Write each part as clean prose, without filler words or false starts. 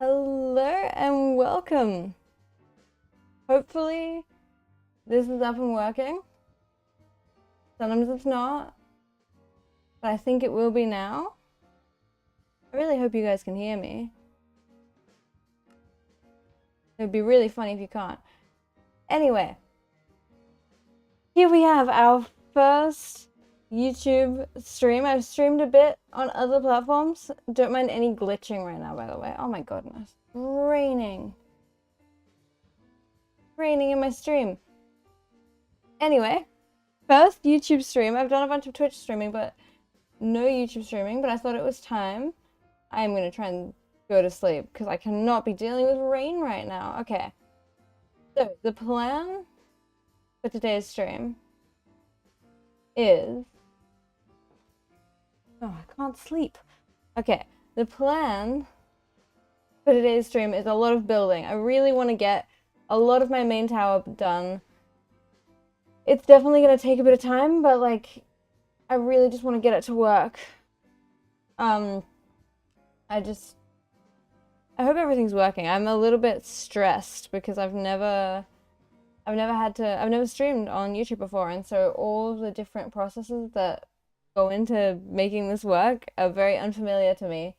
Hello and welcome. Hopefully this is up and working. Sometimes it's not, but I think it will be now. I really hope you guys can hear me. It would be really funny if you can't. Anyway, here we have our first YouTube stream. I've streamed a bit on other platforms. Don't mind any glitching right now, by the way. Oh my goodness. Raining in my stream. Anyway, first YouTube stream. I've done a bunch of Twitch streaming, but no YouTube streaming. But I thought it was time. I am going to try and go to sleep because I cannot be dealing with rain right now. Okay. So, the plan for today's stream is... Oh, I can't sleep. Okay. The plan for today's stream is a lot of building. I really want to get a lot of my main tower done. It's definitely going to take a bit of time, but like, I really just want to get it to work. I hope everything's working. I'm a little bit stressed because I've never streamed on YouTube before, and so all of the different processes that go into making this work are very unfamiliar to me.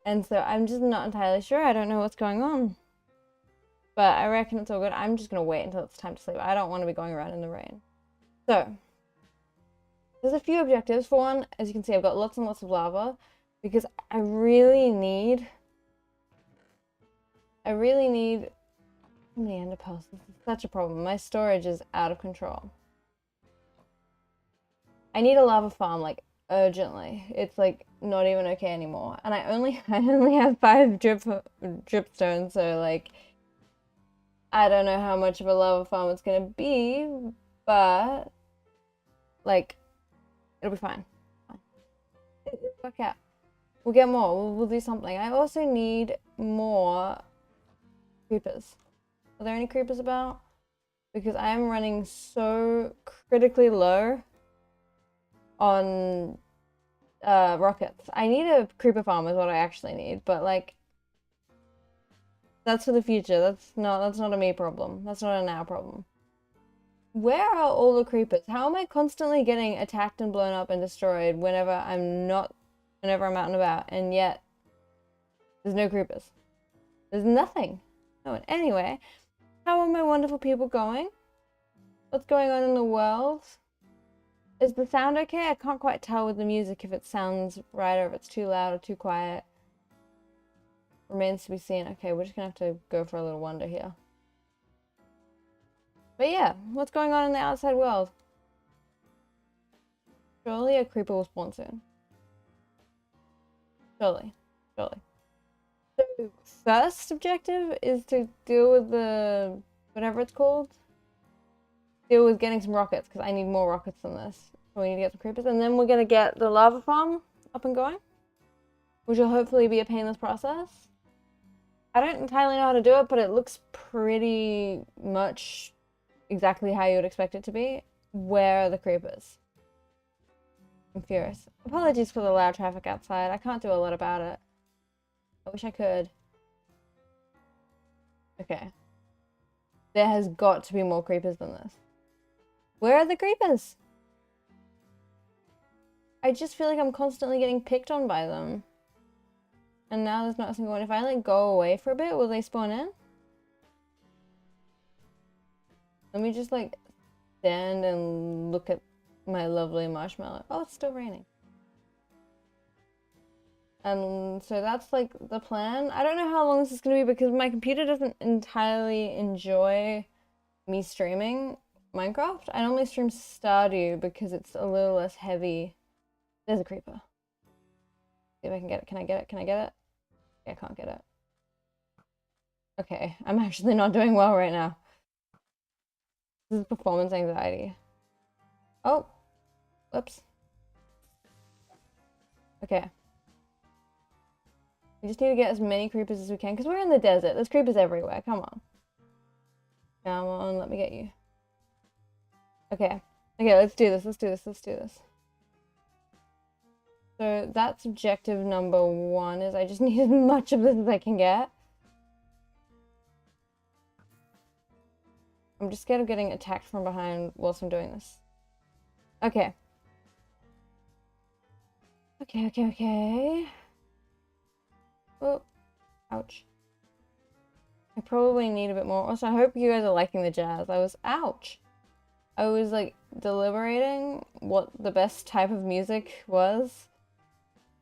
And so I'm just not entirely sure. I don't know what's going on. But I reckon it's all good. I'm just going to wait until it's time to sleep. I don't want to be going around in the rain. So, there's a few objectives. For one, as you can see, I've got lots and lots of lava because I really need how many ender pearls? This is such a problem. My storage is out of control. I need a lava farm, like, urgently. It's like not even okay anymore. And I only have 5 dripstones, so like I don't know how much of a lava farm it's gonna be, but like it'll be fine. It'll work out. We'll get more. We'll do something. I also need more creepers. Are there any creepers about? Because I am running so critically low on rockets. I need a creeper farm is what I actually need, but like that's for the future. That's not a me problem. That's not a now problem. Where are all the creepers? How am I constantly getting attacked and blown up and destroyed whenever I'm out and about, and yet there's no creepers? There's nothing. No one. Anyway, how are my wonderful people going? What's going on in the world? Is the sound okay? I can't quite tell with the music if it sounds right or if it's too loud or too quiet. Remains to be seen. Okay, we're just gonna have to go for a little wander here. But yeah, what's going on in the outside world? Surely a creeper will spawn soon. Surely. So, first objective is to deal with the... whatever it's called. Deal with getting some rockets, because I need more rockets than this. So we need to get some creepers, and then we're going to get the lava farm up and going, which will hopefully be a painless process. I don't entirely know how to do it, but it looks pretty much exactly how you would expect it to be. Where are the creepers? I'm furious. Apologies for the loud traffic outside. I can't do a lot about it. I wish I could. Okay. There has got to be more creepers than this. Where are the creepers? I just feel like I'm constantly getting picked on by them. And now there's not a single one. If I like go away for a bit, will they spawn in? Let me just like stand and look at my lovely marshmallow. Oh, it's still raining. And so that's like the plan. I don't know how long this is going to be because my computer doesn't entirely enjoy me streaming Minecraft. I normally stream Stardew because it's a little less heavy. There's a creeper. See if I can get it. Can I get it? Can I get it? Yeah, I can't get it. Okay, I'm actually not doing well right now. This is performance anxiety. Oh, whoops. Okay. We just need to get as many creepers as we can because we're in the desert. There's creepers everywhere. Come on. Come on, let me get you. Okay. Okay, let's do this. Let's do this. Let's do this. So that's objective number 1, is I just need as much of this as I can get. I'm just scared of getting attacked from behind whilst I'm doing this. Okay. Okay. Oh, ouch. I probably need a bit more. Also, I hope you guys are liking the jazz. Ouch. I was like deliberating what the best type of music was.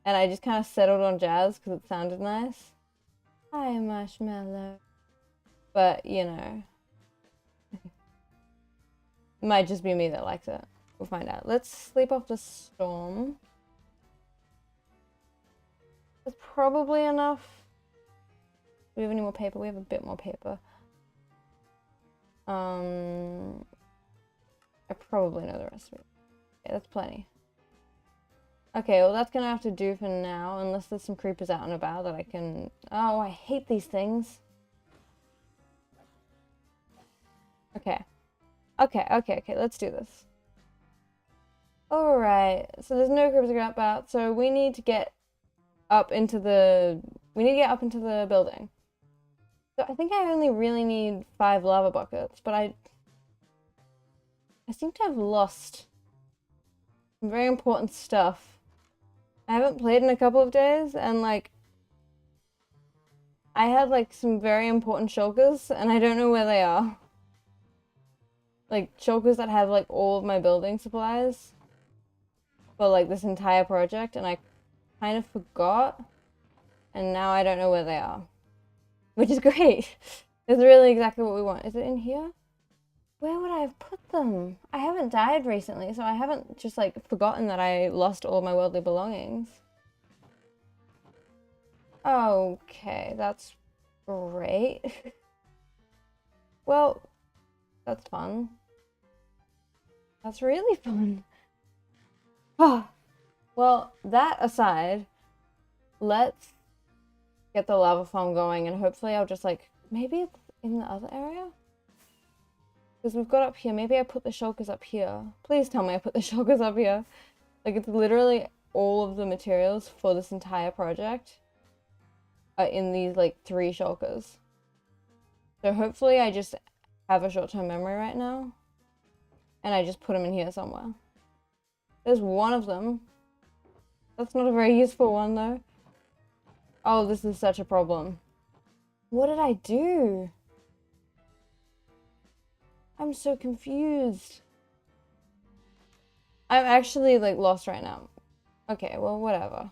And I just kind of settled on jazz because it sounded nice. Hi, Marshmallow. But, you know. It might just be me that likes it. We'll find out. Let's sleep off the storm. That's probably enough. Do we have any more paper? We have a bit more paper. I probably know the rest of it. Okay, that's plenty. Okay, well that's gonna have to do for now, unless there's some creepers out and about that I can... Oh, I hate these things. Okay. Okay, let's do this. Alright, so there's no creepers about, so we need to get up into the... building. So I think I only really need 5 lava buckets, but I seem to have lost some very important stuff. I haven't played in a couple of days, and like, I had like some very important shulkers, and I don't know where they are. Like, shulkers that have like all of my building supplies for like this entire project, and I kind of forgot, and now I don't know where they are. Which is great. It's really exactly what we want. Is it in here? Where would I have put them? I haven't died recently, so I haven't just like forgotten that I lost all my worldly belongings. Okay, that's great. Well, that's fun. That's really fun. Oh, well, that aside, let's get the lava farm going, and hopefully I'll just like, maybe it's in the other area? Because we've got up here, maybe I put the shulkers up here. Please tell me I put the shulkers up here. Like, it's literally all of the materials for this entire project are in these like 3 shulkers. So hopefully I just have a short-term memory right now, and I just put them in here somewhere. There's one of them. That's not a very useful one though. Oh, this is such a problem. What did I do? I'm so confused. I'm actually like lost right now. Okay, well, whatever.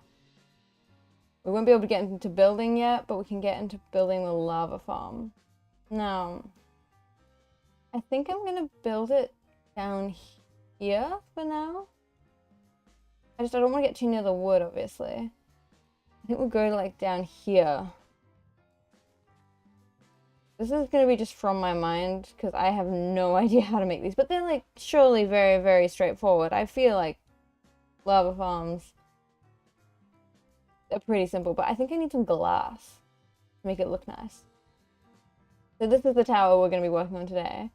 We won't be able to get into building yet, but we can get into building the lava farm. Now, I think I'm gonna build it down here for now. I don't want to get too near the wood, obviously. I think we'll go like down here. This is going to be just from my mind, because I have no idea how to make these. But they're like surely very, very straightforward. I feel like lava farms are pretty simple. But I think I need some glass to make it look nice. So this is the tower we're going to be working on today.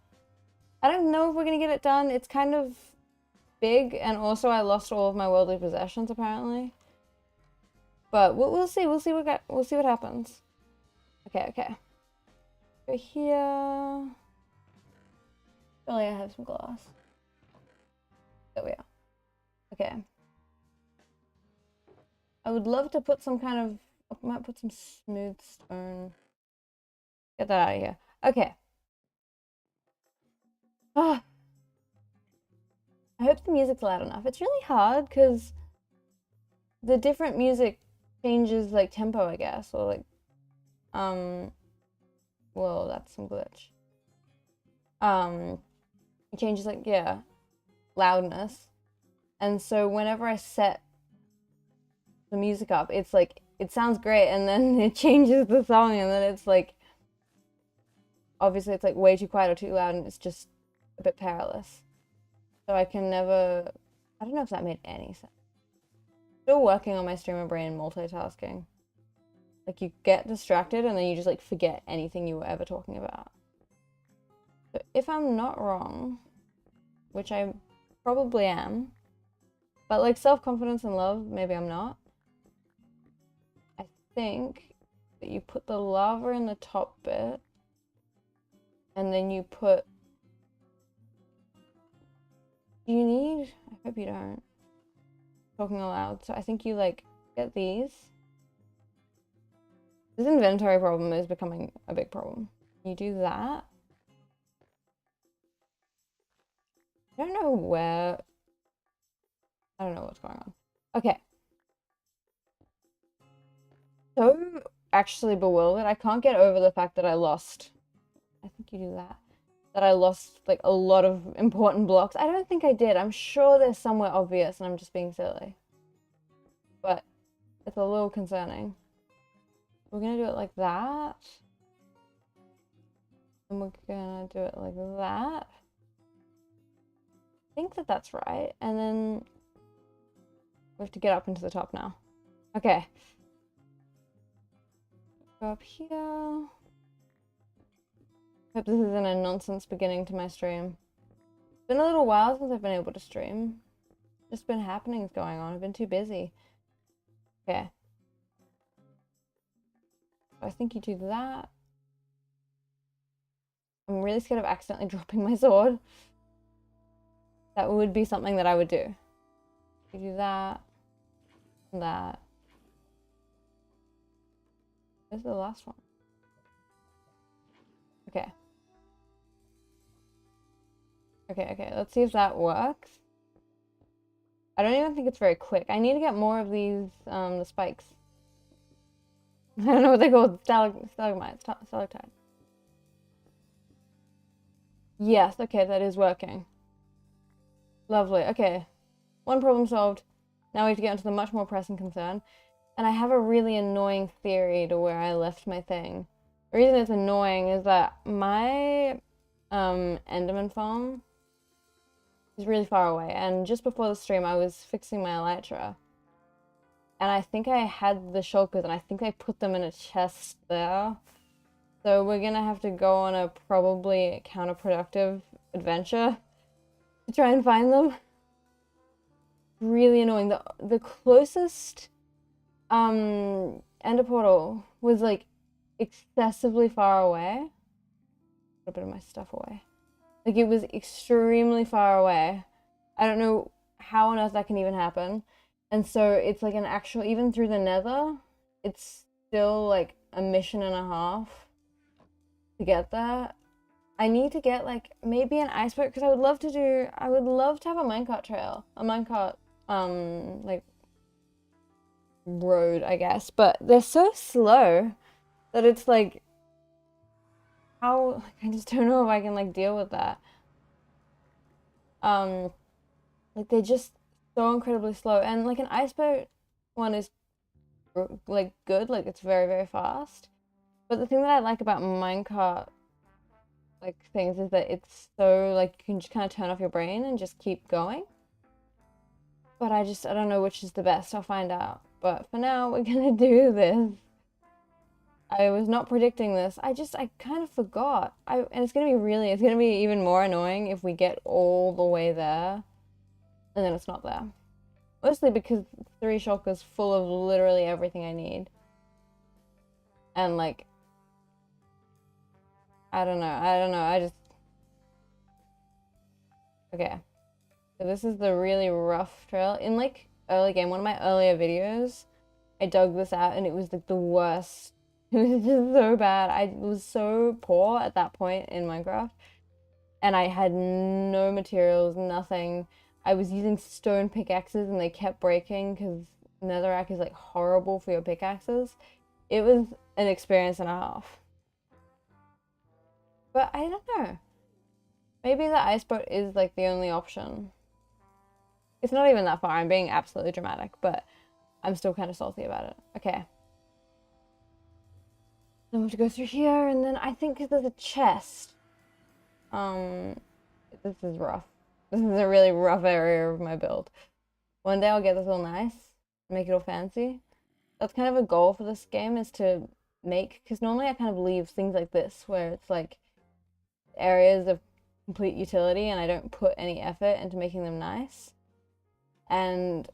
I don't know if we're going to get it done. It's kind of big, and also I lost all of my worldly possessions apparently. But we'll see. We'll see what happens. Okay. Go here. Surely I have some glass. There we are. Okay. I would love to put some kind of... I might put some smooth stone. Get that out of here. Okay. Ah. I hope the music's loud enough. It's really hard because the different music changes like tempo, I guess, or like whoa, that's some glitch. It changes like, yeah, loudness. And so whenever I set the music up, it's like, it sounds great, and then it changes the song, and then it's like, obviously it's like way too quiet or too loud, and it's just a bit perilous. So I can never... I don't know if that made any sense. Still working on my streamer brain multitasking. Like, you get distracted and then you just like forget anything you were ever talking about. So if I'm not wrong, which I probably am, but like self-confidence and love, maybe I'm not. I think that you put the lava in the top bit, and then you put Do you need... I hope you don't. Talking aloud. So I think you, like, get these. This inventory problem is becoming a big problem. You do that. I don't know where... I don't know what's going on. Okay. So actually bewildered. I can't get over the fact that I lost... I think you do that. That I lost, like, a lot of important blocks. I don't think I did. I'm sure there's somewhere obvious and I'm just being silly. But it's a little concerning. We're gonna do it like that. And we're gonna do it like that. I think that that's right. And then we have to get up into the top now. Okay. Go up here. Hope this isn't a nonsense beginning to my stream. It's been a little while since I've been able to stream. Just been happenings going on. I've been too busy. Okay. I think you do that. I'm really scared of accidentally dropping my sword. That would be something that I would do. You do that. And that. Where's the last one? Okay. Okay. Let's see if that works. I don't even think it's very quick. I need to get more of these, the spikes. I don't know what they're called. Stalagmites. Stalactites. Yes, okay, that is working. Lovely. Okay. One problem solved. Now we have to get into the much more pressing concern. And I have a really annoying theory to where I left my thing. The reason it's annoying is that my Enderman farm is really far away. And just before the stream, I was fixing my elytra. And I think I had the shulkers, and I think I put them in a chest there. So we're gonna have to go on a probably counterproductive adventure to try and find them. Really annoying. The closest ender portal was like excessively far away. Put a bit of my stuff away. Like it was extremely far away. I don't know how on earth that can even happen. And so it's like an actual, even through the nether, it's still like a mission and a half to get there. I need to get like maybe an ice boat because I would love to have a minecart trail, a minecart like road, I guess. But they're so slow that it's like, how, like, I just don't know if I can like deal with that. Like they're just so incredibly slow, and like an ice boat one is like good, like it's very, very fast. But the thing that I like about minecart like things is that it's so like you can just kind of turn off your brain and just keep going. But I don't know which is the best. I'll find out. But for now, we're gonna do this. I was not predicting this. I kind of forgot. And it's gonna be even more annoying if we get all the way there and then it's not there. Mostly because 3 shulkers full of literally everything I need. And like, I don't know, okay. So this is the really rough trail. In like early game, one of my earlier videos, I dug this out and it was like the worst. It was just so bad. I was so poor at that point in Minecraft. And I had no materials, nothing. I was using stone pickaxes and they kept breaking because netherrack is like horrible for your pickaxes. It was an experience and a half. But I don't know. Maybe the ice boat is like the only option. It's not even that far. I'm being absolutely dramatic, but I'm still kind of salty about it. Okay. Then we have to go through here, and then I think there's a chest. This is rough. This is a really rough area of my build. One day I'll get this all nice, make it all fancy. That's kind of a goal for this game, is to make, because normally I kind of leave things like this, where it's like areas of complete utility and I don't put any effort into making them nice. And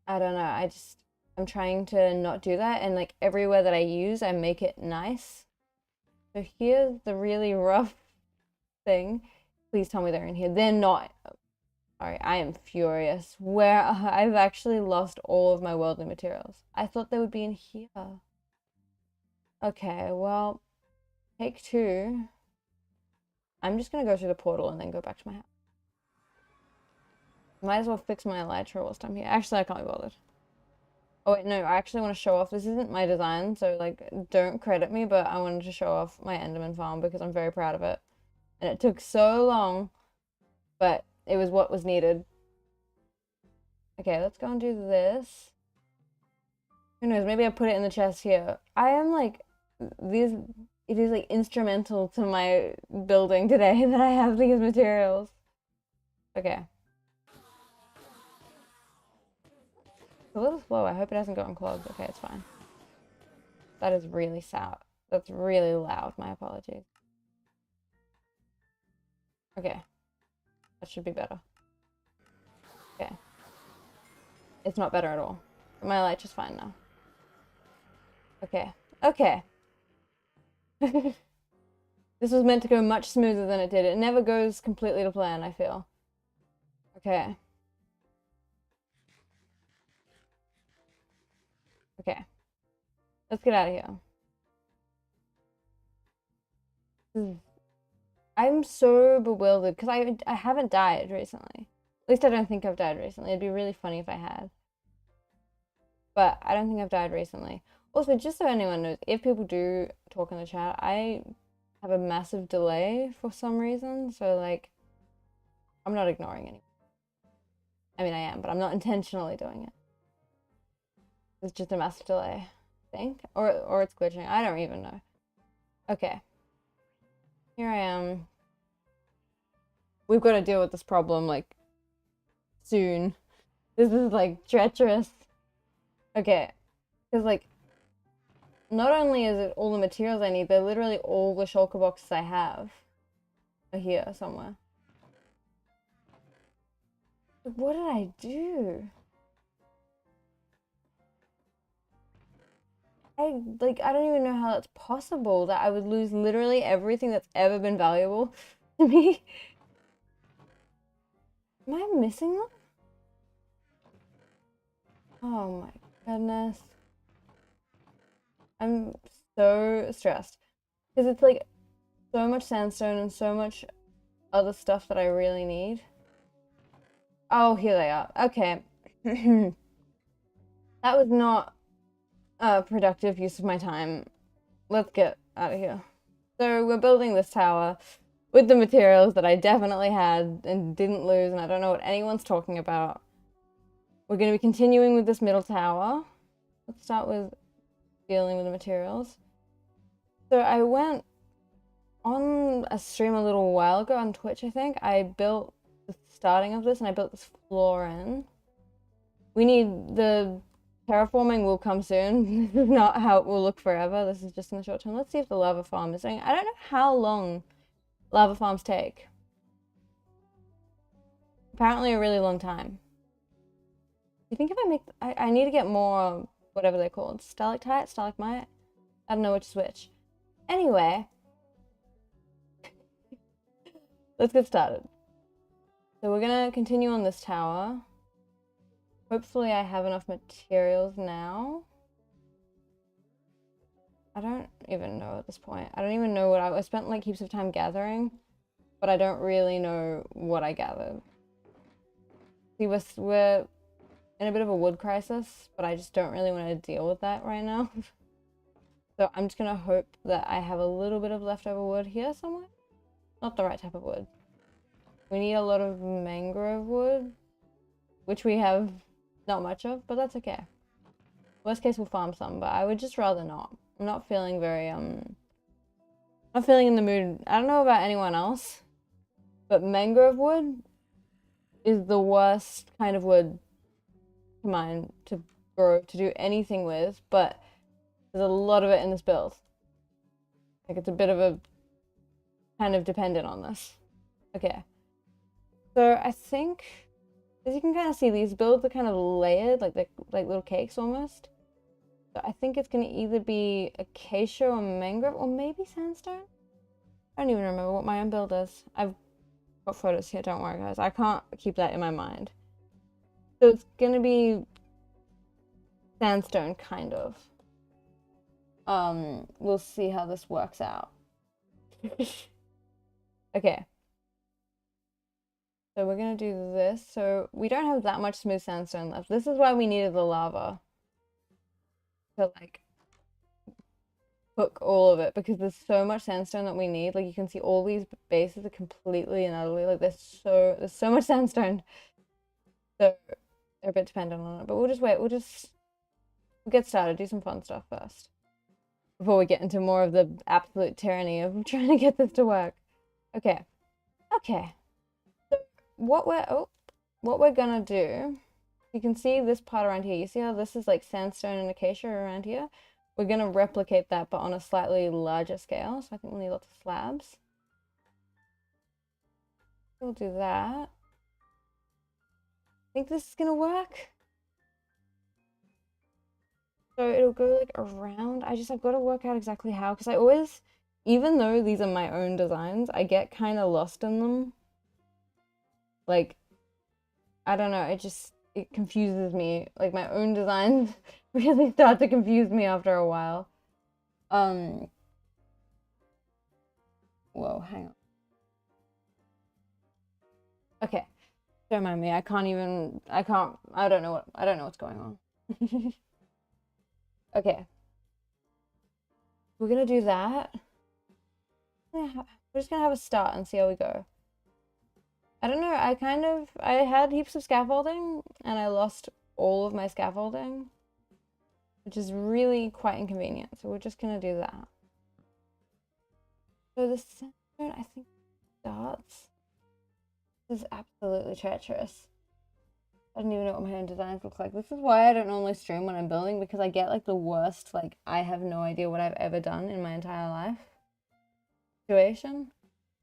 I don't know, I'm trying to not do that, and like everywhere that I use, I make it nice. So here's the really rough thing. Please tell me they're in here. They're not. Sorry, I am furious. Where I've actually lost all of my worldly materials. I thought they would be in here. Okay, well, take two. I'm just gonna go through the portal and then go back to my house. Might as well fix my elytra whilst I'm here. Actually, I can't be bothered. Oh wait, no, I actually want to show off. This isn't my design, so like, don't credit me, but I wanted to show off my Enderman farm because I'm very proud of it. And it took so long, but it was what was needed. Okay, let's go and do this. Who knows, maybe I put it in the chest here. I am like, it is like instrumental to my building today that I have these materials. Okay. It's a little slow. I hope it hasn't gotten clogged. Okay, it's fine. That is really sour. That's really loud. My apologies. Okay. That should be better. Okay. It's not better at all. My light's just fine now. Okay. Okay. This was meant to go much smoother than it did. It never goes completely to plan, I feel. Okay. Okay. Let's get out of here. I'm so bewildered because I haven't died recently. At least I don't think I've died recently. It'd be really funny if I had. But I don't think I've died recently. Also, just so anyone knows, if people do talk in the chat, I have a massive delay for some reason. So, like, I'm not ignoring anyone. I mean, I am, but I'm not intentionally doing it. It's just a massive delay, I think. Or it's glitching. I don't even know. Okay. Here I am. We've got to deal with this problem, like, soon. This is, like, treacherous. Okay. Because, like, not only is it all the materials I need, they're literally all the shulker boxes I have are here somewhere. What did I do? I don't even know how that's possible that I would lose literally everything that's ever been valuable to me. Am I missing them? Oh my goodness. I'm so stressed. Because it's like so much sandstone and so much other stuff that I really need. Oh, here they are. Okay. That was not a productive use of my time. Let's get out of here. So we're building this tower with the materials that I definitely had and didn't lose, and I don't know what anyone's talking about. We're going to be continuing with this middle tower. Let's start with dealing with the materials. So I went on a stream a little while ago on Twitch, I think. I built the starting of this and I built this floor in. We need the terraforming will come soon. This is not how it will look forever. This is just in the short term. Let's see if the lava farm is doing. I don't know how long lava farms take. Apparently a really long time. You think if I make... I need to get more, whatever they're called. Stalactite? Stalagmite? I don't know which is which. Anyway. Let's get started. So we're going to continue on this tower. Hopefully I have enough materials now. I don't even know at this point. I don't even know what I spent like heaps of time gathering, but I don't really know what I gathered. See, we're in a bit of a wood crisis, but I just don't really want to deal with that right now. So I'm just gonna hope that I have a little bit of leftover wood here somewhere. Not the right type of wood. We need a lot of mangrove wood, which we have not much of, but that's okay. Worst case, we'll farm some, but I would just rather not. I'm not feeling very, not feeling in the mood. I don't know about anyone else, but mangrove wood is the worst kind of wood to mine, to grow, to do anything with, but there's a lot of it in this build. Like, it's a bit of a kind of dependent on this. Okay. So I think, as you can kind of see, these builds are kind of layered, like they're like little cakes almost. So I think it's going to either be acacia or mangrove, or maybe sandstone. I don't even remember what my own build is. I've got photos here, don't worry guys. I can't keep that in my mind. So it's gonna be sandstone, kind of. We'll see how this works out. Okay. So we're gonna do this. So we don't have that much smooth sandstone left. This is why we needed the lava. To like cook all of it, because there's so much sandstone that we need. Like you can see all these bases are completely and utterly like there's so much sandstone. So they're a bit dependent on it. But we'll just wait, we'll get started, do some fun stuff first. Before we get into more of the absolute tyranny of trying to get this to work. Okay. Okay. So what we're gonna do, you can see this part around here. You see how this is like sandstone and acacia around here? We're gonna replicate that, but on a slightly larger scale. So I think we'll need lots of slabs. We'll do that. I think this is gonna work. So it'll go like around. I've got to work out exactly how, because I always, even though these are my own designs, I get kind of lost in them. Like, I don't know, it confuses me. Like my own designs really start to confuse me after a while. Whoa, hang on. Okay, don't mind me. I don't know what's going on. Okay. We're gonna do that. We're just gonna have a start and see how we go. I don't know, I had heaps of scaffolding and I lost all of my scaffolding, which is really quite inconvenient. So we're just gonna do that. So the sandstone, I think, starts. This is absolutely treacherous. I don't even know what my own designs look like. This is why I don't normally stream when I'm building, because I get like the worst, like I have no idea what I've ever done in my entire life situation.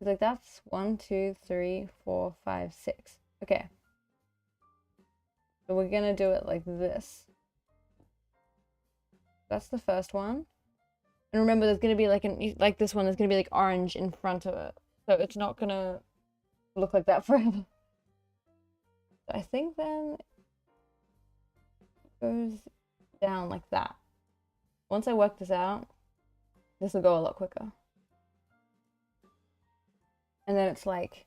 Like that's 1, 2, 3, 4, 5, 6. Okay. So we're gonna do it like this. That's the first one. And remember, there's gonna be like this one, there's gonna be like orange in front of it. So it's not gonna look like that forever. So I think then it goes down like that. Once I work this out, this will go a lot quicker. And then it's like,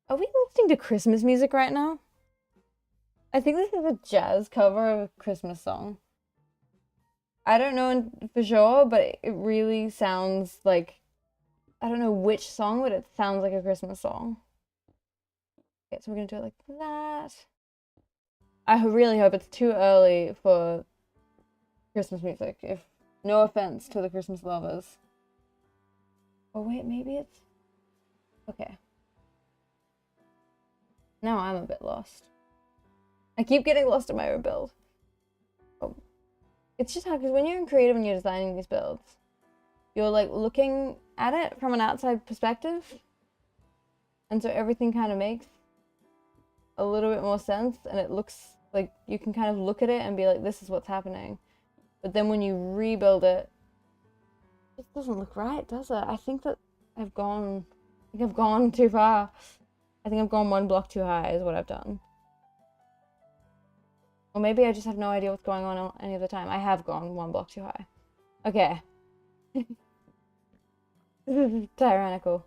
are we listening to Christmas music right now? I think this is a jazz cover of a Christmas song. I don't know for sure, but it really sounds like, I don't know which song, but it sounds like a Christmas song. Okay, so we're gonna do it like that. I really hope it's too early for Christmas music. If no offense to the Christmas lovers. Oh wait, maybe it's okay. Now I'm a bit lost. I keep getting lost in my own build. Oh. It's just hard because when you're in creative and you're designing these builds, you're like looking at it from an outside perspective. And so everything kind of makes a little bit more sense, and it looks like you can kind of look at it and be like, this is what's happening. But then when you rebuild it, it doesn't look right, does it? I think I've gone too far. I think I've gone one block too high is what I've done. Or maybe I just have no idea what's going on any of the time. I have gone one block too high. Okay. This is tyrannical.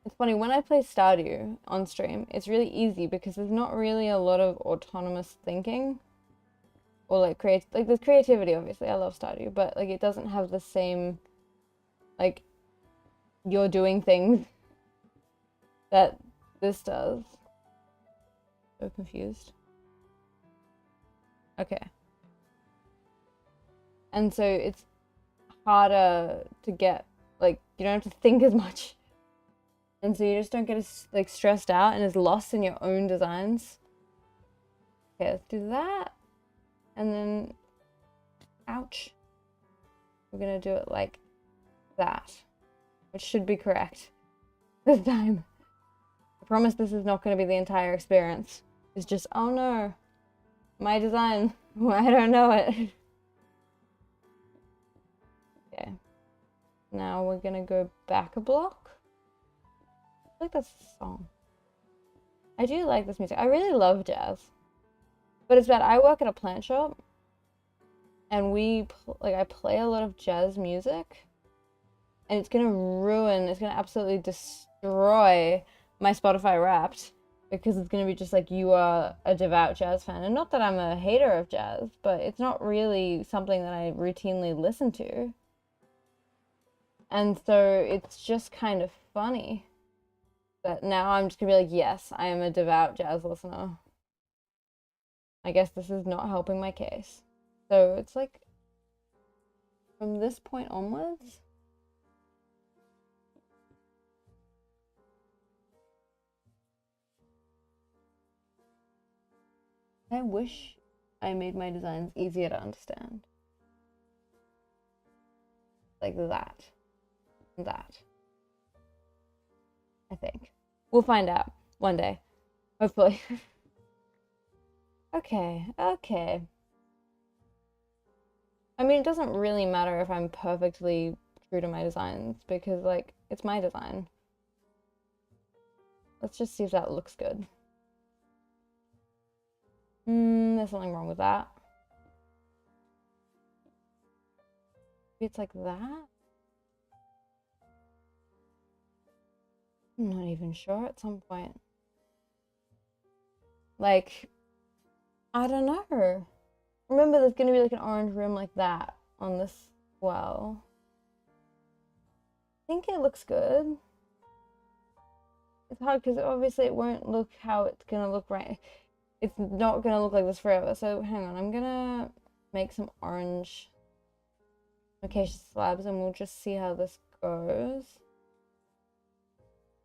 It's funny, when I play Stardew on stream, it's really easy because there's not really a lot of autonomous thinking. Or like there's creativity, obviously. I love Stardew, but like it doesn't have the same like you're doing things that this does. So confused. Okay. And so it's harder to get, like, you don't have to think as much. And so you just don't get as like stressed out and as lost in your own designs. Okay, let's do that. And then, ouch. We're gonna do it like that, which should be correct this time. I promise this is not gonna be the entire experience. It's just, oh no, my design, I don't know it. Okay, now we're gonna go back a block. like that's a song. I do like this music. I really love jazz. But it's bad. I work at a plant shop. And I play a lot of jazz music. And it's gonna absolutely destroy my Spotify Wrapped. Because it's gonna be just like, you are a devout jazz fan. And not that I'm a hater of jazz, but it's not really something that I routinely listen to. And so it's just kind of funny that now I'm just gonna be like, yes, I am a devout jazz listener. I guess this is not helping my case. So it's like, from this point onwards, I wish I made my designs easier to understand. Like that. And that. I think. We'll find out one day. Hopefully. Okay. I mean, it doesn't really matter if I'm perfectly true to my designs because, like, it's my design. Let's just see if that looks good. There's something wrong with that. Maybe it's like that? I'm not even sure at some point. Like, I don't know. Remember, there's gonna be like an orange rim like that on this well. I think it looks good. It's hard because obviously it won't look how it's gonna look right. It's not gonna look like this forever. So hang on, I'm gonna make some orange acacia slabs and we'll just see how this goes.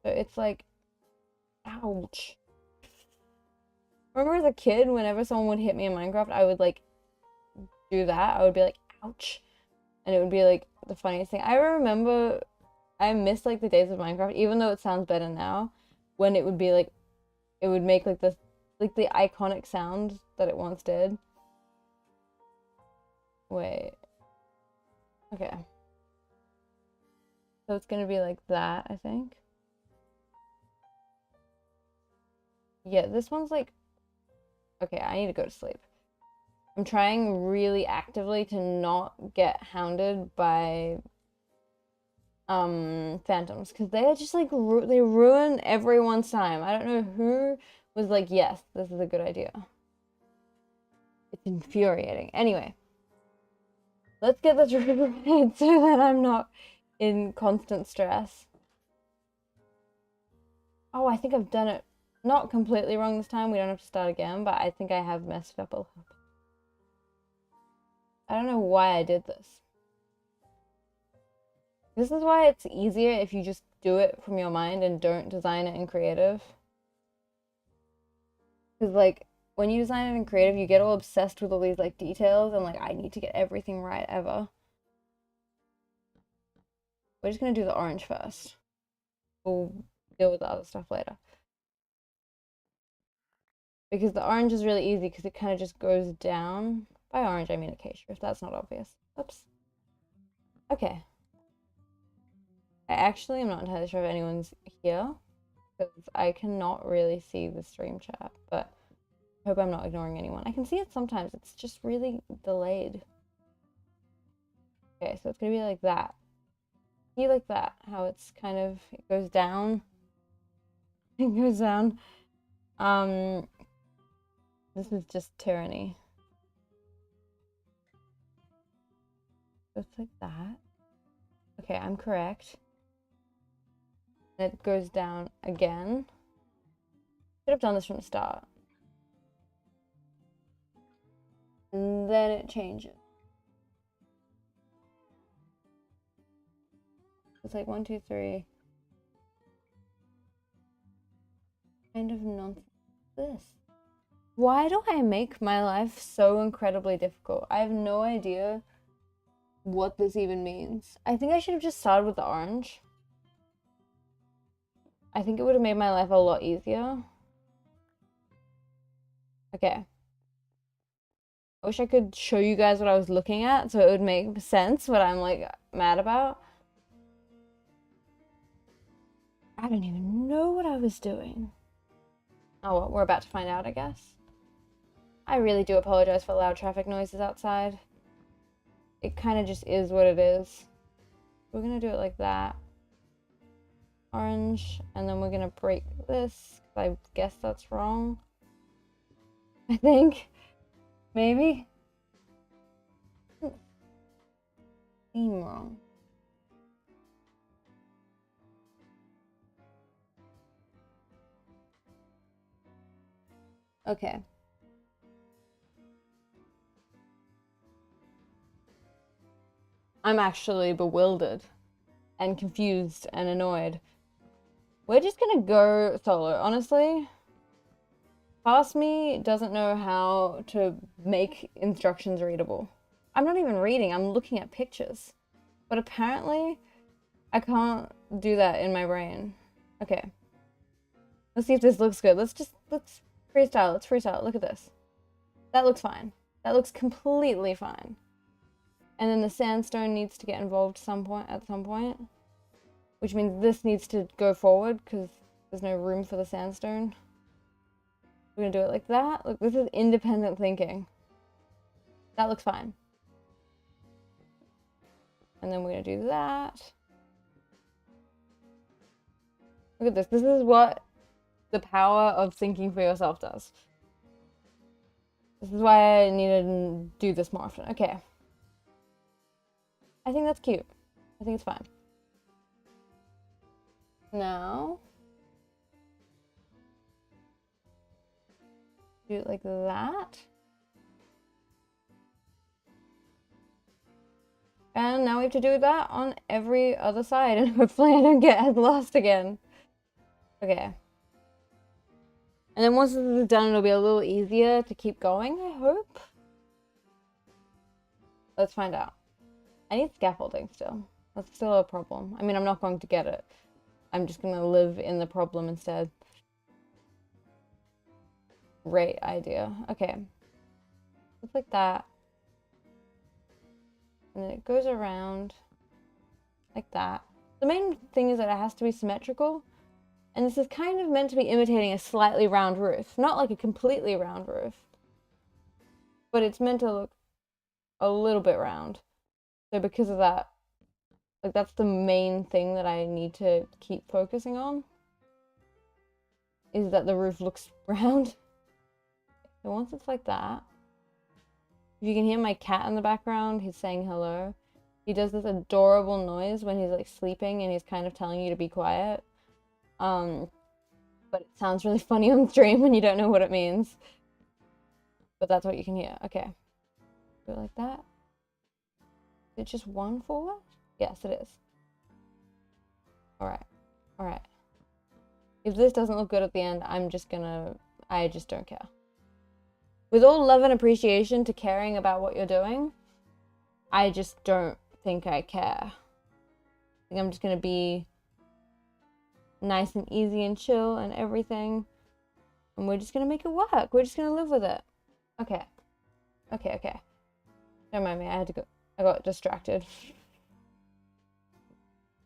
So it's like, ouch. Remember as a kid, whenever someone would hit me in Minecraft, I would like do that. I would be like, ouch. And it would be like the funniest thing. I remember, I miss like the days of Minecraft, even though it sounds better now, when it would be like, it would make like this, like the iconic sound that it once did. Wait. Okay. So it's gonna be like that, I think. Yeah, this one's like, okay, I need to go to sleep. I'm trying really actively to not get hounded by phantoms because they are just like they ruin everyone's time. I don't know who was like, yes, this is a good idea. It's infuriating. Anyway, let's get this right so that I'm not in constant stress. Oh, I think I've done it not completely wrong this time. We don't have to start again, but I think I have messed up a lot. I don't know why I did this. This is why it's easier if you just do it from your mind and don't design it in creative. Because, like, when you design it in creative, you get all obsessed with all these, like, details and, like, I need to get everything right ever. We're just going to do the orange first. We'll deal with the other stuff later. Because the orange is really easy because it kind of just goes down. By orange, I mean acacia, if that's not obvious. Oops. Okay. I actually am not entirely sure if anyone's here because I cannot really see the stream chat, but I hope I'm not ignoring anyone. I can see it sometimes. It's just really delayed. Okay, so it's going to be like that. See, like that, how it's kind of, it goes down. It goes down. This is just tyranny. So it's like that. Okay, I'm correct. And it goes down again. Should have done this from the start. And then it changes. It's like 1, 2, 3. Kind of nonsense. This. Why do I make my life so incredibly difficult? I have no idea what this even means. I think I should have just started with the orange. I think it would have made my life a lot easier. Okay. I wish I could show you guys what I was looking at so it would make sense what I'm like mad about. I don't even know what I was doing. Oh, well, we're about to find out, I guess. I really do apologize for loud traffic noises outside. It kind of just is what it is. We're gonna do it like that. Orange, and then we're gonna break this. I guess that's wrong. I think. Maybe. Seem wrong. Okay. I'm actually bewildered and confused and annoyed. We're just gonna go solo, honestly. Past me doesn't know how to make instructions readable. I'm not even reading, I'm looking at pictures. But apparently, I can't do that in my brain. Okay. Let's see if this looks good. Let's freestyle. Let's freestyle. Look at this. That looks fine. That looks completely fine. And then the sandstone needs to get involved at some point. Which means this needs to go forward because there's no room for the sandstone. We're gonna do it like that. Look, this is independent thinking. That looks fine. And then we're gonna do that. Look at this. This is what the power of thinking for yourself does. This is why I need to do this more often. Okay. I think that's cute. I think it's fine. Now, do it like that. And now we have to do that on every other side, and hopefully I don't get lost again. Okay. And then once this is done, it'll be a little easier to keep going, I hope. Let's find out. I need scaffolding still. That's still a problem. I mean, I'm not going to get it. I'm just gonna live in the problem instead. Great idea. Okay. Just like that. And then it goes around like that. The main thing is that it has to be symmetrical. And this is kind of meant to be imitating a slightly round roof. Not like a completely round roof. But it's meant to look a little bit round. So because of that, like that's the main thing that I need to keep focusing on. Is that the roof looks round. So once it's like that, if you can hear my cat in the background, he's saying hello. He does this adorable noise when he's like sleeping and he's kind of telling you to be quiet. But it sounds really funny on stream when you don't know what it means. But that's what you can hear. Okay. Do it like that. Is it just one forward? Yes, it is. Alright. Alright. If this doesn't look good at the end, I just don't care. With all love and appreciation to caring about what you're doing, I just don't think I care. I think I'm just gonna be nice and easy and chill and everything. And we're just gonna make it work. We're just gonna live with it. Okay. Okay, okay. Don't mind me, I got distracted.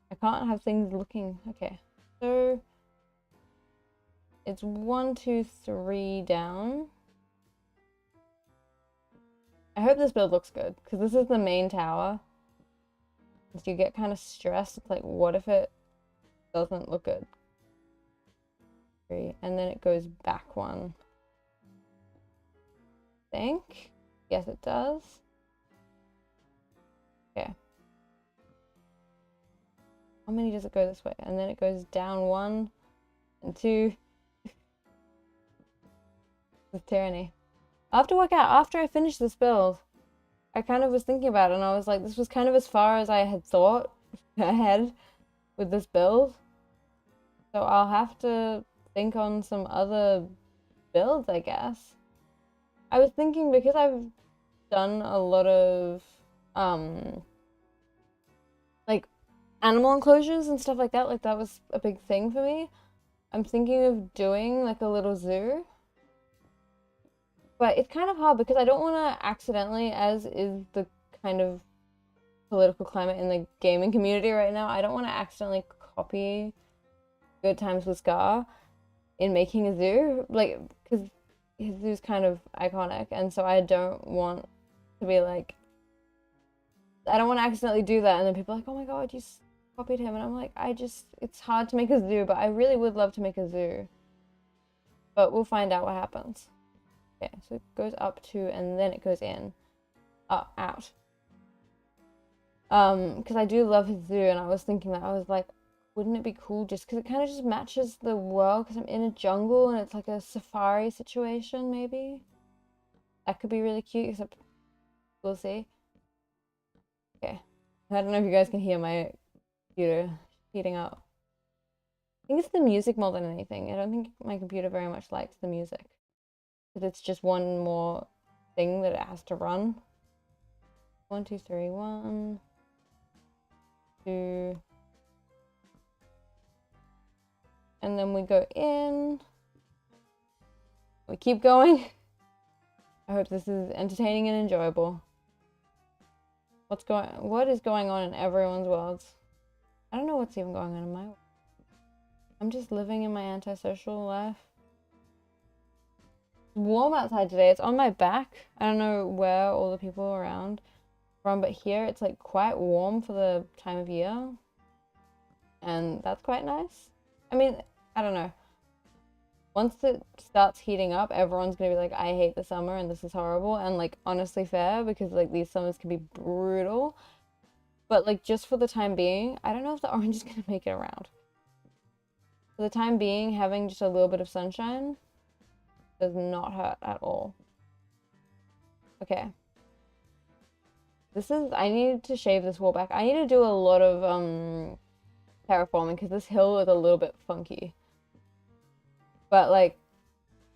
I can't have things looking, okay. So, it's 1, 2, 3 down. I hope this build looks good, because this is the main tower. So you get kind of stressed. It's like, what if it doesn't look good? 3, and then it goes back 1. I think. Yes, it does. Okay. How many does it go this way? And then it goes down 1 and 2. This is tyranny. I'll have to work out after I finish this build. I kind of was thinking about it and I was like, this was kind of as far as I had thought ahead with this build. So I'll have to think on some other builds, I guess. I was thinking because I've done a lot of like animal enclosures and stuff like that was a big thing for me. I'm thinking of doing like a little zoo. But it's kind of hard because I don't want to accidentally, as is the kind of political climate in the gaming community right now, I don't want to accidentally copy good times with Scar in making a zoo, like, because his zoo's kind of iconic, and so I don't want to be like, I don't want to accidentally do that, and then people are like, oh my god, you copied him, and I'm like, it's hard to make a zoo, but I really would love to make a zoo. But we'll find out what happens. Okay, so it goes up to, and then it goes in. Out. Because I do love his zoo, and I was thinking that, I was like, wouldn't it be cool just because it kind of just matches the world, because I'm in a jungle, and it's like a safari situation, maybe? That could be really cute, except we'll see. Okay. I don't know if you guys can hear my computer heating up. I think it's the music more than anything. I don't think my computer very much likes the music, because it's just one more thing that it has to run. 1, 2, 3, 1, 2, and then we go in. We keep going. I hope this is entertaining and enjoyable. What is going on in everyone's worlds? I don't know what's even going on in my world. I'm just living in my antisocial life. It's warm outside today. It's on my back. I don't know where all the people around from, but here it's like quite warm for the time of year. And that's quite nice. I mean, I don't know. Once it starts heating up, everyone's gonna be like, I hate the summer and this is horrible. And like, honestly fair, because like these summers can be brutal. But like, just for the time being, I don't know if the orange is gonna make it around. For the time being, having just a little bit of sunshine does not hurt at all. Okay. I need to shave this wall back. I need to do a lot of terraforming, because this hill is a little bit funky. But like,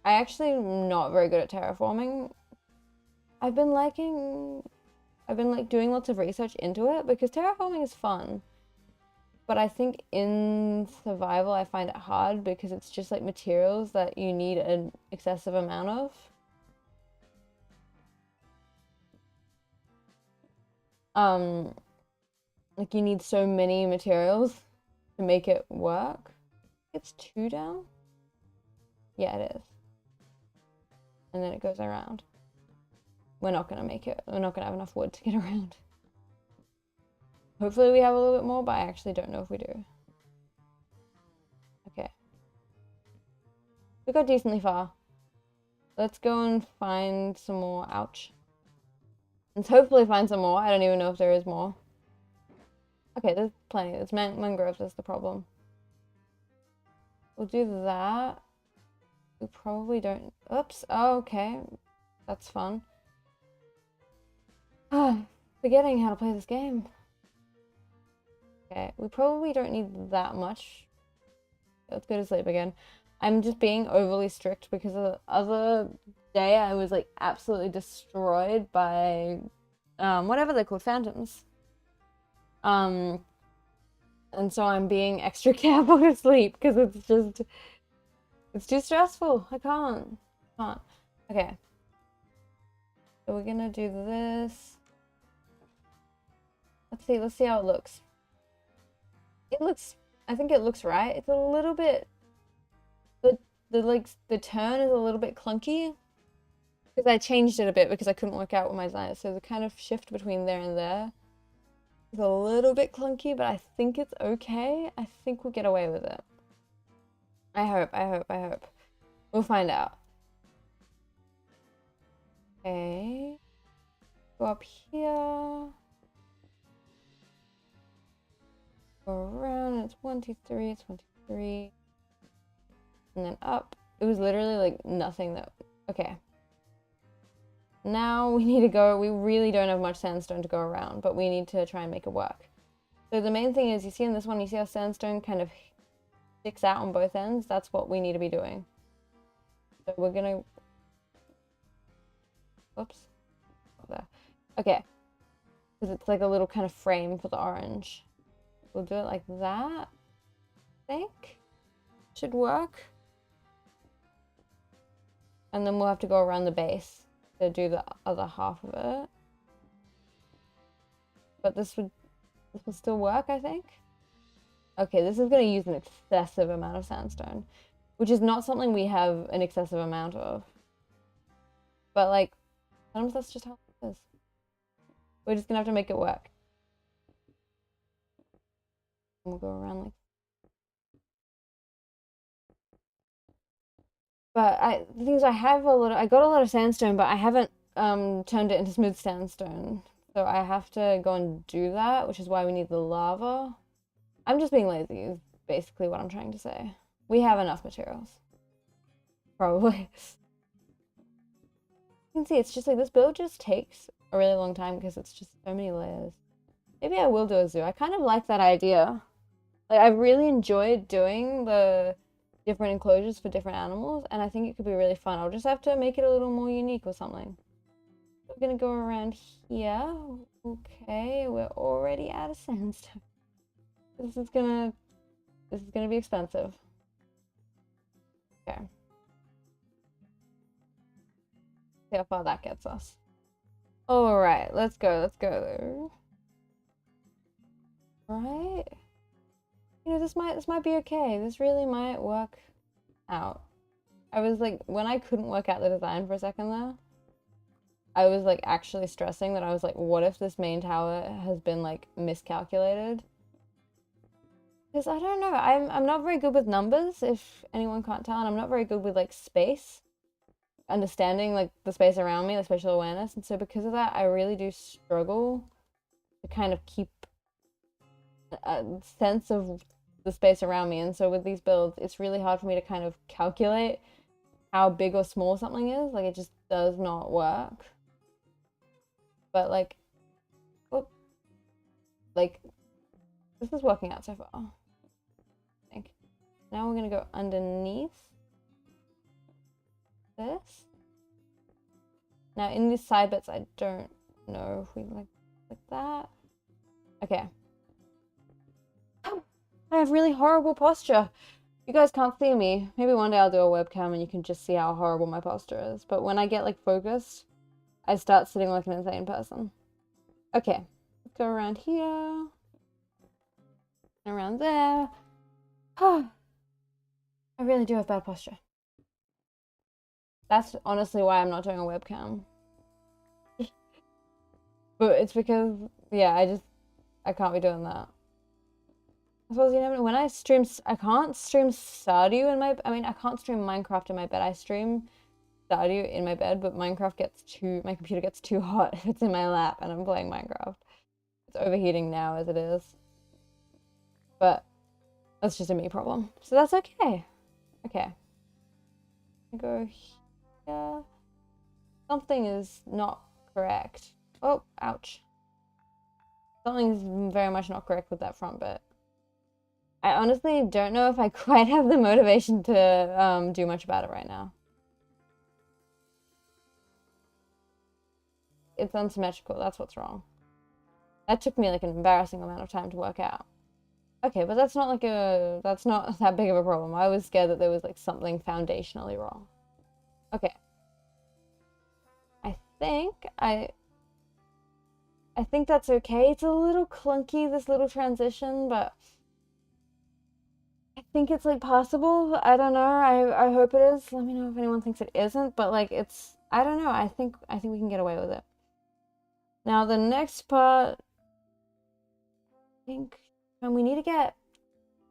I actually am not very good at terraforming. I've been like doing lots of research into it, because terraforming is fun. But I think in survival I find it hard, because it's just like materials that you need an excessive amount of. Like you need so many materials to make it work. It's 2 down? Yeah, it is. And then it goes around. We're not gonna make it. We're not gonna have enough wood to get around. Hopefully we have a little bit more, but I actually don't know if we do. Okay. We got decently far. Let's go and find some more. Ouch. Let's hopefully find some more. I don't even know if there is more. Okay, there's plenty. There's mangroves is the problem. We'll do that. We probably don't... Oops. Oh, okay. That's fun. Forgetting how to play this game. Okay, we probably don't need that much. Let's go to sleep again. I'm just being overly strict because the other day I was like absolutely destroyed by whatever they're called, phantoms. And so I'm being extra careful to sleep because it's too stressful. I can't. Okay. So we're gonna do this. Let's see how it looks. I think it looks right. It's a little bit, the turn is a little bit clunky because I changed it a bit because I couldn't work out with my design. So the kind of shift between there and there is a little bit clunky, but I think it's okay. I think we'll get away with it. I hope. We'll find out. Okay. Go up here. Go around, and it's 1, 2, 3, it's 1, 2, 3. And then up. It was literally like nothing that... Okay. Now we need to go... We really don't have much sandstone to go around, but we need to try and make it work. So the main thing is, you see in this one, you see how sandstone kind of sticks out on both ends? That's what we need to be doing. So we're gonna... Whoops. There. Okay. Because it's like a little kind of frame for the orange. We'll do it like that, I think. Should work. And then we'll have to go around the base to do the other half of it. But this will still work, I think. Okay, this is going to use an excessive amount of sandstone, which is not something we have an excessive amount of. But like, sometimes that's just how it is. We're just going to have to make it work. And we'll go around like. But the thing is, I got a lot of sandstone, but I haven't turned it into smooth sandstone. So I have to go and do that, which is why we need the lava. I'm just being lazy, is basically what I'm trying to say. We have enough materials. Probably. You can see it's just like this build just takes a really long time because it's just so many layers. Maybe I will do a zoo. I kind of like that idea. Like, I really enjoyed doing the different enclosures for different animals, and I think it could be really fun. I'll just have to make it a little more unique or something. We're gonna go around here. Okay, we're already out of sandstone. This is gonna be expensive. Okay. See how far that gets us. Alright, let's go there. Right? You know, this might be okay. This really might work out. I was like, when I couldn't work out the design for a second there, I was like actually stressing that I was like, what if this main tower has been like miscalculated? Because I don't know, I'm not very good with numbers, if anyone can't tell, and I'm not very good with like space. Understanding like the space around me, like spatial awareness, and so because of that, I really do struggle to kind of keep a sense of the space around me. And so with these builds, it's really hard for me to kind of calculate how big or small something is. Like, it just does not work. But like, oh, like this is working out so far, I think. Now we're gonna go underneath this. Now in these side bits, I don't know if we like that. Okay. I have really horrible posture. You guys can't see me. Maybe one day I'll do a webcam and you can just see how horrible my posture is. But when I get like focused, I start sitting like an insane person. Okay, let's go around here. Around there. I really do have bad posture. That's honestly why I'm not doing a webcam. But it's because, yeah, I can't be doing that. I suppose you never know. When I stream, I can't stream Stardew in my, I can't stream Minecraft in my bed. I stream Stardew in my bed, but Minecraft my computer gets too hot if it's in my lap and I'm playing Minecraft. It's overheating now as it is. But that's just a me problem. So that's okay. Okay. I go here. Something is not correct. Oh, ouch. Something's very much not correct with that front bit. I honestly don't know if I quite have the motivation to do much about it right now. It's unsymmetrical, that's what's wrong. That took me like an embarrassing amount of time to work out. Okay, but that's not that big of a problem. I was scared that there was like something foundationally wrong. Okay. I think that's okay. It's a little clunky, this little transition, but I think it's like possible. I don't know. I hope it is. Let me know if anyone thinks it isn't, but like I don't know. I think we can get away with it. Now the next part, I think we need to get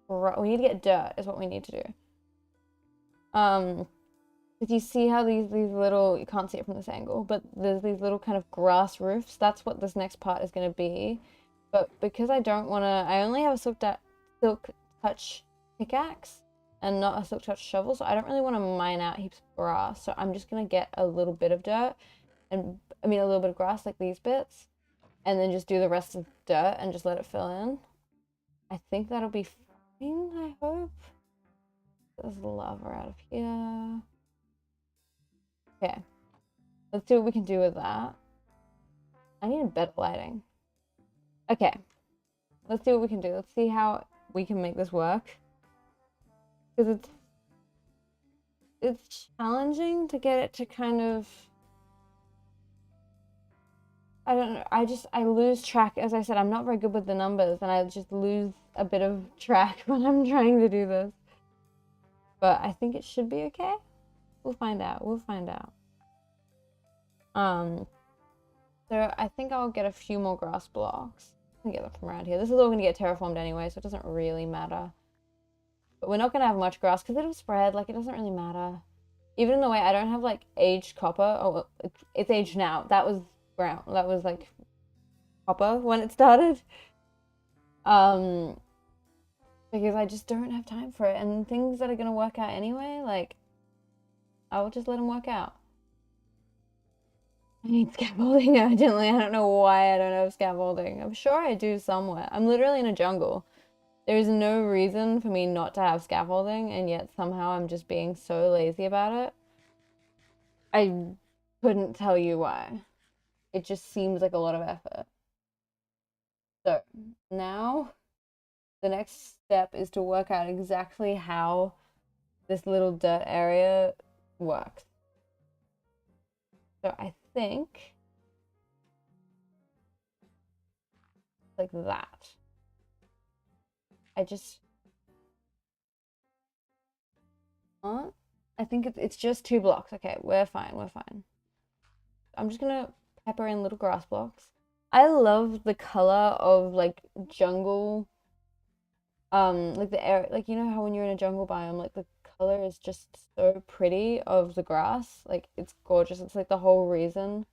dirt is what we need to do. If you see how these little, you can't see it from this angle, but there's these little kind of grass roofs. That's what this next part is going to be. But because I don't want to, I only have a silk touch pickaxe and not a silk touch shovel, so I don't really want to mine out heaps of grass. So I'm just going to get a little bit of dirt and a little bit of grass like these bits, and then just do the rest of dirt and just let it fill in. I think that'll be fine, I hope. There's lava out of here. Okay, let's see what we can do with that. I need better lighting. Okay, let's see what we can do. Let's see how we can make this work. Because it's challenging to get it to kind of I don't know. I lose track. As I said, I'm not very good with the numbers, and I just lose a bit of track when I'm trying to do this. But I think it should be okay. We'll find out. We'll find out. So I think I'll get a few more grass blocks. I can get them from around here. This is all going to get terraformed anyway, so it doesn't really matter. But we're not going to have much grass because it'll spread. Like, it doesn't really matter. Even in the way I don't have, like, aged copper. Oh, it's aged now. That was brown. That was, like, copper when it started. Because I just don't have time for it. And things that are going to work out anyway, like, I will just let them work out. I need scaffolding urgently. I don't know why I don't have scaffolding. I'm sure I do somewhere. I'm literally in a jungle. There is no reason for me not to have scaffolding, and yet somehow I'm just being so lazy about it. I couldn't tell you why. It just seems like a lot of effort. So now the next step is to work out exactly how this little dirt area works. So I think like that. I think it's just 2 blocks. Okay, we're fine, we're fine. I'm just gonna pepper in little grass blocks. I love the color of like jungle, like the air, like, you know how when you're in a jungle biome, like the color is just so pretty of the grass. Like, it's gorgeous. It's like the whole reason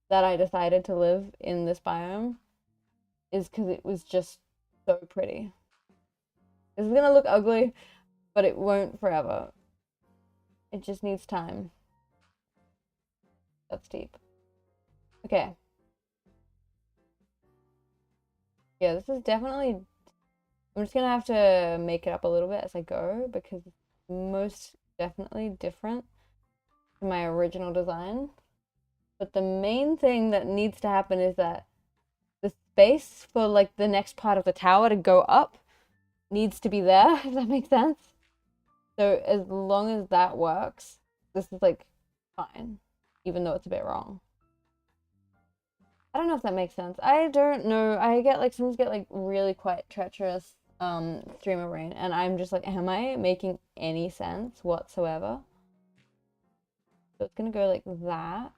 that I decided to live in this biome is because it was just so pretty. This is gonna look ugly, but it won't forever. It just needs time. That's deep. Okay. Yeah, this is definitely... I'm just gonna have to make it up a little bit as I go because it's most definitely different to my original design. But the main thing that needs to happen is that the space for like the next part of the tower to go up needs to be there, if that makes sense. So as long as that works, this is like fine, even though it's a bit wrong. I don't know if that makes sense. I don't know. I get like, sometimes get like really quite treacherous stream of rain, and I'm just like, am I making any sense whatsoever? So it's gonna go like that.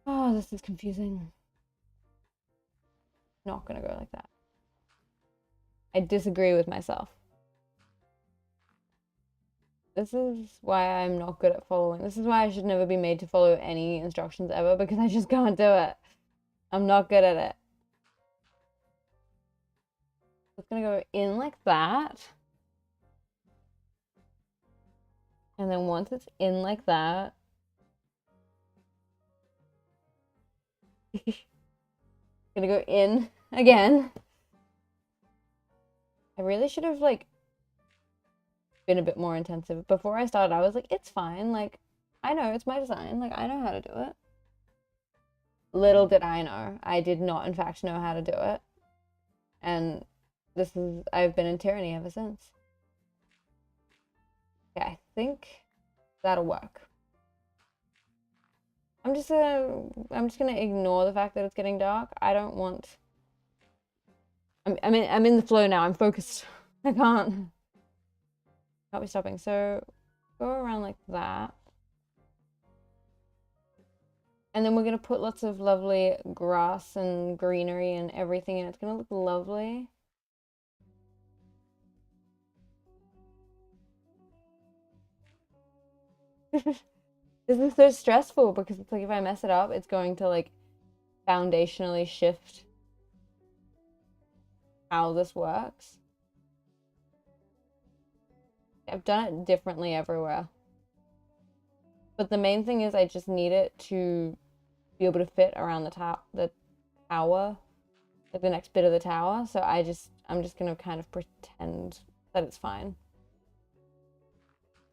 Oh, this is confusing. Not gonna go like that. I disagree with myself. This is why I'm not good at following. This is why I should never be made to follow any instructions ever, because I just can't do it. I'm not good at it. It's gonna go in like that. And then once it's in like that, gonna go in again. I really should have like been a bit more intensive. Before I started, I was like, it's fine. Like, I know it's my design. Like, I know how to do it. Little did I know, I did not in fact know how to do it. And this is, I've been in tyranny ever since. Okay, I think that'll work. I'm just gonna ignore the fact that it's getting dark. I don't want... I'm in the flow now. I'm focused. I can't be stopping. So go around like that. And then we're gonna put lots of lovely grass and greenery and everything, and it's gonna look lovely. This is so stressful because it's like if I mess it up, it's going to like foundationally shift how this works. I've done it differently everywhere. But the main thing is I just need it to be able to fit around the tower, like the next bit of the tower. So I'm just gonna kind of pretend that it's fine.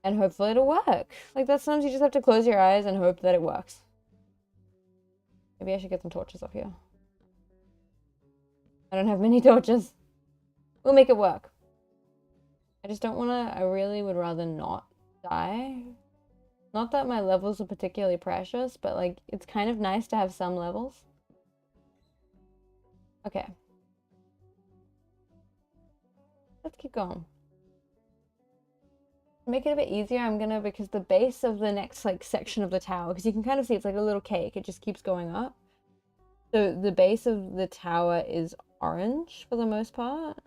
And hopefully it'll work. Like, that sometimes you just have to close your eyes and hope that it works. Maybe I should get some torches up here. I don't have many torches. We'll make it work. I just don't want to... I really would rather not die Not that my levels are particularly precious, but like it's kind of nice to have some levels. Okay. Let's keep going. To make it a bit easier, I'm gonna, because the base of the next like section of the tower, because you can kind of see it's like a little cake, it just keeps going up. So the base of the tower is orange for the most part.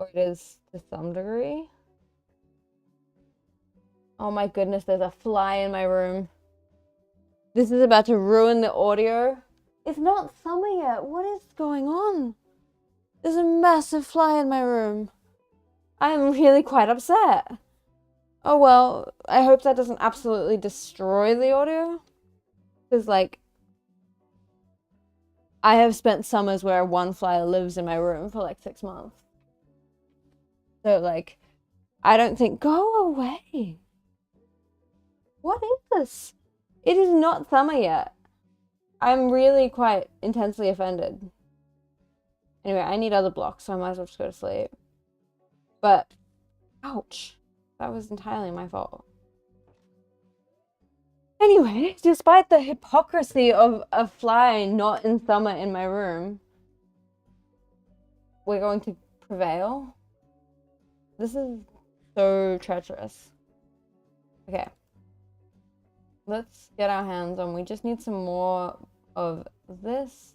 Or it is to some degree. Oh my goodness, there's a fly in my room. This is about to ruin the audio. It's not summer yet. What is going on? There's a massive fly in my room. I am really quite upset. Oh well, I hope that doesn't absolutely destroy the audio. Because, like, I have spent summers where one fly lives in my room for like 6 months. So, like, I don't think, go away. What is this? It is not summer yet. I'm really quite intensely offended. Anyway, I need other blocks, so I might as well just go to sleep. But, ouch. That was entirely my fault. Anyway, despite the hypocrisy of a fly not in summer in my room, we're going to prevail. This is so treacherous. Okay. Let's get our hands on. We just need some more of this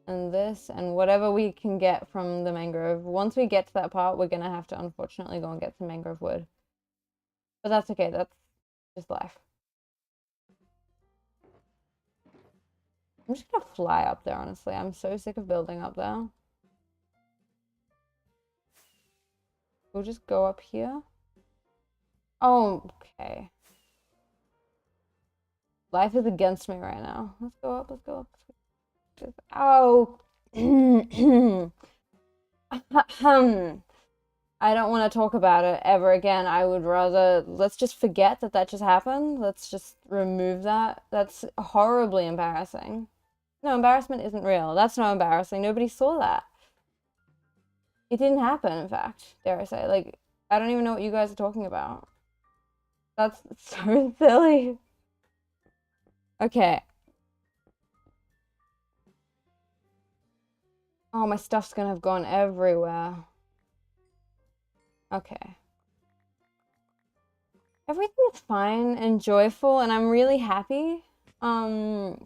and whatever we can get from the mangrove. Once we get to that part, we're gonna have to unfortunately go and get some mangrove wood. But that's okay, that's just life. I'm just gonna fly up there, honestly. I'm so sick of building up there. We'll just go up here. Oh, okay. Life is against me right now. Let's go up, let's go up. Oh. I don't want to talk about it ever again. I would rather, let's just forget that that just happened. Let's just remove that. That's horribly embarrassing. No, embarrassment isn't real. That's not embarrassing. Nobody saw that. It didn't happen, in fact, dare I say. Like, I don't even know what you guys are talking about. That's so silly. Okay. Oh, my stuff's gonna have gone everywhere. Okay. Everything is fine and joyful, and I'm really happy. I'm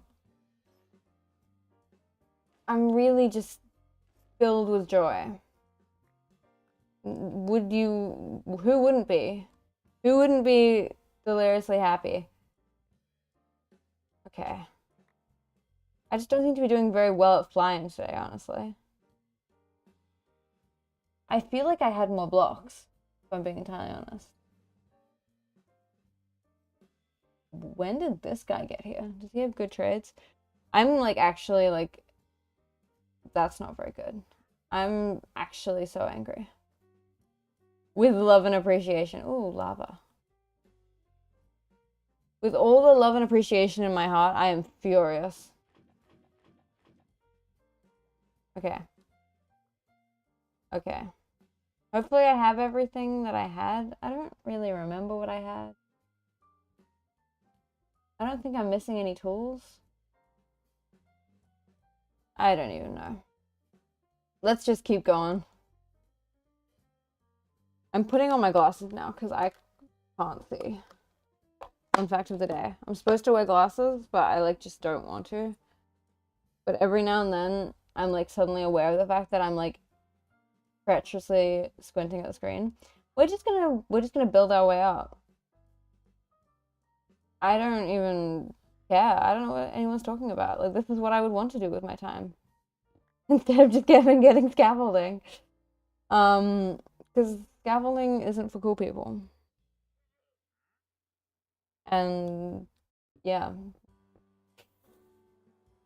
really just filled with joy. Would you, who wouldn't be? Who wouldn't be deliriously happy? Okay. I just don't seem to be doing very well at flying today, honestly. I feel like I had more blocks, if I'm being entirely honest. When did this guy get here? Does he have good trades? I'm like actually like, that's not very good. I'm actually so angry. With love and appreciation. Ooh, lava. With all the love and appreciation in my heart, I am furious. Okay. Okay. Hopefully I have everything that I had. I don't really remember what I had. I don't think I'm missing any tools. I don't even know. Let's just keep going. I'm putting on my glasses now because I can't see. Fun fact of the day. I'm supposed to wear glasses, but I like just don't want to. But every now and then, I'm like suddenly aware of the fact that I'm like treacherously squinting at the screen. We're just gonna build our way up. I don't even care. I don't know what anyone's talking about. Like, this is what I would want to do with my time. Instead of just getting scaffolding. Because scaffolding isn't for cool people. And yeah.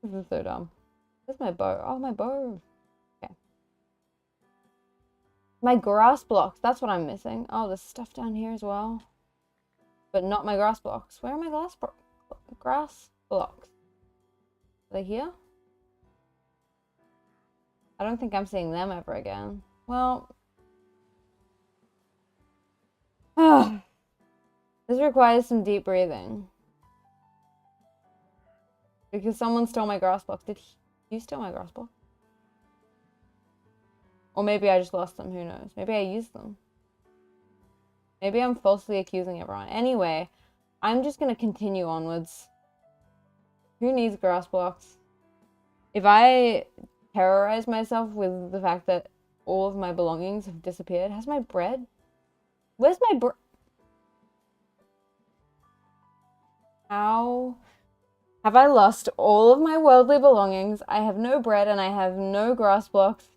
This is so dumb. Where's my bow? Oh, my bow. Okay. My grass blocks. That's what I'm missing. Oh, there's stuff down here as well. But not my grass blocks. Where are my grass blocks? Are they here? I don't think I'm seeing them ever again. Well. This requires some deep breathing. Because someone stole my grass blocks. Did you steal my grass block? Or maybe I just lost them, who knows? Maybe I used them. Maybe I'm falsely accusing everyone. Anyway, I'm just gonna continue onwards. Who needs grass blocks? If I terrorize myself with the fact that all of my belongings have disappeared, has my bread? Where's my bread? How have I lost all of my worldly belongings? I have no bread and I have no grass blocks.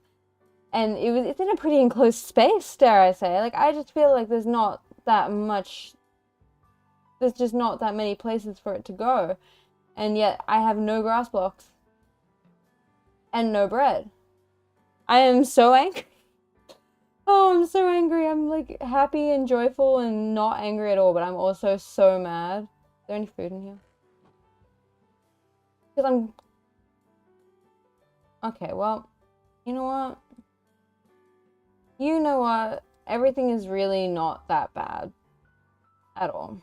And it's in a pretty enclosed space, dare I say. Like, I just feel like there's not that much... There's just not that many places for it to go. And yet, I have no grass blocks. And no bread. I am so angry. Oh, I'm so angry. I'm, like, happy and joyful and not angry at all. But I'm also so mad. Is there any food in here? Because I'm... Okay, well, you know what? You know what? Everything is really not that bad. At all.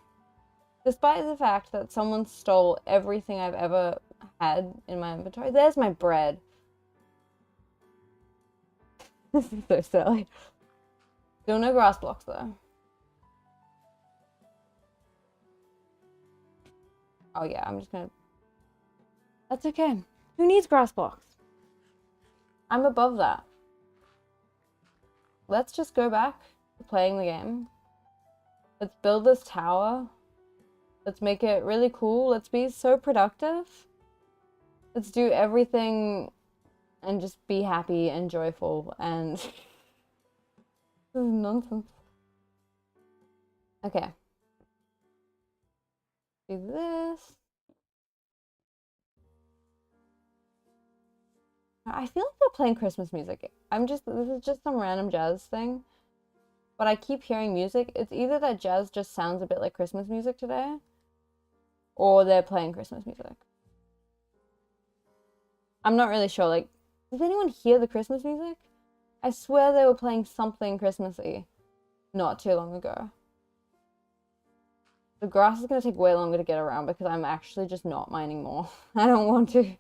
Despite the fact that someone stole everything I've ever had in my inventory. There's my bread. This is so silly. Still no grass blocks though. Oh yeah, I'm just gonna... That's okay. Who needs grass blocks? I'm above that. Let's just go back to playing the game. Let's build this tower. Let's make it really cool. Let's be so productive. Let's do everything and just be happy and joyful and... This is nonsense. Okay. Do this. I feel like they're playing Christmas music. This is just some random jazz thing. But I keep hearing music. It's either that jazz just sounds a bit like Christmas music today, or they're playing Christmas music. I'm not really sure. Like, does anyone hear the Christmas music? I swear they were playing something Christmassy not too long ago. The grass is going to take way longer to get around because I'm actually just not mining more. I don't want to.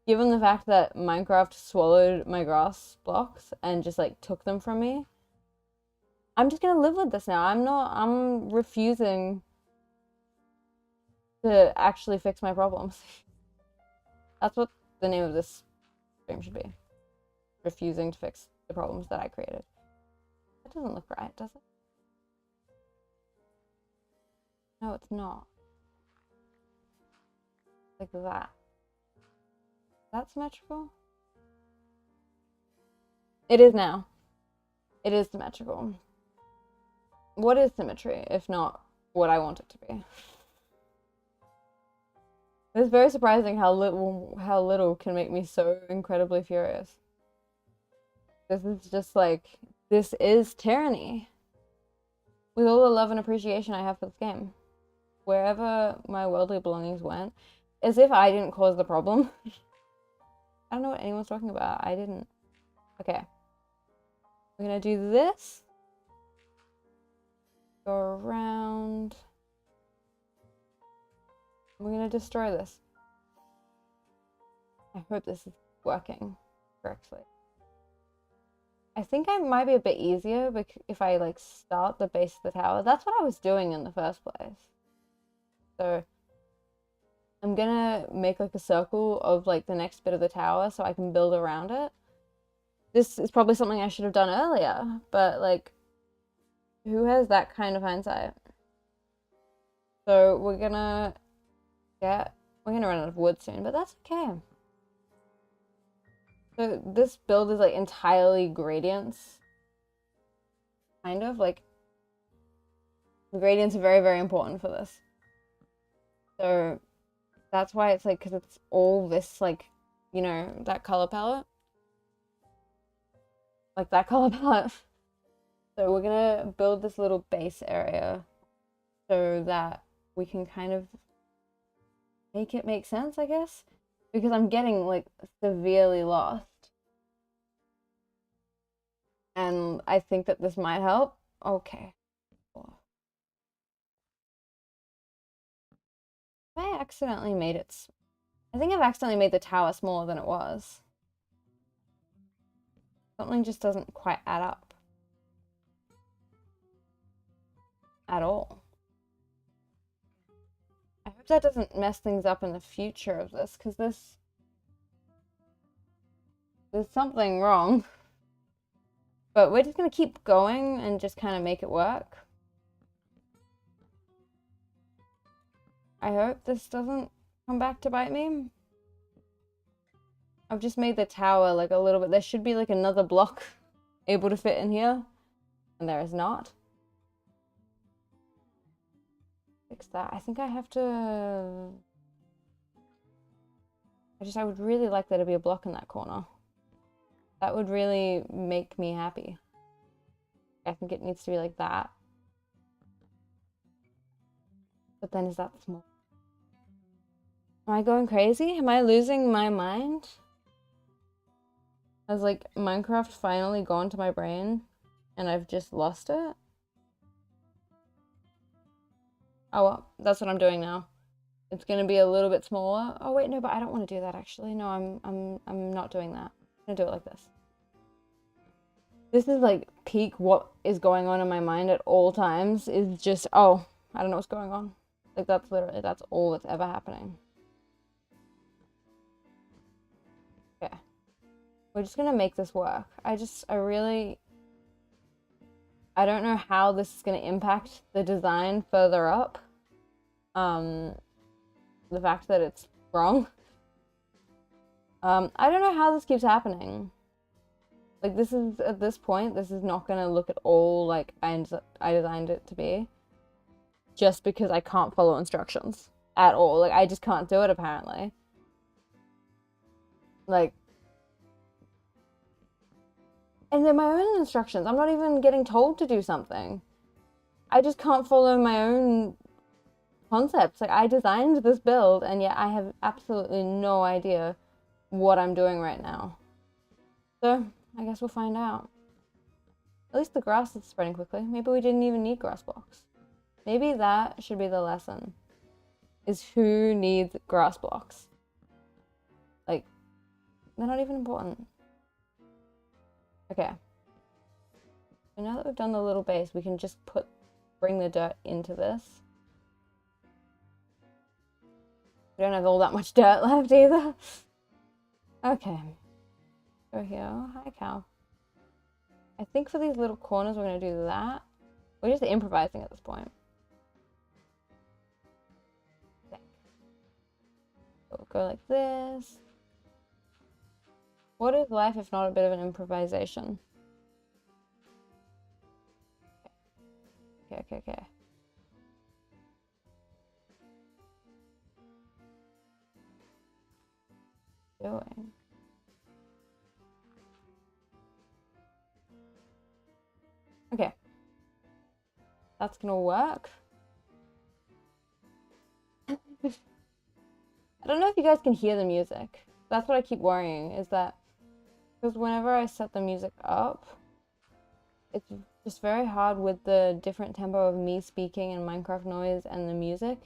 Given the fact that Minecraft swallowed my grass blocks and just like took them from me, I'm just gonna live with this now. I'm refusing to actually fix my problems. That's what the name of this stream should be. Refusing to fix the problems that I created. That doesn't look right, does it? No, it's not. Like that. That symmetrical? It is now. It is symmetrical. What is symmetry, if not what I want it to be? It's very surprising how little can make me so incredibly furious. This is just like, this is tyranny. With all the love and appreciation I have for this game. Wherever my worldly belongings went, as if I didn't cause the problem. I don't know what anyone's talking about. I didn't. Okay. We're gonna do this. Go around. We're gonna destroy this. I hope this is working correctly. I think I might be a bit easier if I like start the base of the tower. That's what I was doing in the first place. So I'm gonna make like a circle of like the next bit of the tower so I can build around it. This is probably something I should have done earlier, but like, who has that kind of hindsight? So we're gonna run out of wood soon, but that's okay. So this build is like entirely gradients. Kind of like, the gradients are very, very important for this. So that's why it's like, because it's all this like, you know, that color palette. Like that color palette. So we're gonna build this little base area so that we can kind of make it make sense, I guess. Because I'm getting like severely lost. And I think that this might help. Okay. I accidentally made it... I think I've accidentally made the tower smaller than it was. Something just doesn't quite add up. At all. I hope that doesn't mess things up in the future of this, because there's something wrong. But we're just going to keep going and just kind of make it work. I hope this doesn't come back to bite me. I've just made the tower like a little bit. There should be like another block able to fit in here. And there is not. Fix that. I think I have to... I would really like there to be a block in that corner. That would really make me happy. I think it needs to be like that. But then is that small? Am I going crazy? Am I losing my mind? Has like Minecraft finally gone to my brain and I've just lost it? Oh well, that's what I'm doing now. It's gonna be a little bit smaller. Oh wait, no, but I don't want to do that actually. No, I'm not doing that. I'm gonna do it like this. This is like peak what is going on in my mind at all times is just, oh, I don't know what's going on. Like that's literally, that's all that's ever happening. Okay. We're just gonna make this work. I don't know how this is gonna impact the design further up. The fact that it's wrong. I don't know how this keeps happening. Like this is, at this point, this is not gonna look at all like I designed it to be. Just because I can't follow instructions at all. Like I just can't do it apparently. Like, and they're my own instructions. I'm not even getting told to do something. I just can't follow my own concepts. Like I designed this build and yet I have absolutely no idea what I'm doing right now. So I guess we'll find out. At least the grass is spreading quickly. Maybe we didn't even need grass blocks. Maybe that should be the lesson. Is who needs grass blocks? Like, they're not even important. Okay. So now that we've done the little base, we can just bring the dirt into this. We don't have all that much dirt left either. Okay. Go here. Hi, cow. I think for these little corners, we're going to do that. We're just improvising at this point. So we'll go like this. What is life if not a bit of an improvisation? Okay. Doing. Okay. That's gonna work. I don't know if you guys can hear the music. That's what I keep worrying, is that because whenever I set the music up, it's just very hard with the different tempo of me speaking and Minecraft noise and the music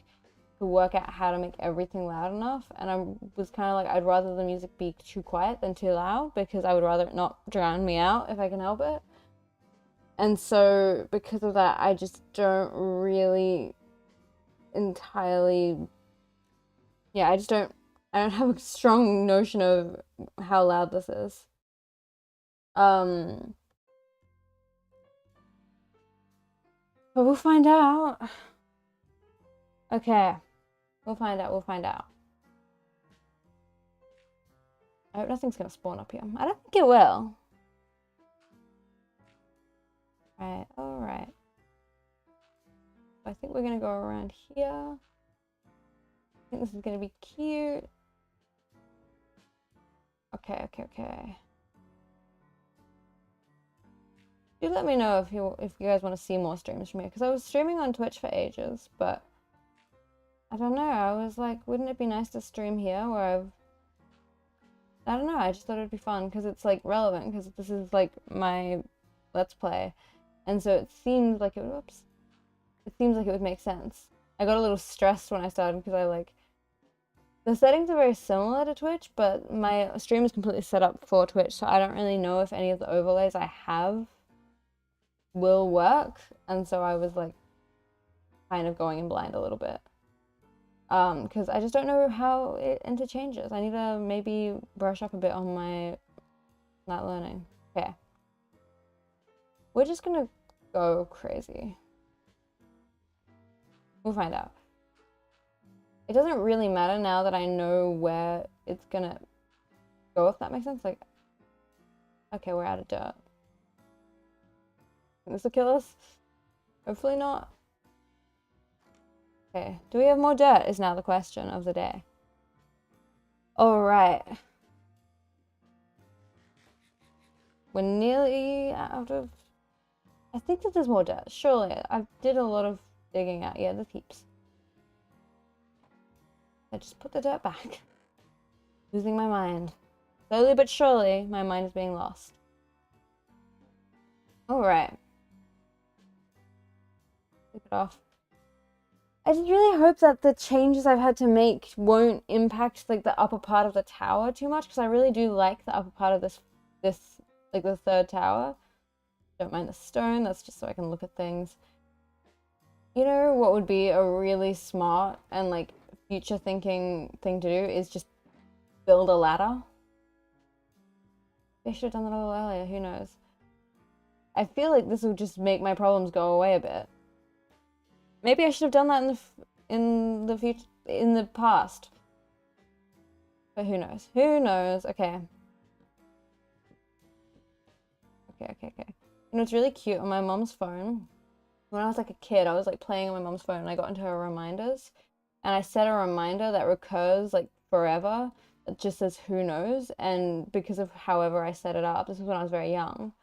to work out how to make everything loud enough. And I was kind of like, I'd rather the music be too quiet than too loud because I would rather it not drown me out if I can help it. And so because of that, I just don't really entirely, yeah, I don't have a strong notion of how loud this is. But we'll find out. Okay. We'll find out. I hope nothing's gonna spawn up here. I don't think it will. Alright. I think we're gonna go around here. I think this is gonna be cute. Okay. Do let me know if you guys want to see more streams from here, because I was streaming on Twitch for ages, but I don't know, I was like, wouldn't it be nice to stream here where I don't know, I just thought it'd be fun because it's like relevant, because this is like my Let's Play, and so it seems like it would make sense. I got a little stressed when I started because I like The settings are very similar to Twitch, but my stream is completely set up for Twitch, so I don't really know if any of the overlays I have will work, and so I was like kind of going in blind a little bit. Because I just don't know how it interchanges. I need to maybe brush up a bit on my that learning. Okay. We're just gonna go crazy. We'll find out. It doesn't really matter now that I know where it's gonna go, if that makes sense. Like, okay, we're out of dirt. This will kill us? Hopefully not. Okay, do we have more dirt is now the question of the day. Alright. We're nearly out of... I think that there's more dirt. Surely. I did a lot of digging out. Yeah, there's heaps. I just put the dirt back. Losing my mind. Slowly but surely, my mind is being lost. Alright. Take it off. I just really hope that the changes I've had to make won't impact like the upper part of the tower too much, because I really do like the upper part of this like the third tower. Don't mind the stone, that's just so I can look at things. You know what would be a really smart and like future thinking thing to do is just build a ladder. They should have done that a little earlier, who knows. I feel like this will just make my problems go away a bit. Maybe I should have done that in the past. But who knows? Who knows? Okay. Okay. You know, it's really cute on my mom's phone. When I was like a kid, I was like playing on my mom's phone and I got into her reminders. And I set a reminder that recurs like forever. It just says who knows. And because of however I set it up, this was when I was very young.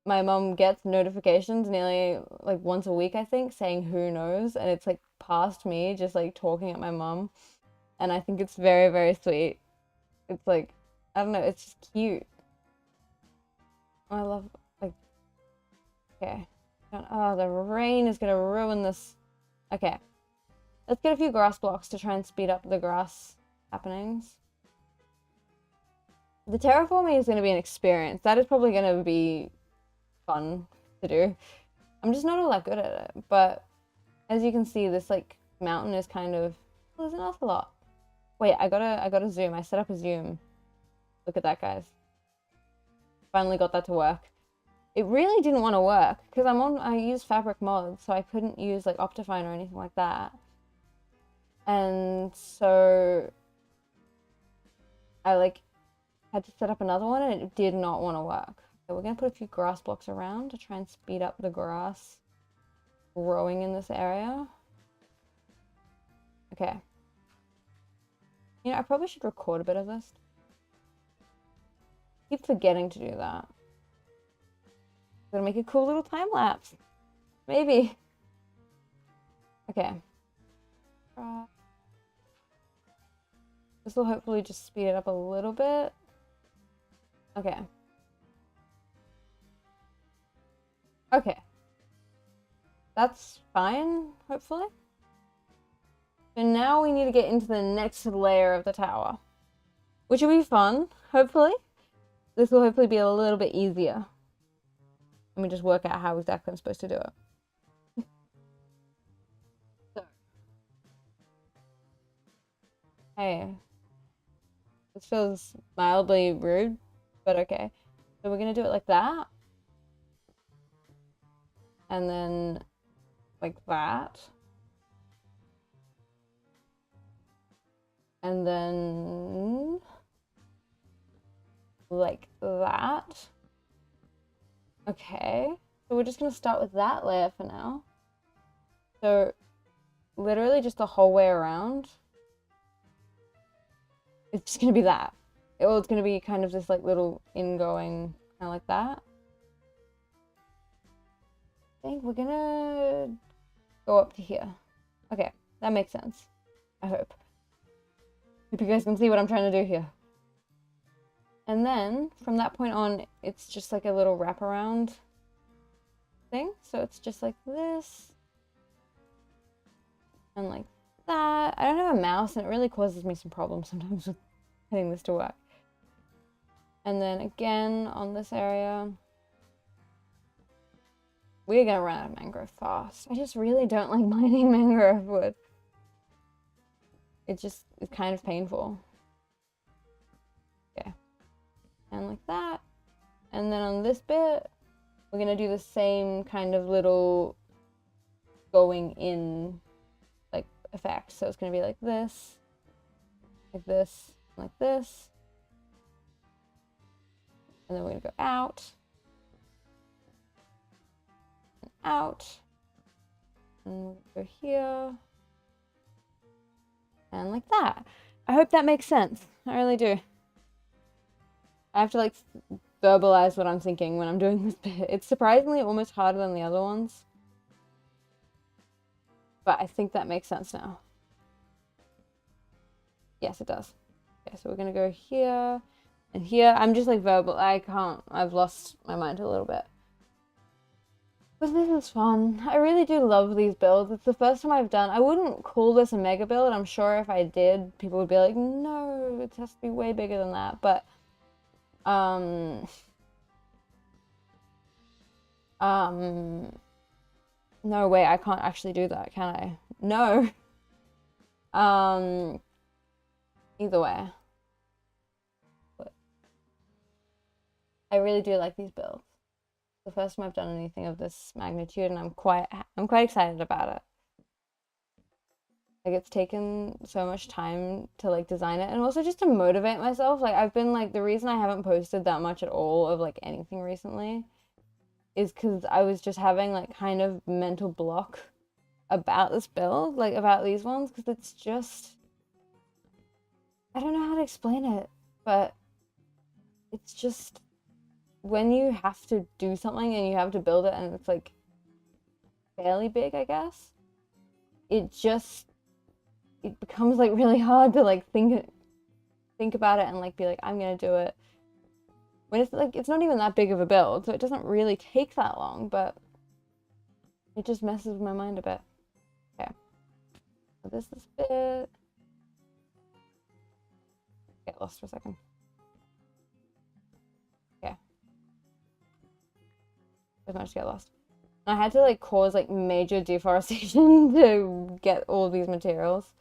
My mom gets notifications nearly like once a week, I think, saying who knows, and it's like past me just like talking at my mom, and I think it's very, very sweet. It's like, I don't know, it's just cute. I love, like, okay. Oh, the rain is gonna ruin this. Okay. Let's get a few grass blocks to try and speed up the grass happenings. The terraforming is gonna be an experience. That is probably gonna be fun to do. I'm just not all that good at it, but as you can see, this like mountain is kind of, well, there's an awful lot. Wait, I gotta zoom. I set up a zoom. Look at that, guys. Finally got that to work. It really didn't want to work because I use fabric mods, so I couldn't use like Optifine or anything like that. And so I like had to set up another one and it did not want to work. So we're going to put a few grass blocks around to try and speed up the grass growing in this area. Okay. You know, I probably should record a bit of this. Keep forgetting to do that. I'm gonna make a cool little time lapse. Maybe. Okay. This will hopefully just speed it up a little bit. Okay. Okay. That's fine, hopefully. So now we need to get into the next layer of the tower, which will be fun, hopefully. This will hopefully be a little bit easier. Let me just work out how exactly I'm supposed to do it. So. Hey. This feels mildly rude, but okay. So we're gonna do it like that. And then like that. And then like that. Okay, so we're just gonna start with that layer for now. So literally just the whole way around. It's just gonna be that. It's gonna be kind of this like little ingoing, kind of like that. I think we're gonna go up to here. Okay, that makes sense. I hope. Hope you guys can see what I'm trying to do here. And then, from that point on, it's just like a little wraparound thing. So it's just like this. And like that. I don't have a mouse and it really causes me some problems sometimes with getting this to work. And then again on this area, we're gonna run out of mangrove fast. I just really don't like mining mangrove wood. It's kind of painful. Okay. And like that. And then on this bit, we're gonna do the same kind of little going in like effect. So it's gonna be like this, like this, like this. And then we're gonna go out, and out, and we'll go here, and like that. I hope that makes sense. I really do. I have to like verbalize what I'm thinking when I'm doing this bit. It's surprisingly almost harder than the other ones. But I think that makes sense now. Yes, it does. Okay, so we're gonna go here. And here, I'm just like I've lost my mind a little bit. But this is fun. I really do love these builds. It's the first time I've done, I wouldn't call this a mega build. I'm sure if I did, people would be like, no, it has to be way bigger than that. But, no way, I can't actually do that, can I? No. Either way. I really do like these builds. The first time I've done anything of this magnitude, and I'm quite excited about it. Like, it's taken so much time to like design it, and also just to motivate myself. Like, I've been like, the reason I haven't posted that much at all of like anything recently is because I was just having like kind of mental block about this build, like about these ones, because it's just, I don't know how to explain it, but it's just, when you have to do something and you have to build it and it's like fairly big, I guess, it becomes like really hard to like think about it and like be like, I'm gonna do it. When it's like, it's not even that big of a build, so it doesn't really take that long, but it just messes with my mind a bit. Okay. So this bit. Get lost for a second. Okay. I managed to get lost. I had to like cause like major deforestation to get all these materials,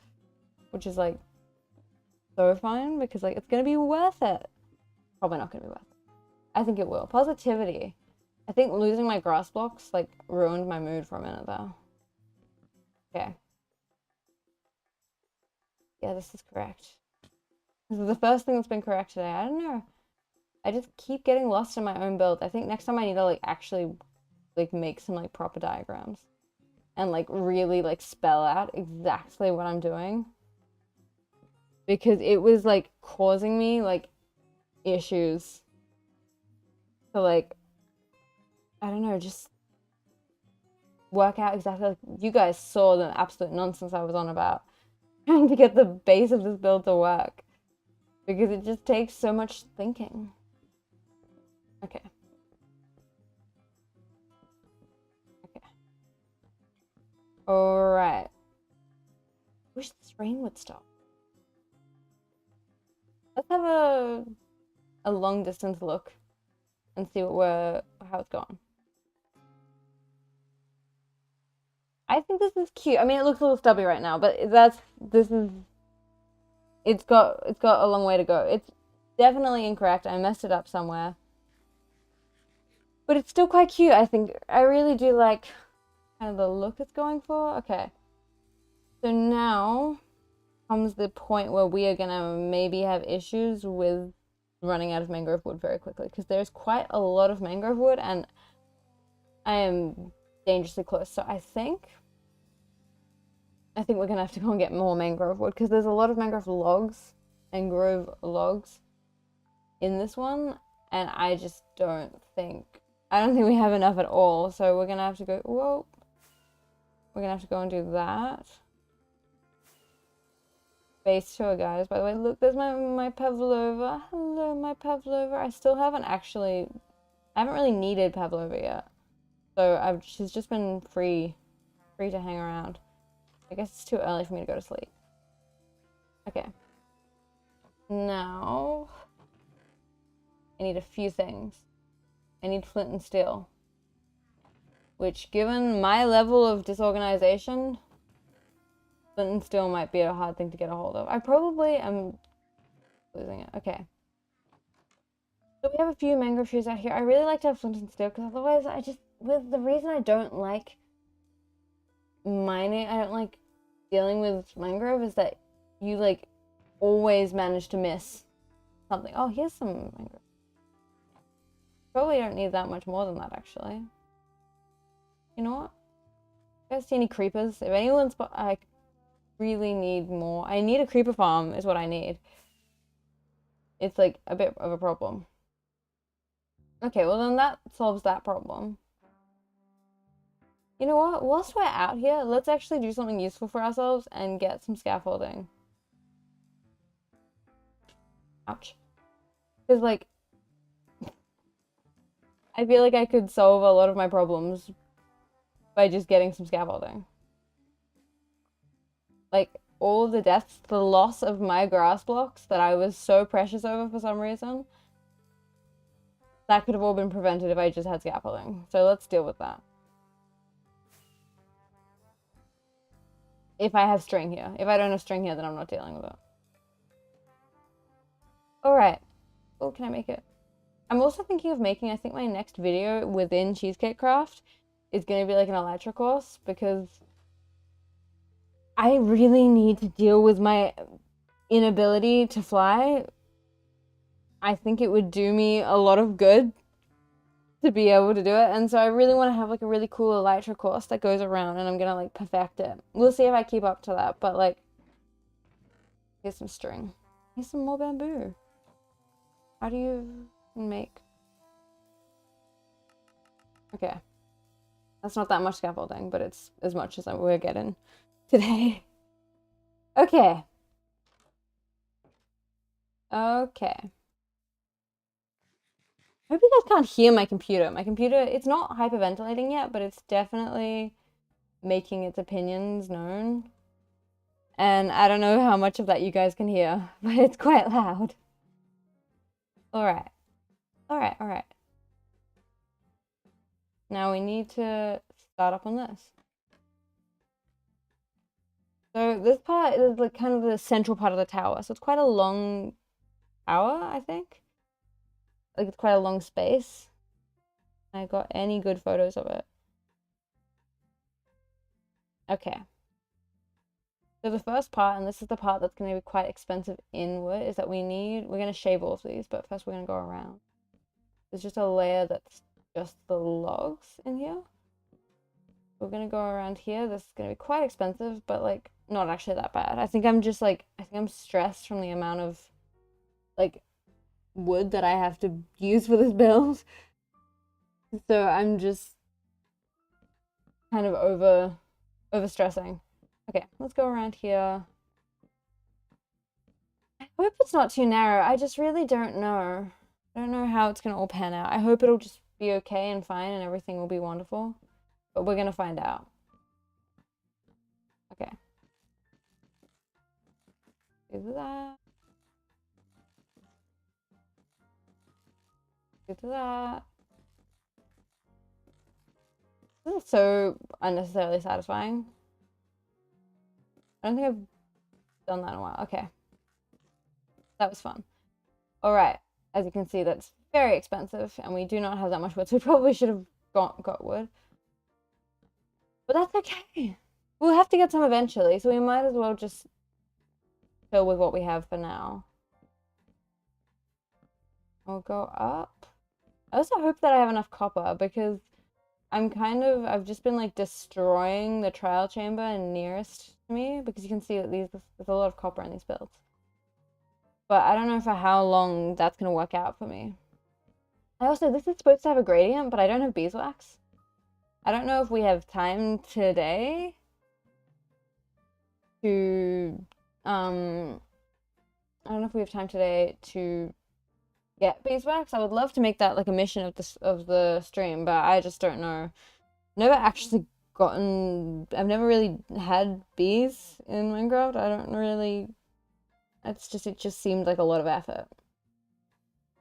which is like so fine because like it's gonna be worth it. Probably not gonna be worth it. I think it will. Positivity. I think losing my grass blocks like ruined my mood for a minute though. Okay. Yeah, this is correct. This is the first thing that's been correct today. I don't know. I just keep getting lost in my own build. I think next time I need to like actually like make some like proper diagrams and like really like spell out exactly what I'm doing, because it was like causing me like issues to like, I don't know, just work out exactly. Like, you guys saw the absolute nonsense I was on about trying to get the base of this build to work, because it just takes so much thinking. Okay. Alright. Wish this rain would stop. Let's have a long distance look and see how it's going. I think this is cute. I mean, it looks a little stubby right now, but it's got a long way to go. It's definitely incorrect. I messed it up somewhere. But it's still quite cute, I think. I really do like kind of the look it's going for. Okay. So now comes the point where we are gonna maybe have issues with running out of mangrove wood very quickly, because there's quite a lot of mangrove wood and I am dangerously close. So I think we're gonna have to go and get more mangrove wood, because there's a lot of mangrove logs in this one, and I just don't think we have enough at all. So we're gonna have to go, whoa. We're gonna have to go and do that. Base tour, guys. By the way, look, there's my pavlova. Hello, my pavlova. I haven't really needed pavlova yet. So she's just been free to hang around. I guess it's too early for me to go to sleep. Okay. Now, I need a few things. I need flint and steel. Which, given my level of disorganization, flint and steel might be a hard thing to get a hold of. I probably am losing it. Okay. So we have a few mangrove trees out here. I really like to have flint and steel because otherwise with the reason I don't like mining, I don't like dealing with mangrove is that you like always manage to miss something. Oh, here's some mangrove. Probably don't need that much more than that actually. You know what? You guys see any creepers? If anyone's, I really need more. I need a creeper farm is what I need. It's like a bit of a problem. Okay, well then that solves that problem. You know what? Whilst we're out here, let's actually do something useful for ourselves and get some scaffolding. Ouch. Because like, I feel like I could solve a lot of my problems by just getting some scaffolding. Like, all of the deaths, the loss of my grass blocks that I was so precious over for some reason, that could have all been prevented if I just had scaffolding. So let's deal with that. If I have string here. If I don't have string here, then I'm not dealing with it. Alright. Oh, can I make it? I'm also thinking of making, I think my next video within CheesecakeCraft is going to be like an Elytra course, because I really need to deal with my inability to fly. I think it would do me a lot of good to be able to do it, and so I really want to have like a really cool Elytra course that goes around, and I'm gonna like perfect it. We'll see if I keep up to that, but like, here's some string. Here's some more bamboo. How do you make... Okay. That's not that much scaffolding, but it's as much as we're getting today. Okay. Okay. I hope you guys can't hear my computer. My computer, it's not hyperventilating yet, but it's definitely making its opinions known. And I don't know how much of that you guys can hear, but it's quite loud. Alright. Alright, alright. Now we need to start up on this. So this part is like kind of the central part of the tower. So it's quite a long tower, I think. Like it's quite a long space. I got any good photos of it. Okay. So the first part, and this is the part that's going to be quite expensive in wood, is that we're going to shave all of these, but first we're going to go around. There's just a layer that's just the logs in here. We're going to go around here. This is going to be quite expensive, but like not actually that bad. I think I'm stressed from the amount of like wood that I have to use for this build. So I'm just kind of over stressing. Okay, let's go around here. I hope it's not too narrow. I just really don't know. I don't know how it's gonna all pan out. I hope it'll just be okay and fine and everything will be wonderful. But we're gonna find out. Okay. Do that. Do that. This is so unnecessarily satisfying. I don't think I've done that in a while. Okay. That was fun. Alright. As you can see, that's very expensive, and we do not have that much wood, so we probably should have got wood. But that's okay. We'll have to get some eventually, so we might as well just fill with what we have for now. I'll go up. I also hope that I have enough copper, because I've just been like destroying the trial chamber nearest to me, because you can see that there's a lot of copper in these builds. But I don't know for how long that's going to work out for me. This is supposed to have a gradient, but I don't have beeswax. I don't know if we have time today to, I don't know if we have time today to get beeswax. I would love to make that like a mission of the stream, but I just don't know. Never actually I've never really had bees in Minecraft. I don't really, it just seemed like a lot of effort.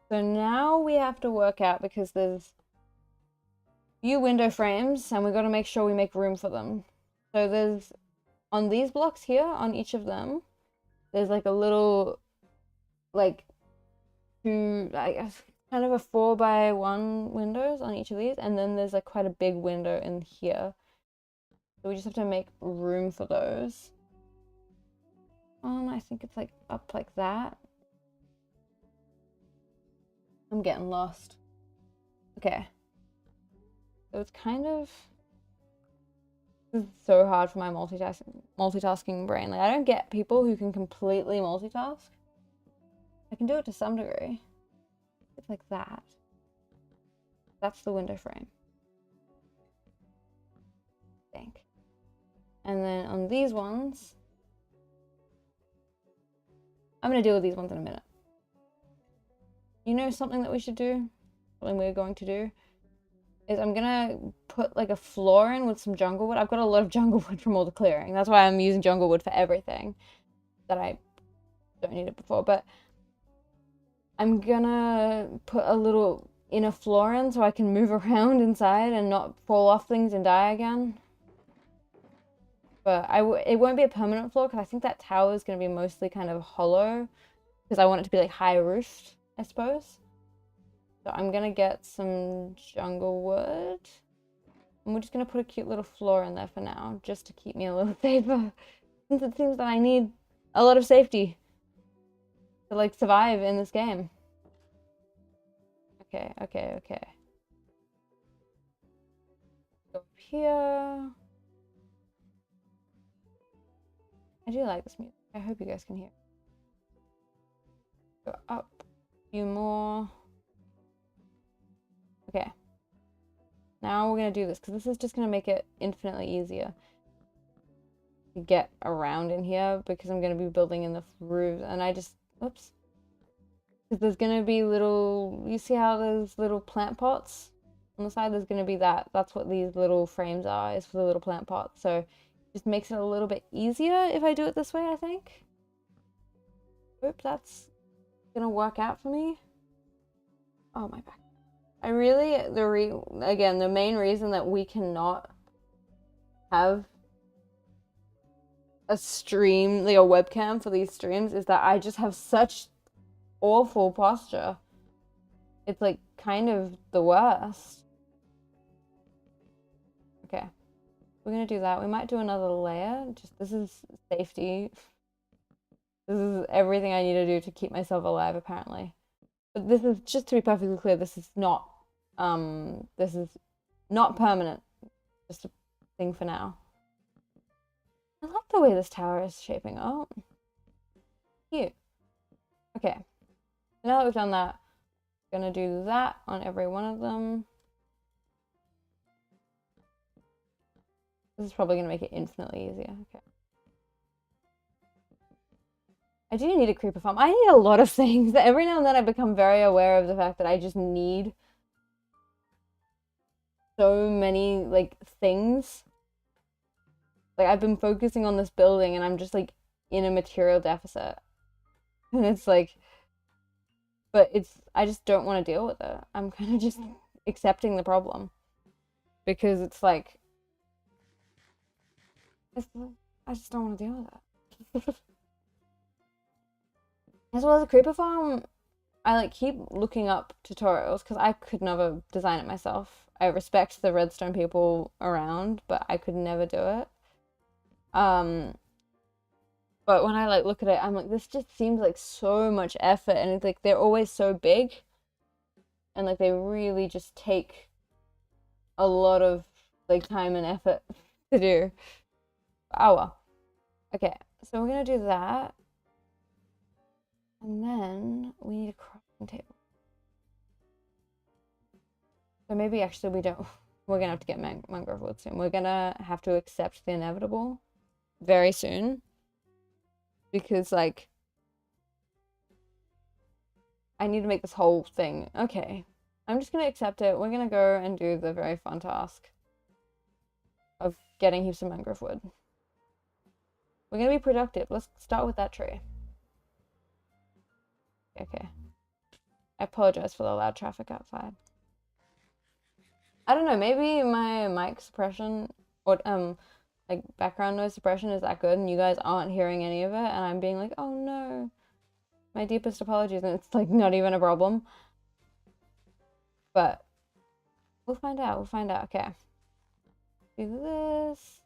So now we have to work out, because there's few window frames and we've got to make sure we make room for them. So there's, on these blocks here, on each of them, there's like a little, like two, I guess, kind of a 4x1 windows on each of these, and then there's like quite a big window in here. So we just have to make room for those. I think it's like up like that. I'm getting lost. Okay. So it's kind of, this is so hard for my multitasking brain. Like, I don't get people who can completely multitask. I can do it to some degree. It's like that. That's the window frame, I think. And then on these ones, I'm going to deal with these ones in a minute. You know something that we should do? Something we're going to do? Is I'm going to put like a floor in with some jungle wood. I've got a lot of jungle wood from all the clearing. That's why I'm using jungle wood for everything that I don't need it before. But I'm going to put a little inner floor in so I can move around inside and not fall off things and die again. But it won't be a permanent floor, because I think that tower is going to be mostly kind of hollow, because I want it to be like high roofed, I suppose. So I'm going to get some jungle wood, and we're just going to put a cute little floor in there for now, just to keep me a little safer, since it seems that I need a lot of safety to like survive in this game. Okay. Go up here. I do like this music. I hope you guys can hear. Go up a few more. Okay. Now we're going to do this, because this is just going to make it infinitely easier to get around in here, because I'm going to be building in the roofs, and I just, oops. Because there's going to be little, you see how there's little plant pots on the side? There's going to be that. That's what these little frames are, is for the little plant pots. So just makes it a little bit easier if I do it this way, I think. Hope that's gonna work out for me. Oh, my back. I really, again, the main reason that we cannot have a stream, like a webcam for these streams, is that I just have such awful posture. It's like kind of the worst. Okay. We're going to do that. We might do another layer. Just, this is safety. This is everything I need to do to keep myself alive, apparently. But this is, just to be perfectly clear, this is not permanent. Just a thing for now. I like the way this tower is shaping up. Cute. Okay. Now that we've done that, I'm going to do that on every one of them. This is probably going to make it infinitely easier. Okay. I do need a creeper farm. I need a lot of things. Every now and then I become very aware of the fact that I just need so many, like, things. Like, I've been focusing on this building and I'm just, like, in a material deficit. And it's like, but I just don't want to deal with it. I'm kind of just accepting the problem. Because it's like, I just don't want to deal with it. As well as a creeper farm, I like keep looking up tutorials, because I could never design it myself. I respect the redstone people around, but I could never do it. But when I like look at it, I'm like, this just seems like so much effort, and it's like they're always so big, and like they really just take a lot of like time and effort to do. Oh well. Okay, so we're gonna do that. And then we need a crafting table. So maybe actually we don't. We're gonna have to get mangrove wood soon. We're gonna have to accept the inevitable very soon. Because like, I need to make this whole thing. Okay, I'm just gonna accept it. We're gonna go and do the very fun task. of getting heaps of mangrove wood. We're gonna be productive. Let's start with that tree. Okay. I apologize for the loud traffic outside. I don't know, maybe my mic suppression or like background noise suppression is that good and you guys aren't hearing any of it and I'm being like, oh no. My deepest apologies, and it's like not even a problem. But we'll find out, okay. Do this.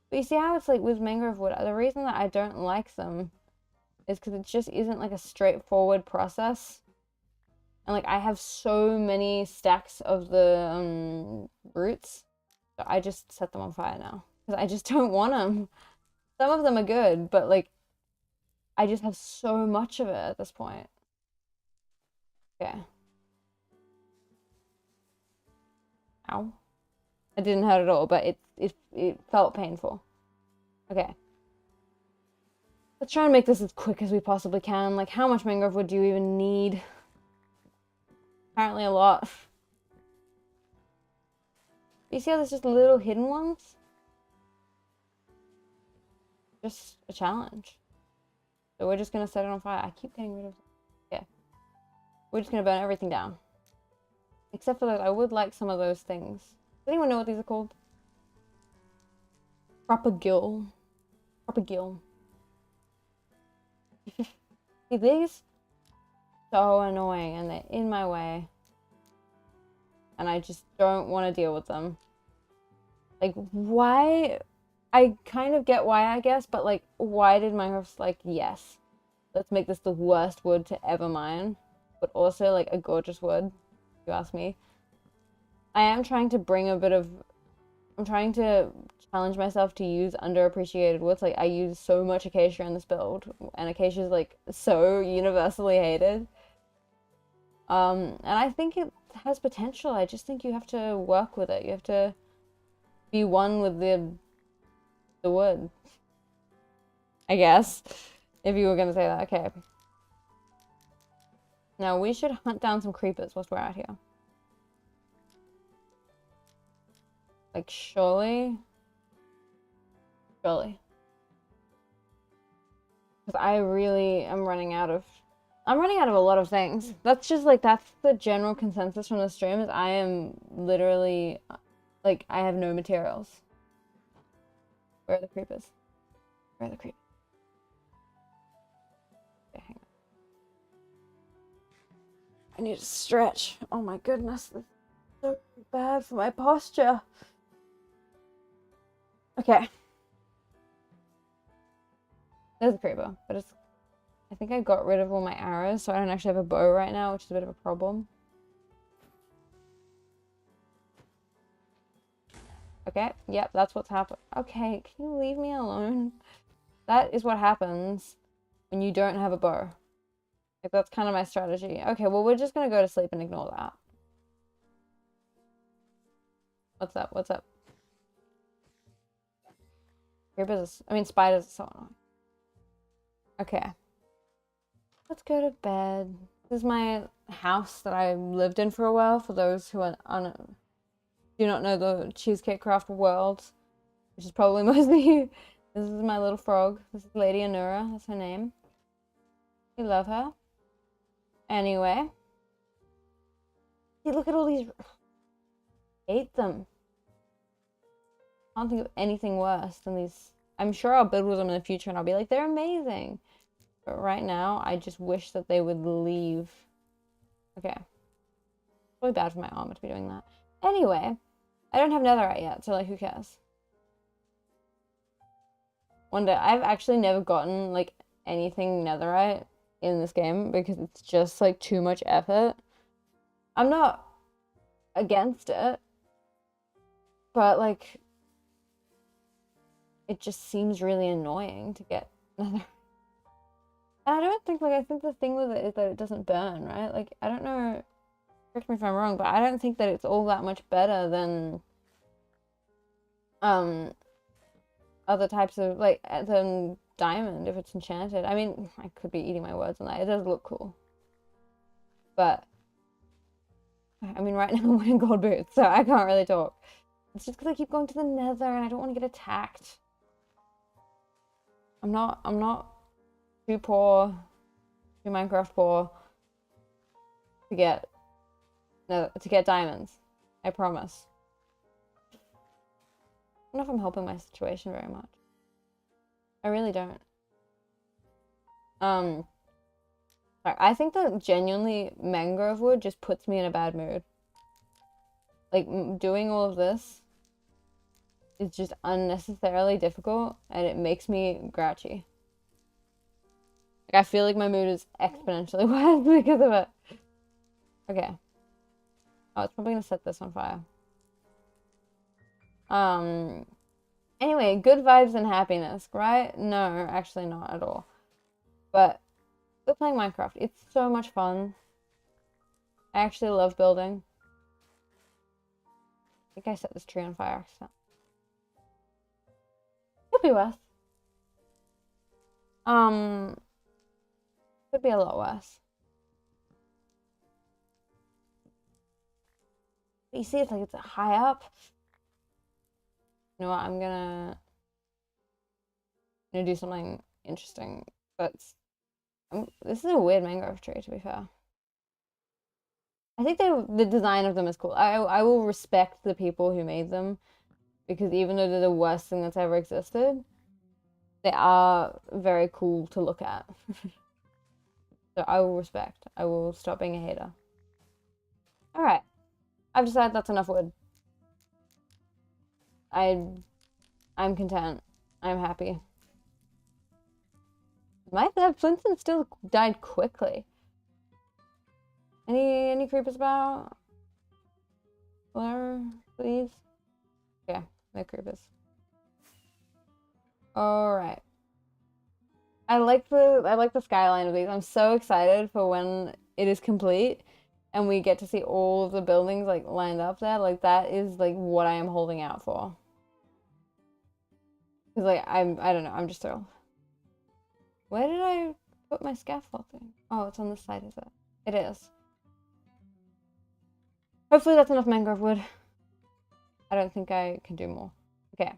But you see how it's like with mangrove wood, the reason that I don't like them is because it just isn't like a straightforward process. And like I have so many stacks of the roots, so I just set them on fire now because I just don't want them. Some of them are good, but like I just have so much of it at this point. Okay. Ow. I didn't hurt at all, but it felt painful. Okay. Let's try and make this as quick as we possibly can. Like, how much mangrove wood do you even need? Apparently a lot. You see how there's just little hidden ones? Just a challenge. So we're just gonna set it on fire. I keep getting rid of it. Yeah. We're just gonna burn everything down. Except for those, I would like some of those things. Does anyone know what these are called? Propagule. Propagule. See, these so annoying and they're in my way. And I just don't want to deal with them. Like, why? I kind of get why, I guess, but like, why did Minecraft like, yes, let's make this the worst wood to ever mine, but also like a gorgeous wood, if you ask me. I am trying to bring a bit of, I'm trying to challenge myself to use underappreciated woods. Like, I use so much acacia in this build, and acacia is like so universally hated. And I think it has potential. I just think you have to work with it. You have to be one with the wood, I guess, if you were gonna say that. Okay. Now we should hunt down some creepers whilst we're out here. Like, surely. Because I really am running out of... I'm running out of a lot of things. That's just, like, that's the general consensus from the stream, is I am literally, like, I have no materials. Where are the creepers? Where are the creepers? Okay, hang on. I need to stretch. Oh my goodness, this is so bad for my posture. Okay. There's a creeper, but it's... I think I got rid of all my arrows, so I don't actually have a bow right now, which is a bit of a problem. Okay, yep, that's what's happened. Okay, can you leave me alone? That is what happens when you don't have a bow. Like, that's kind of my strategy. Okay, well, we're just gonna go to sleep and ignore that. What's up? What's up? Creepers, I mean, spiders are so annoying. Okay. Let's go to bed. This is my house that I lived in for a while, for those who are do not know the CheesecakeCraft world, which is probably most of you. This is my little frog. This is Lady Anura, that's her name. We love her. Anyway. See, look at all these... I hate them. I can't think of anything worse than these. I'm sure I'll build with them in the future and I'll be like, they're amazing. But right now, I just wish that they would leave. Okay. It's really bad for my armor to be doing that. Anyway, I don't have netherite yet, so like, who cares? One day, I've actually never gotten like anything netherite in this game because it's just like too much effort. I'm not against it, but like, it just seems really annoying to get netherite. And I don't think, like, I think the thing with it is that it doesn't burn, right? Like, I don't know, correct me if I'm wrong, but I don't think that it's all that much better than, other types of, like, than diamond if it's enchanted. I mean, I could be eating my words on that. It does look cool. But, I mean, right now I'm wearing gold boots, so I can't really talk. It's just because I keep going to the nether and I don't want to get attacked. I'm not too poor, too Minecraft poor to get diamonds. I promise. I don't know if I'm helping my situation very much. I really don't. I think that genuinely mangrove wood just puts me in a bad mood. Like, doing all of this is just unnecessarily difficult, and it makes me grouchy. Like, I feel like my mood is exponentially worse because of it. Okay. Oh, it's probably gonna set this on fire. Anyway, good vibes and happiness, right? No, actually not at all. But we're playing Minecraft. It's so much fun. I actually love building. I think I set this tree on fire accidentally. Could be worse. Could be a lot worse. But you see, it's like it's high up. You know what? I'm gonna do something interesting. But this is a weird mangrove tree, to be fair. I think the design of them is cool. I will respect the people who made them, because even though they're the worst thing that's ever existed, they are very cool to look at. So I will respect. I will stop being a hater. Alright. I've decided that's enough wood. I'm content. I'm happy. My Flintstone still died quickly. Any creepers about? Fleur, please? Yeah, no creepers. Alright. I like the skyline of these. I'm so excited for when it is complete and we get to see all of the buildings like lined up there. Like, that is like what I am holding out for. Cause like I don't know, I'm just thrilled. Where did I put my scaffolding? Oh, it's on this side, is it? It is. Hopefully that's enough mangrove wood. I don't think I can do more. Okay.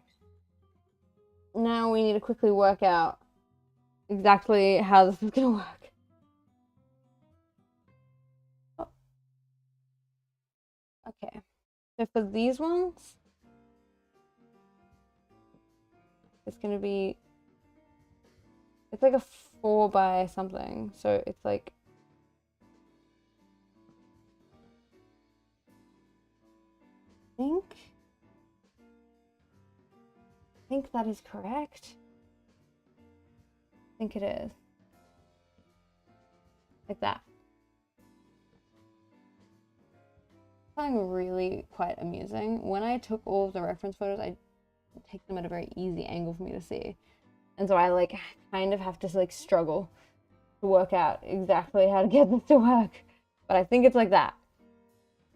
Now we need to quickly work out exactly how this is gonna work. Oh. Okay. So for these ones, it's gonna be, it's like a 4 by something. So it's like, I think that is correct. I think it is. Like that. Something really quite amusing. When I took all of the reference photos, I take them at a very easy angle for me to see. And so I like kind of have to like struggle to work out exactly how to get this to work. But I think it's like that.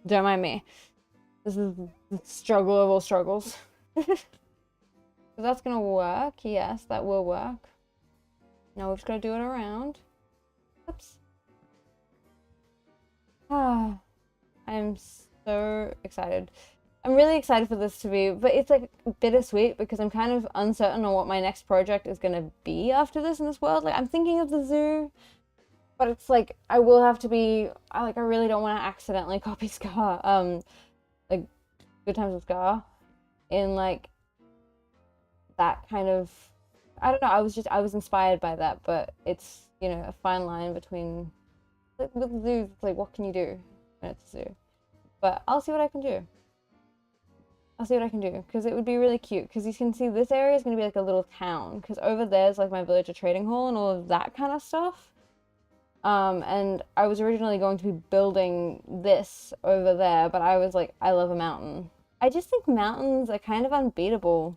Don't mind me. This is the struggle of all struggles. So that's gonna work. Yes, that will work. Now we've just got to do it around. Oops. Ah, I'm so excited. I'm really excited for this to be, but it's like bittersweet because I'm kind of uncertain on what my next project is going to be after this in this world. Like, I'm thinking of the zoo, but it's like I will have to be, I really don't want to accidentally copy Scar, like Good Times with Scar, in like that kind of, I don't know, I was inspired by that, but it's, you know, a fine line between, like, with the zoo, it's like, what can you do when it's a zoo? But I'll see what I can do. I'll see what I can do, because it would be really cute, because you can see this area is going to be like a little town, because over there's like my villager trading hall and all of that kind of stuff. And I was originally going to be building this over there, but I was like, I love a mountain. I just think mountains are kind of unbeatable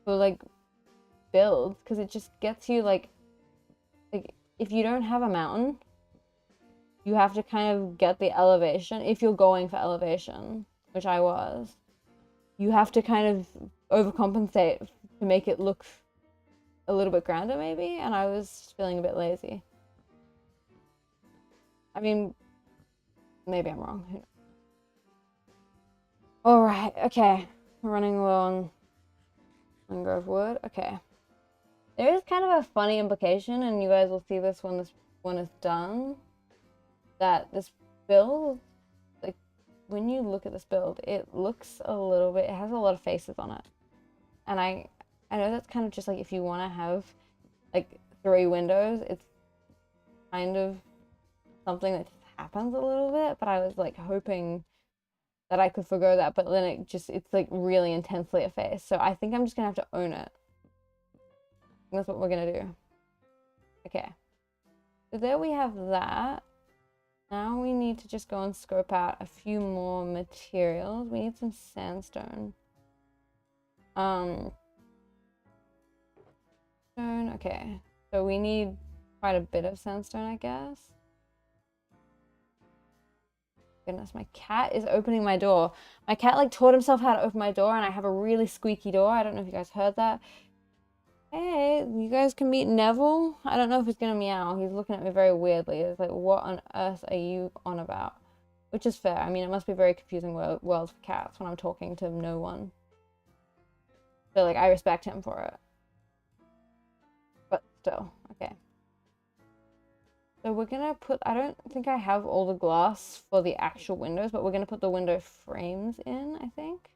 for like builds, because it just gets you like if you don't have a mountain, you have to kind of get the elevation. If you're going for elevation, which I was, you have to kind of overcompensate to make it look a little bit grander maybe, and I was feeling a bit lazy. I mean, maybe I'm wrong. Alright, okay. We're running low on grove wood. Okay. There is kind of a funny implication, and you guys will see this when this one is done, that this build, like, when you look at this build, it looks a little bit, it has a lot of faces on it. And I know that's kind of just like if you want to have like 3 windows, it's kind of something that just happens a little bit, but I was like hoping that I could forgo that, but then it's like really intensely a face. So I think I'm just gonna have to own it. That's what we're gonna do. Okay. So there we have that. Now we need to just go and scope out a few more materials. We need some sandstone. Stone, okay. So we need quite a bit of sandstone, I guess. Goodness, my cat is opening my door. My cat like taught himself how to open my door, and I have a really squeaky door. I don't know if you guys heard that. Hey, you guys can meet Neville. I don't know if he's gonna meow. He's looking at me very weirdly. It's like, what on earth are you on about? Which is fair. I mean, it must be a very confusing world for cats when I'm talking to no one. So like, I respect him for it. But still, okay. So we're gonna put, I don't think I have all the glass for the actual windows, but we're gonna put the window frames in, I think.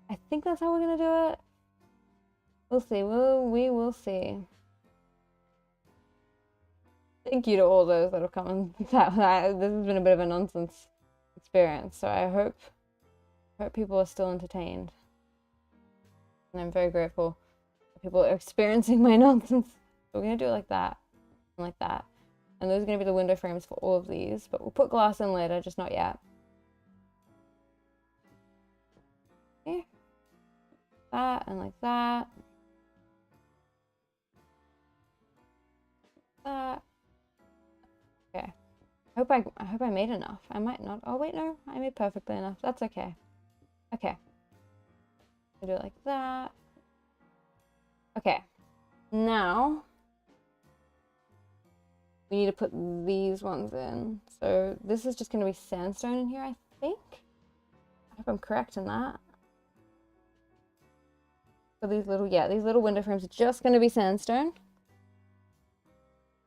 I think that's how we're gonna do it. We'll see, we will see. Thank you to all those that have come and this has been a bit of a nonsense experience, so I hope people are still entertained. And I'm very grateful that people are experiencing my nonsense. So we're gonna do it like that, and like that. And those are going to be the window frames for all of these, but we'll put glass in later, just not yet. Okay. That and like that. That. Okay. I hope I made enough. I might not. Oh wait, no. I made perfectly enough. That's okay. Okay. I'll do it like that. Okay. Now we need to put these ones in. So this is just going to be sandstone in here, I think. I hope I'm correct in that. So these little window frames are just going to be sandstone.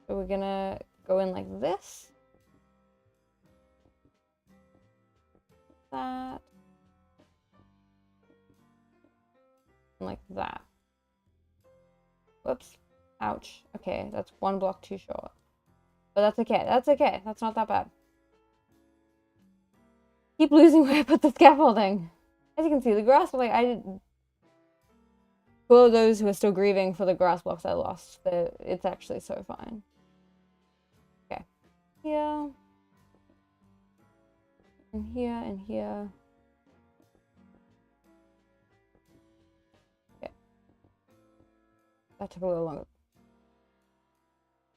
So we're going to go in like this. That. And like that. Whoops. Ouch. Okay, that's 1 block too short. But that's okay. That's okay. That's not that bad. Keep losing where I put the scaffolding. As you can see, the grass, like, for those who are still grieving for the grass blocks I lost, it's actually so fine. Okay. Here. And here, and here. Okay. That took a little longer.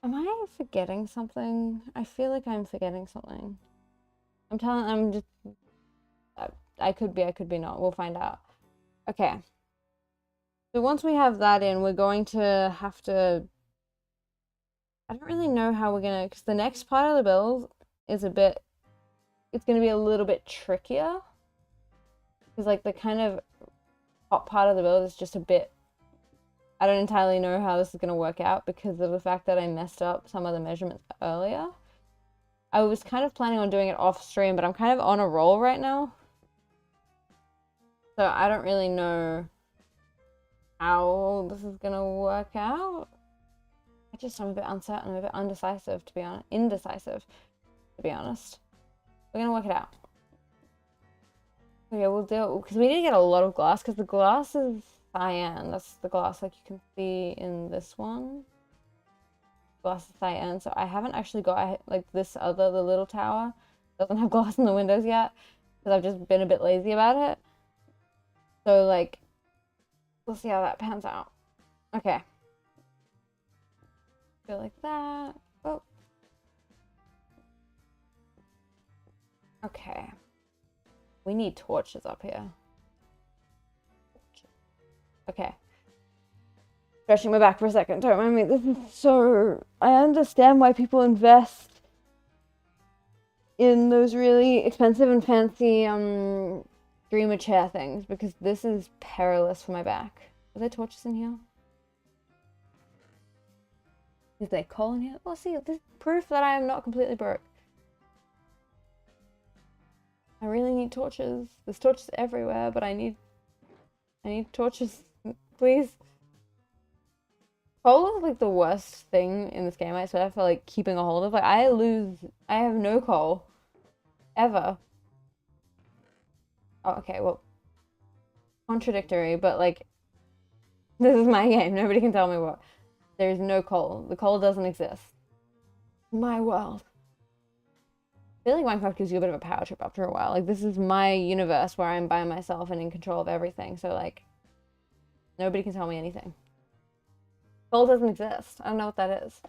Am I forgetting something? I feel like I'm forgetting something. I could be not. We'll find out. Okay. So once we have that in, we're going to have to, I don't really know how we're gonna, because the next part of the build is it's gonna be a little bit trickier. Because like the kind of top part of the build is just a bit, I don't entirely know how this is going to work out because of the fact that I messed up some of the measurements earlier. I was kind of planning on doing it off stream, but I'm kind of on a roll right now. So I don't really know how this is going to work out. I'm a bit uncertain, I'm a bit indecisive, to be honest. We're going to work it out. Okay, we'll do it, because we need to get a lot of glass, because the glass is cyan. That's the glass like you can see in this one. Glass is cyan. So I haven't actually got like the little tower doesn't have glass in the windows yet because I've just been a bit lazy about it. So like, we'll see how that pans out. Okay. Go like that. Oh. Okay. We need torches up here. Okay. Stretching my back for a second. Don't mind me. This is so... I understand why people invest in those really expensive and fancy streamer chair things because this is perilous for my back. Are there torches in here? Is there coal in here? Oh, see, this is proof that I am not completely broke. I really need torches. There's torches everywhere, but I need torches, please. Coal is like the worst thing in this game, I swear, for like keeping a hold of. Like I have no coal. Ever. Oh, okay, well, contradictory, but like, this is my game. Nobody can tell me what. There is no coal. The coal doesn't exist. My world. I feel like Minecraft gives you a bit of a power trip after a while. Like, this is my universe where I'm by myself and in control of everything. So, like, nobody can tell me anything. Coal doesn't exist. I don't know what that is.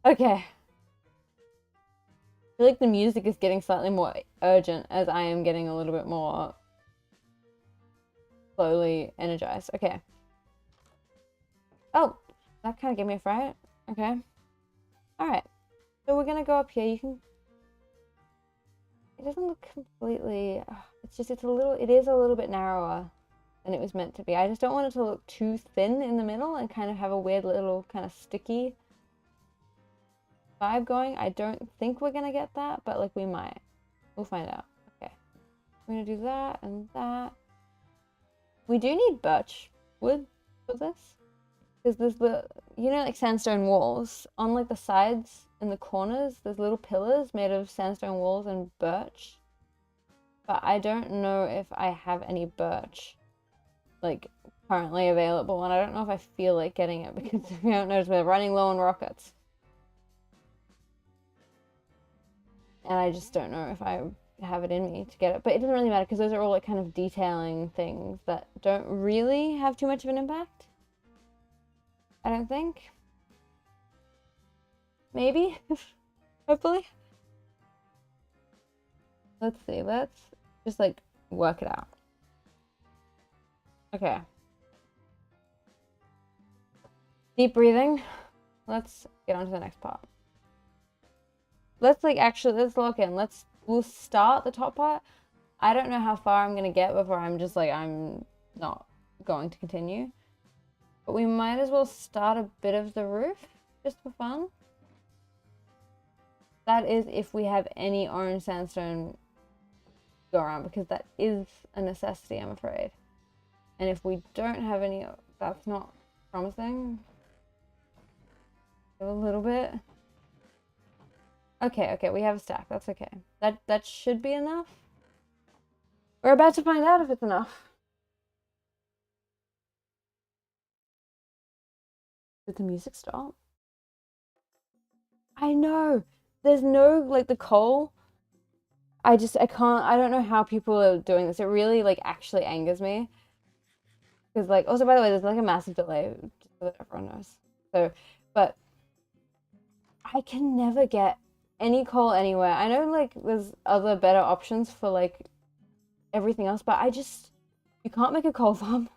Okay. I feel like the music is getting slightly more urgent as I am getting a little bit more slowly energized. Okay. Oh, that kind of gave me a fright. Okay. Alright. So we're gonna go up here. You can... It doesn't look completely... It's just, it is a little bit narrower than it was meant to be. I just don't want it to look too thin in the middle and kind of have a weird little kind of sticky vibe going. I don't think we're gonna get that, but like we might. We'll find out. Okay. We're gonna do that and that. We do need birch wood for this. Because there's the, you know, like sandstone walls. On like the sides and the corners, there's little pillars made of sandstone walls and birch. But I don't know if I have any birch, like, currently available. And I don't know if I feel like getting it because if you don't notice, we're running low on rockets. And I just don't know if I have it in me to get it. But it doesn't really matter because those are all like kind of detailing things that don't really have too much of an impact. I don't think. Maybe. Hopefully. Let's see. Let's just like work it out. Okay. Deep breathing. Let's get on to the next part. Let's like actually, let's lock in. We'll start the top part. I don't know how far I'm going to get before I'm just like, I'm not going to continue. But we might as well start a bit of the roof, just for fun. That is if we have any orange sandstone go around, because that is a necessity, I'm afraid. And if we don't have any, that's not promising. A little bit. Okay, we have a stack, that's okay. That should be enough. We're about to find out if it's enough. Did the music stop? I know. There's no, like, the coal. I don't know how people are doing this. It really, like, actually angers me. Because, like, also, by the way, there's, like, a massive delay, just so that everyone knows. So, but I can never get any coal anywhere. I know, like, there's other better options for, like, everything else, but you can't make a coal farm.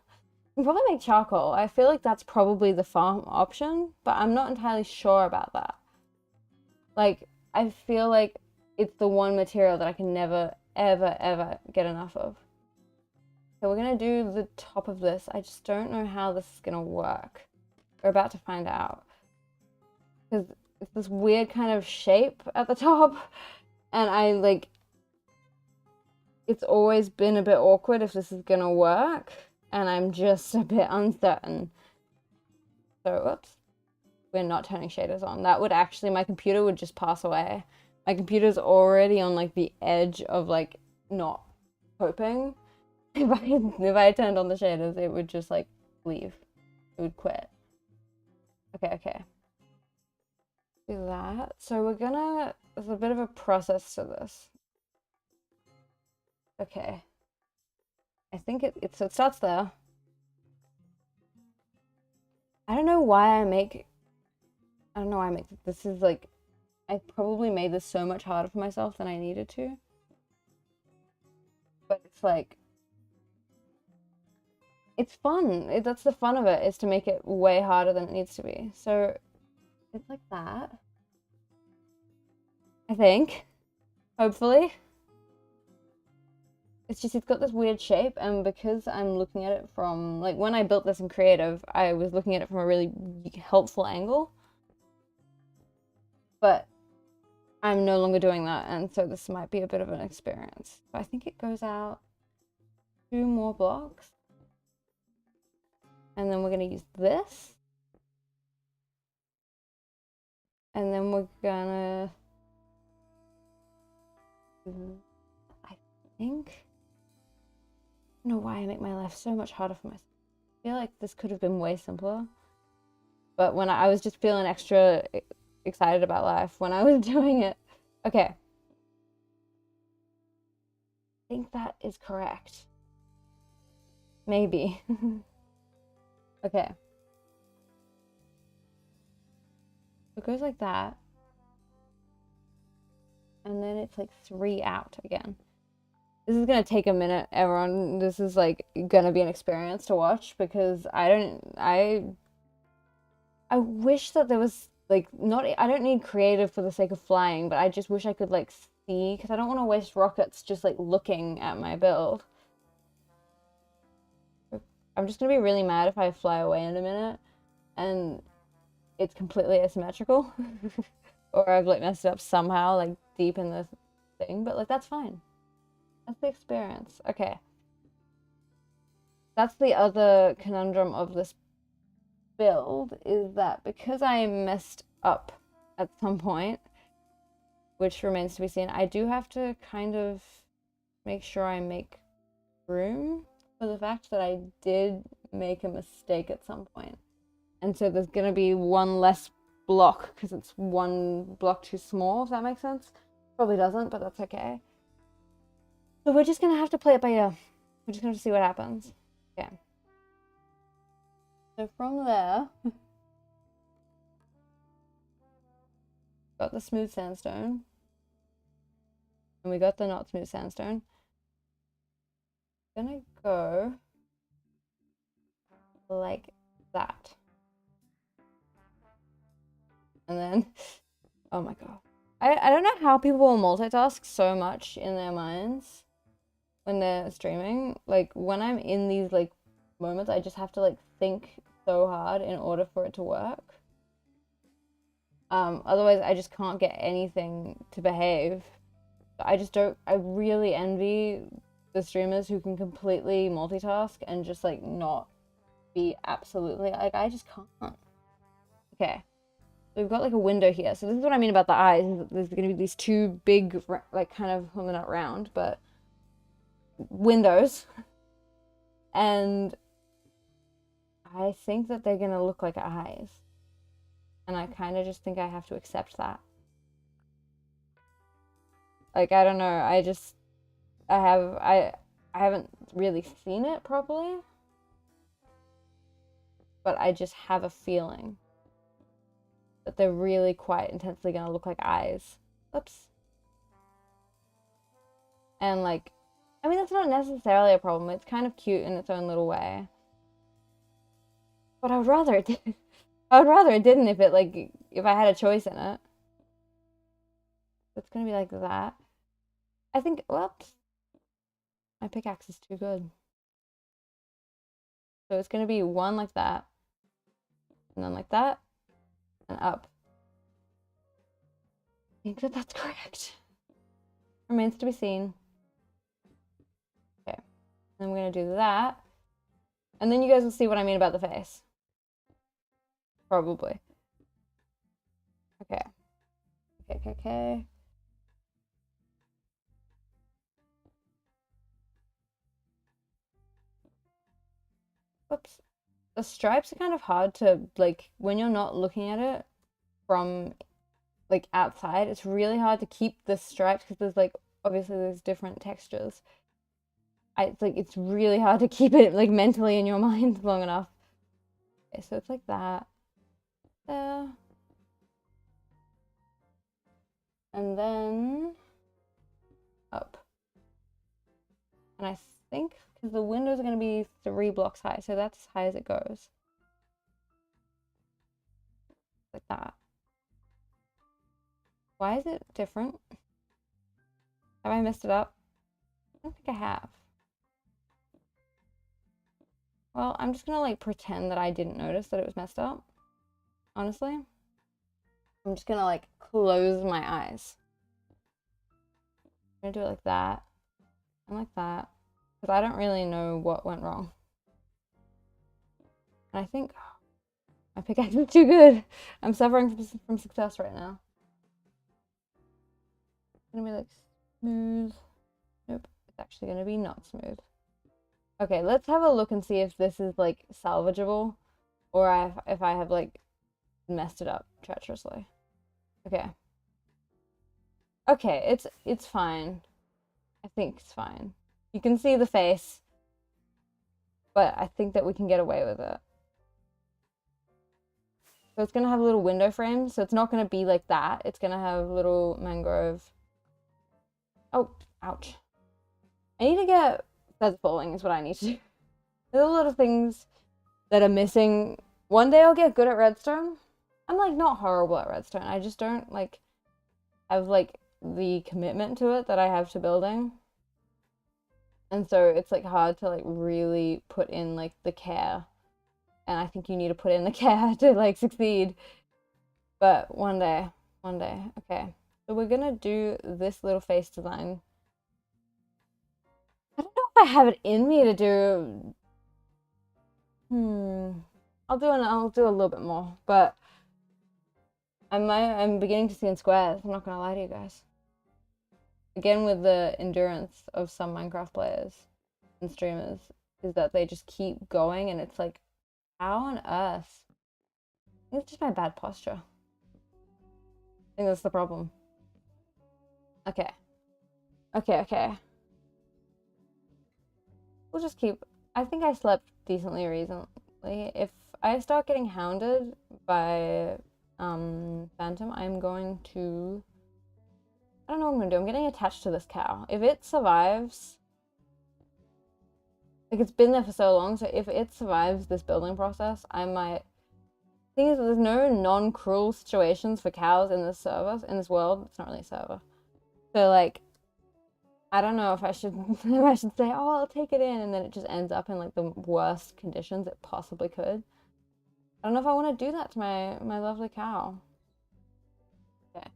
You can probably make charcoal. I feel like that's probably the farm option, but I'm not entirely sure about that. Like, I feel like it's the one material that I can never, ever, ever get enough of. So we're going to do the top of this. I just don't know how this is going to work. We're about to find out. Because it's this weird kind of shape at the top. And it's always been a bit awkward if this is going to work. And I'm just a bit uncertain. So, whoops. We're not turning shaders on. That would actually, my computer would just pass away. My computer's already on, like, the edge of, like, not coping. If I turned on the shaders, it would just, like, leave. It would quit. Okay. Do that. So there's a bit of a process to this. Okay. I think it starts there. I don't know why I make this is like, I probably made this so much harder for myself than I needed to. But it's like, it's fun. That's the fun of it, is to make it way harder than it needs to be. So it's like that. I think. Hopefully. it's just, it's got this weird shape, and because I'm looking at it from, like, when I built this in creative, I was looking at it from a really helpful angle. But I'm no longer doing that, and so this might be a bit of an experience. But I think it goes out 2 more blocks. And then we're gonna use this. And then we're gonna, I think, I don't know why I make my life so much harder for myself. I feel like this could have been way simpler. But when I was just feeling extra excited about life when I was doing it. Okay. I think that is correct. Maybe. Okay. It goes like that. And then it's like 3 out again. This is gonna take a minute, everyone. This is like gonna be an experience to watch because I wish that there was like I don't need creative for the sake of flying, but I just wish I could like see, because I don't want to waste rockets just like looking at my build. I'm just gonna be really mad if I fly away in a minute and it's completely asymmetrical. Or I've like messed it up somehow, like deep in the thing, but like that's fine. That's the experience. Okay. That's the other conundrum of this build, is that because I messed up at some point, which remains to be seen, I do have to kind of make sure I make room for the fact that I did make a mistake at some point. And so there's gonna be one less block because it's one block too small, if that makes sense. Probably doesn't, but that's okay. So we're just gonna have to play it by ear. We're just gonna have to see what happens. Okay. So from there, got the smooth sandstone. And we got the not smooth sandstone. Gonna go like that. And then, oh my god. I don't know how people will multitask so much in their minds when they're streaming. Like, when I'm in these, like, moments, I just have to, like, think so hard in order for it to work. Otherwise, I just can't get anything to behave. I just don't, I really envy the streamers who can completely multitask and just, like, not be absolutely, like, I just can't. Okay. We've got like a window here. So this is what I mean about the eyes. There's going to be these 2 big, like kind of, well, they're not round, but windows. And I think that they're going to look like eyes. And I kind of just think I have to accept that. Like, I don't know. I haven't really seen it properly. But I just have a feeling that they're really quite intensely gonna look like eyes. Oops. And like, I mean, that's not necessarily a problem. It's kind of cute in its own little way. But I would rather it didn't. I would rather it didn't if it like, if I had a choice in it. It's gonna be like that. I think, whoops. My pickaxe is too good. So it's gonna be one like that. And then like that. And up. I think that that's correct. Remains to be seen. Okay. Then we're going to do that. And then you guys will see what I mean about the face. Probably. Okay. Okay. Whoops. The stripes are kind of hard to, like, when you're not looking at it from, like, outside, it's really hard to keep the stripes because there's, like, obviously there's different textures. It's like, it's really hard to keep it, like, mentally in your mind long enough. Okay, so it's like that. There. And then up. And I think, because the windows are going to be 3 blocks high, so that's as high as it goes. Like that. Why is it different? Have I messed it up? I don't think I have. Well, I'm just gonna like pretend that I didn't notice that it was messed up. Honestly. I'm just gonna like close my eyes. I'm gonna do it like that and like that. Because I don't really know what went wrong. And I think my pickaxe is too good. I'm suffering from success right now. It's gonna be like smooth. Nope, it's actually gonna be not smooth. Okay, let's have a look and see if this is like salvageable or if I have like messed it up treacherously. Okay. Okay, it's fine. I think it's fine. You can see the face, but I think that we can get away with it. So it's gonna have little window frames, so it's not gonna be like that. It's gonna have little mangrove. Oh, ouch. I need to get feather falling is what I need to do. There's a lot of things that are missing. One day I'll get good at redstone. I'm like not horrible at redstone. I just don't like have like the commitment to it that I have to building. And so it's like hard to like really put in like the care. And I think you need to put in the care to like succeed. But one day. Okay. So we're gonna do this little face design. I don't know if I have it in me to do. I'll do a little bit more, but I'm beginning to see in squares. I'm not gonna lie to you guys. Again, with the endurance of some Minecraft players and streamers, is that they just keep going, and it's like, how on earth? I think it's just my bad posture. I think that's the problem. Okay. Okay. We'll just keep. I think I slept decently recently. If I start getting hounded by Phantom, I'm going to. I don't know what I'm gonna do. I'm getting attached to this cow. If it survives, like it's been there for so long, so if it survives this building process, I might. Thing is, there's no non-cruel situations for cows in this server, in this world. It's not really a server. So like, I don't know if I should if I should say, oh, I'll take it in, and then it just ends up in like the worst conditions it possibly could. I don't know if I want to do that to my lovely cow. Okay.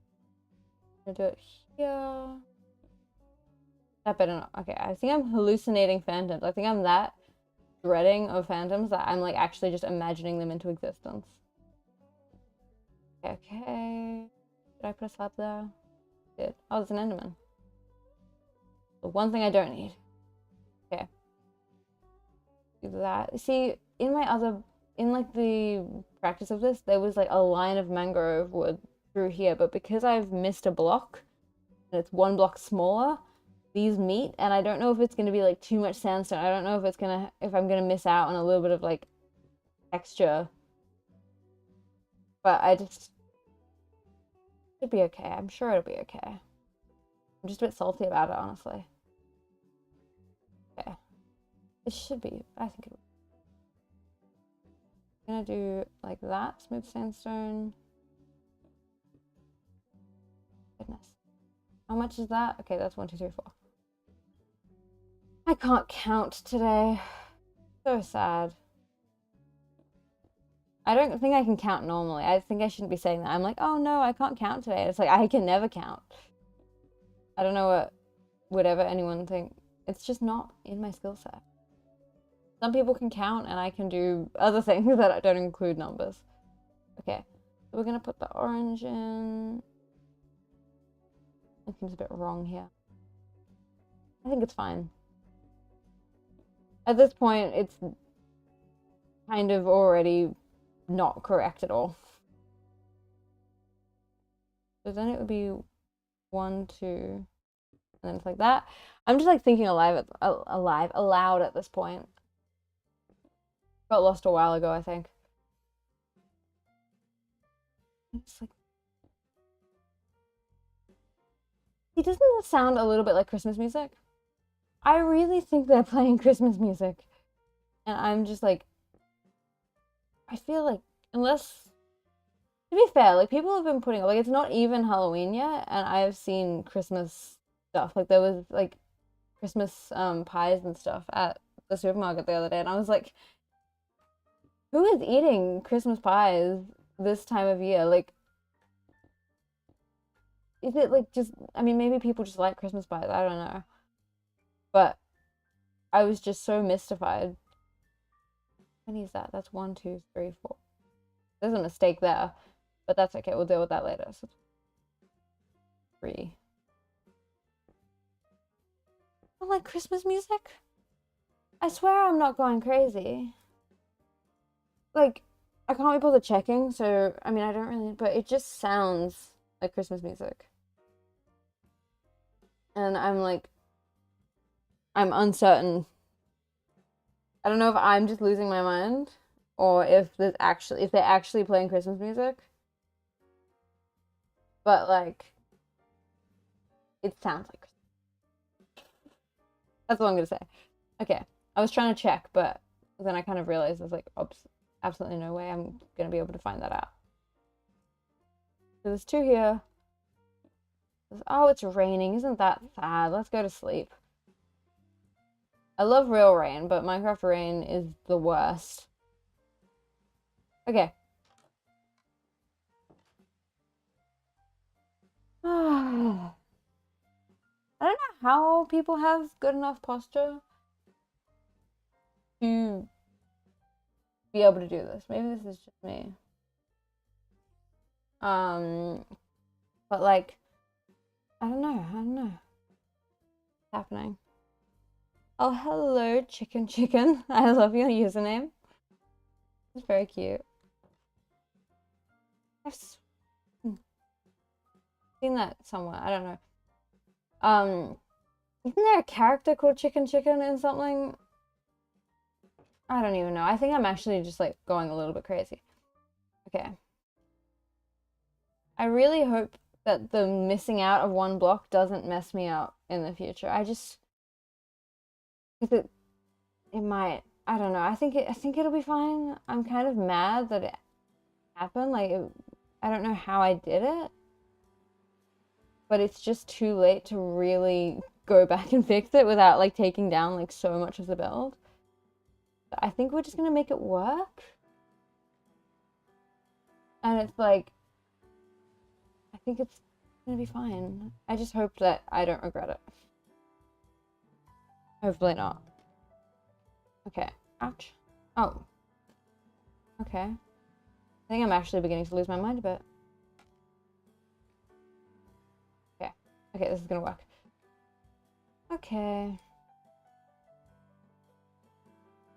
I'm gonna do it here. That better not. Okay, I think I'm hallucinating phantoms. I think I'm that dreading of phantoms that I'm like actually just imagining them into existence. Okay. Did I put a slab there? Did. Oh, there's an enderman. The one thing I don't need. Okay. Do that. See, in like the practice of this, there was like a line of mangrove wood through here, but because I've missed a block and it's one block smaller, these meet, and I don't know if it's gonna be like too much sandstone. I don't know if I'm gonna miss out on a little bit of like texture. But I just should be okay. I'm sure it'll be okay. I'm just a bit salty about it, honestly. Okay. It should be. I think it will. I'm gonna do like that. Smooth sandstone. Goodness. How much is that? Okay, that's 1, 2, 3, 4. I can't count today. So sad. I don't think I can count normally. I think I shouldn't be saying that. I'm like, oh no, I can't count today. It's like, I can never count. I don't know what would ever anyone think. It's just not in my skill set. Some people can count and I can do other things that don't include numbers. Okay, so we're gonna put the orange in. It seems a bit wrong here. I think it's fine. At this point, it's kind of already not correct at all. So then it would be 1, 2, and then it's like that. I'm just like thinking aloud at this point. Got lost a while ago, I think. It's like, see, doesn't that sound a little bit like Christmas music? I really think they're playing Christmas music, and I'm just like, I feel like, unless, to be fair, like people have been putting, like it's not even Halloween yet, and I've seen Christmas stuff. Like there was like Christmas pies and stuff at the supermarket the other day, and I was like, Who is eating Christmas pies this time of year? Like, is it like just, I mean, maybe people just like Christmas pies. I don't know. But I was just so mystified. How many is that? That's 1, 2, 3, 4. There's a mistake there, but that's okay. We'll deal with that later. So 3. I like Christmas music. I swear I'm not going crazy. Like, I can't be bothered checking, so I mean, I don't really, but it just sounds like Christmas music. And I'm like, I'm uncertain. I don't know if I'm just losing my mind or if they're actually playing Christmas music. But like, it sounds like Christmas. That's all I'm gonna say. Okay, I was trying to check, but then I kind of realized there's like, oops, absolutely no way I'm gonna be able to find that out. So there's 2 here. Oh, it's raining. Isn't that sad? Let's go to sleep. I love real rain, but Minecraft rain is the worst. Okay. I don't know how people have good enough posture to be able to do this. Maybe this is just me. But like, I don't know. What's happening? Oh, hello, chicken. I love your username. It's very cute. I've seen that somewhere. I don't know. Isn't there a character called Chicken in something? I don't even know. I think I'm actually just like going a little bit crazy. Okay. I really hope that the missing out of 1 block doesn't mess me up in the future. Because it might. I don't know. I think it'll be fine. I'm kind of mad that it happened. Like, I don't know how I did it. But it's just too late to really go back and fix it without like taking down like so much of the build. But I think we're just gonna make it work. And it's like, I think it's gonna be fine. I just hope that I don't regret it. Hopefully not. Okay. Ouch. Oh. Okay. I think I'm actually beginning to lose my mind a bit. Okay. Okay, this is gonna work. Okay.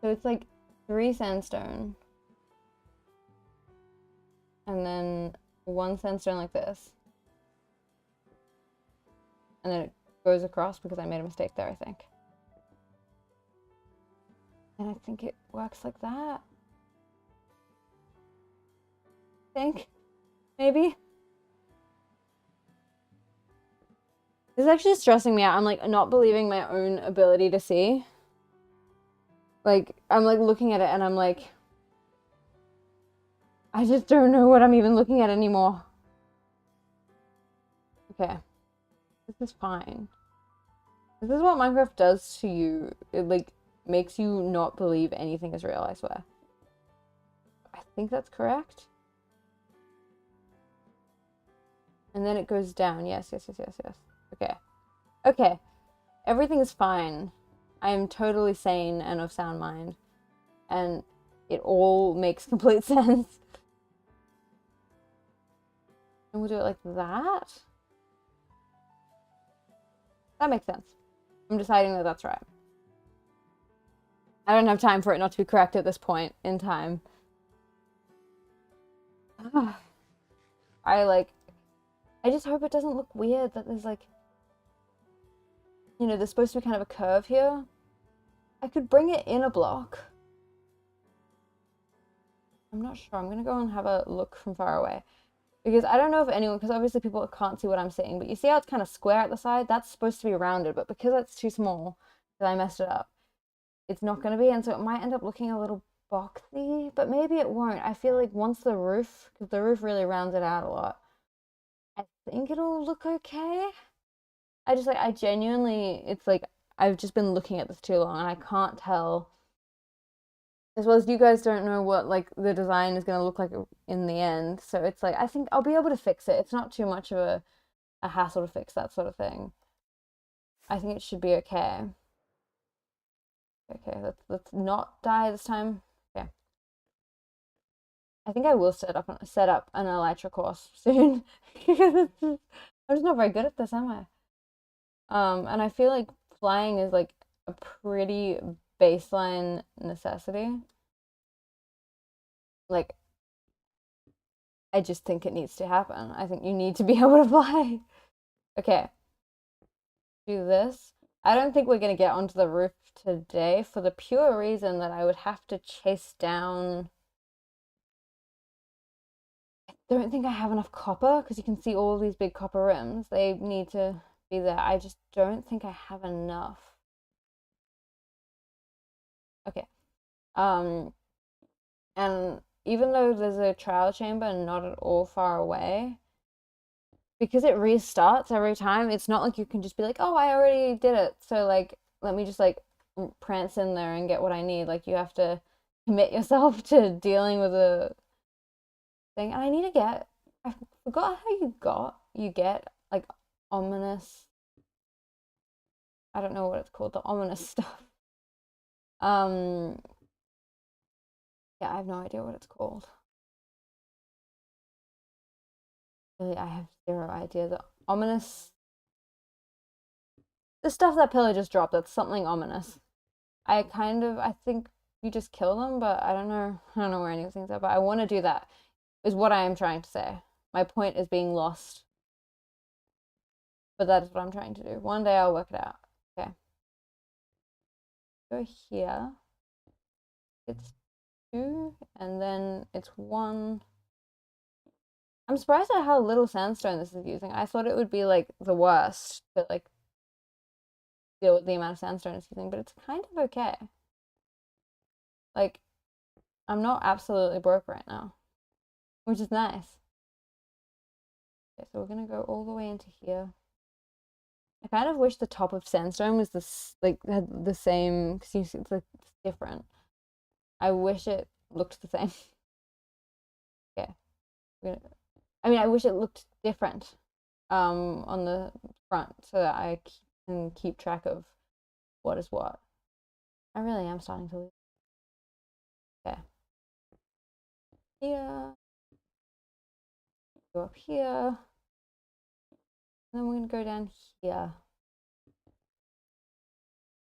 So it's like 3 sandstone. And then 1 sandstone like this. And then it goes across because I made a mistake there, I think. And I think it works like that. I think. Maybe. This is actually stressing me out. I'm like not believing my own ability to see. Like, I'm like looking at it and I'm like, I just don't know what I'm even looking at anymore. Okay. This is fine. This is what Minecraft does to you. It like makes you not believe anything is real, I swear. I think that's correct. And then it goes down. Yes. Okay. Okay. Everything is fine. I am totally sane and of sound mind. And it all makes complete sense. And we'll do it like that. That makes sense. I'm deciding that that's right. I don't have time for it not to be correct at this point in time. I just hope it doesn't look weird that there's like, you know, there's supposed to be kind of a curve here. I could bring it in a block. I'm not sure. I'm gonna go and have a look from far away. Because I don't know if anyone, because obviously people can't see what I'm seeing, but you see how it's kind of square at the side? That's supposed to be rounded, but because that's too small, because I messed it up, it's not going to be, and so it might end up looking a little boxy, but maybe it won't. I feel like once the roof, because the roof really rounds it out a lot, I think it'll look okay. I genuinely, it's like, I've just been looking at this too long, and I can't tell as well as you guys don't know what like the design is going to look like in the end. So it's like, I think I'll be able to fix it. It's not too much of a hassle to fix that sort of thing. I think it should be okay. Okay, let's not die this time. Okay. I think I will set up an Elytra course soon. I'm just not very good at this, am I? And I feel like flying is like a pretty baseline necessity. Like, I just think it needs to happen. I think you need to be able to fly. Okay. Do this. I don't think we're going to get onto the roof today for the pure reason that I would have to chase down. I don't think I have enough copper because you can see all these big copper rims. They need to be there. I just don't think I have enough. Okay. And even though there's a trial chamber not at all far away, because it restarts every time, it's not like you can just be like, oh, I already did it. So like, let me just like prance in there and get what I need. Like you have to commit yourself to dealing with a thing. And I need to get, I forgot how you get like ominous, I don't know what it's called, the ominous stuff. Yeah, I have no idea what it's called. Really, I have zero idea. The ominous, the stuff that Pillar just dropped, that's something ominous. I think you just kill them, but I don't know where any of these things are, but I want to do that, is what I am trying to say. My point is being lost. But that is what I'm trying to do. One day I'll work it out. Okay. Go here. It's 2, and then it's 1. I'm surprised at how little sandstone this is using. I thought it would be like the worst to like deal with the amount of sandstone it's using, but it's kind of okay. Like, I'm not absolutely broke right now, which is nice. Okay, so we're gonna go all the way into here. I kind of wish the top of sandstone was this like had the same, because you see it's like different. I wish it looked the same. Okay. I mean, I wish it looked different on the front so that I can keep track of what is what. I really am starting to lose. Okay. Here. Go up here. And then we're going to go down here.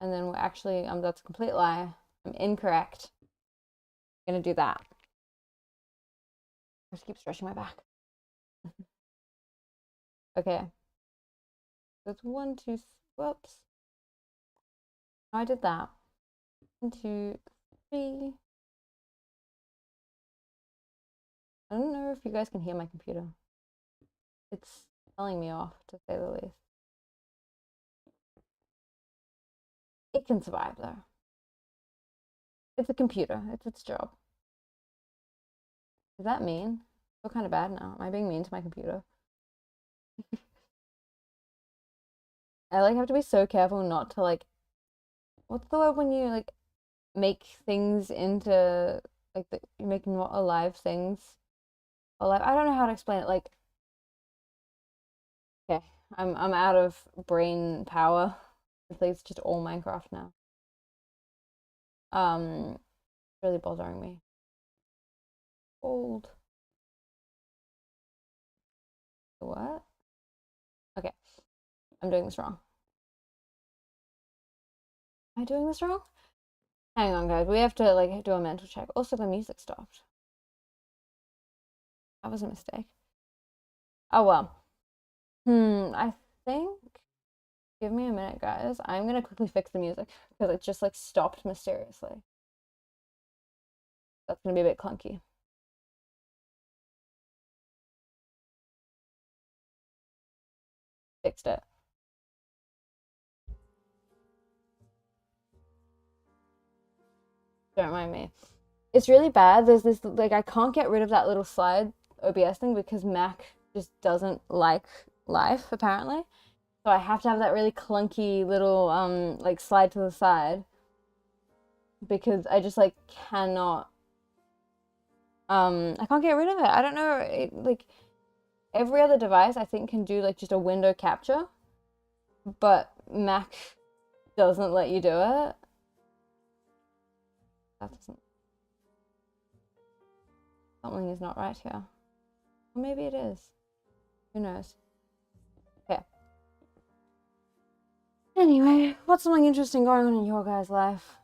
And then we're actually, that's a complete lie. I'm incorrect. I'm going to do that. I just keep stretching my back. Okay. That's 1, 2, whoops. I did that. 1, 2, 3. I don't know if you guys can hear my computer. It's telling me off, to say the least. It can survive, though. It's a computer. It's its job. Is that mean? I feel kind of bad now. Am I being mean to my computer? I like have to be so careful not to like, what's the word when you like make things into like you make not alive things alive? I don't know how to explain it. Like, okay, I'm out of brain power. It's just all Minecraft now. Really bothering me. Old. What? Okay, I'm doing this wrong. Am I doing this wrong? Hang on, guys. We have to like do a mental check. Also, the music stopped. That was a mistake. Oh well. I think. Give me a minute, guys. I'm gonna quickly fix the music because it just like stopped mysteriously. That's gonna be a bit clunky. Fixed it. Don't mind me. It's really bad. There's this like I can't get rid of that little slide OBS thing because Mac just doesn't like life apparently. So I have to have that really clunky little like slide to the side. because I just like cannot. I can't get rid of it. I don't know. Like every other device, I think can do like just a window capture, but Mac doesn't let you do it. That doesn't. Something is not right here. Or maybe it is. Who knows? Okay. Anyway, what's something interesting going on in your guys' life?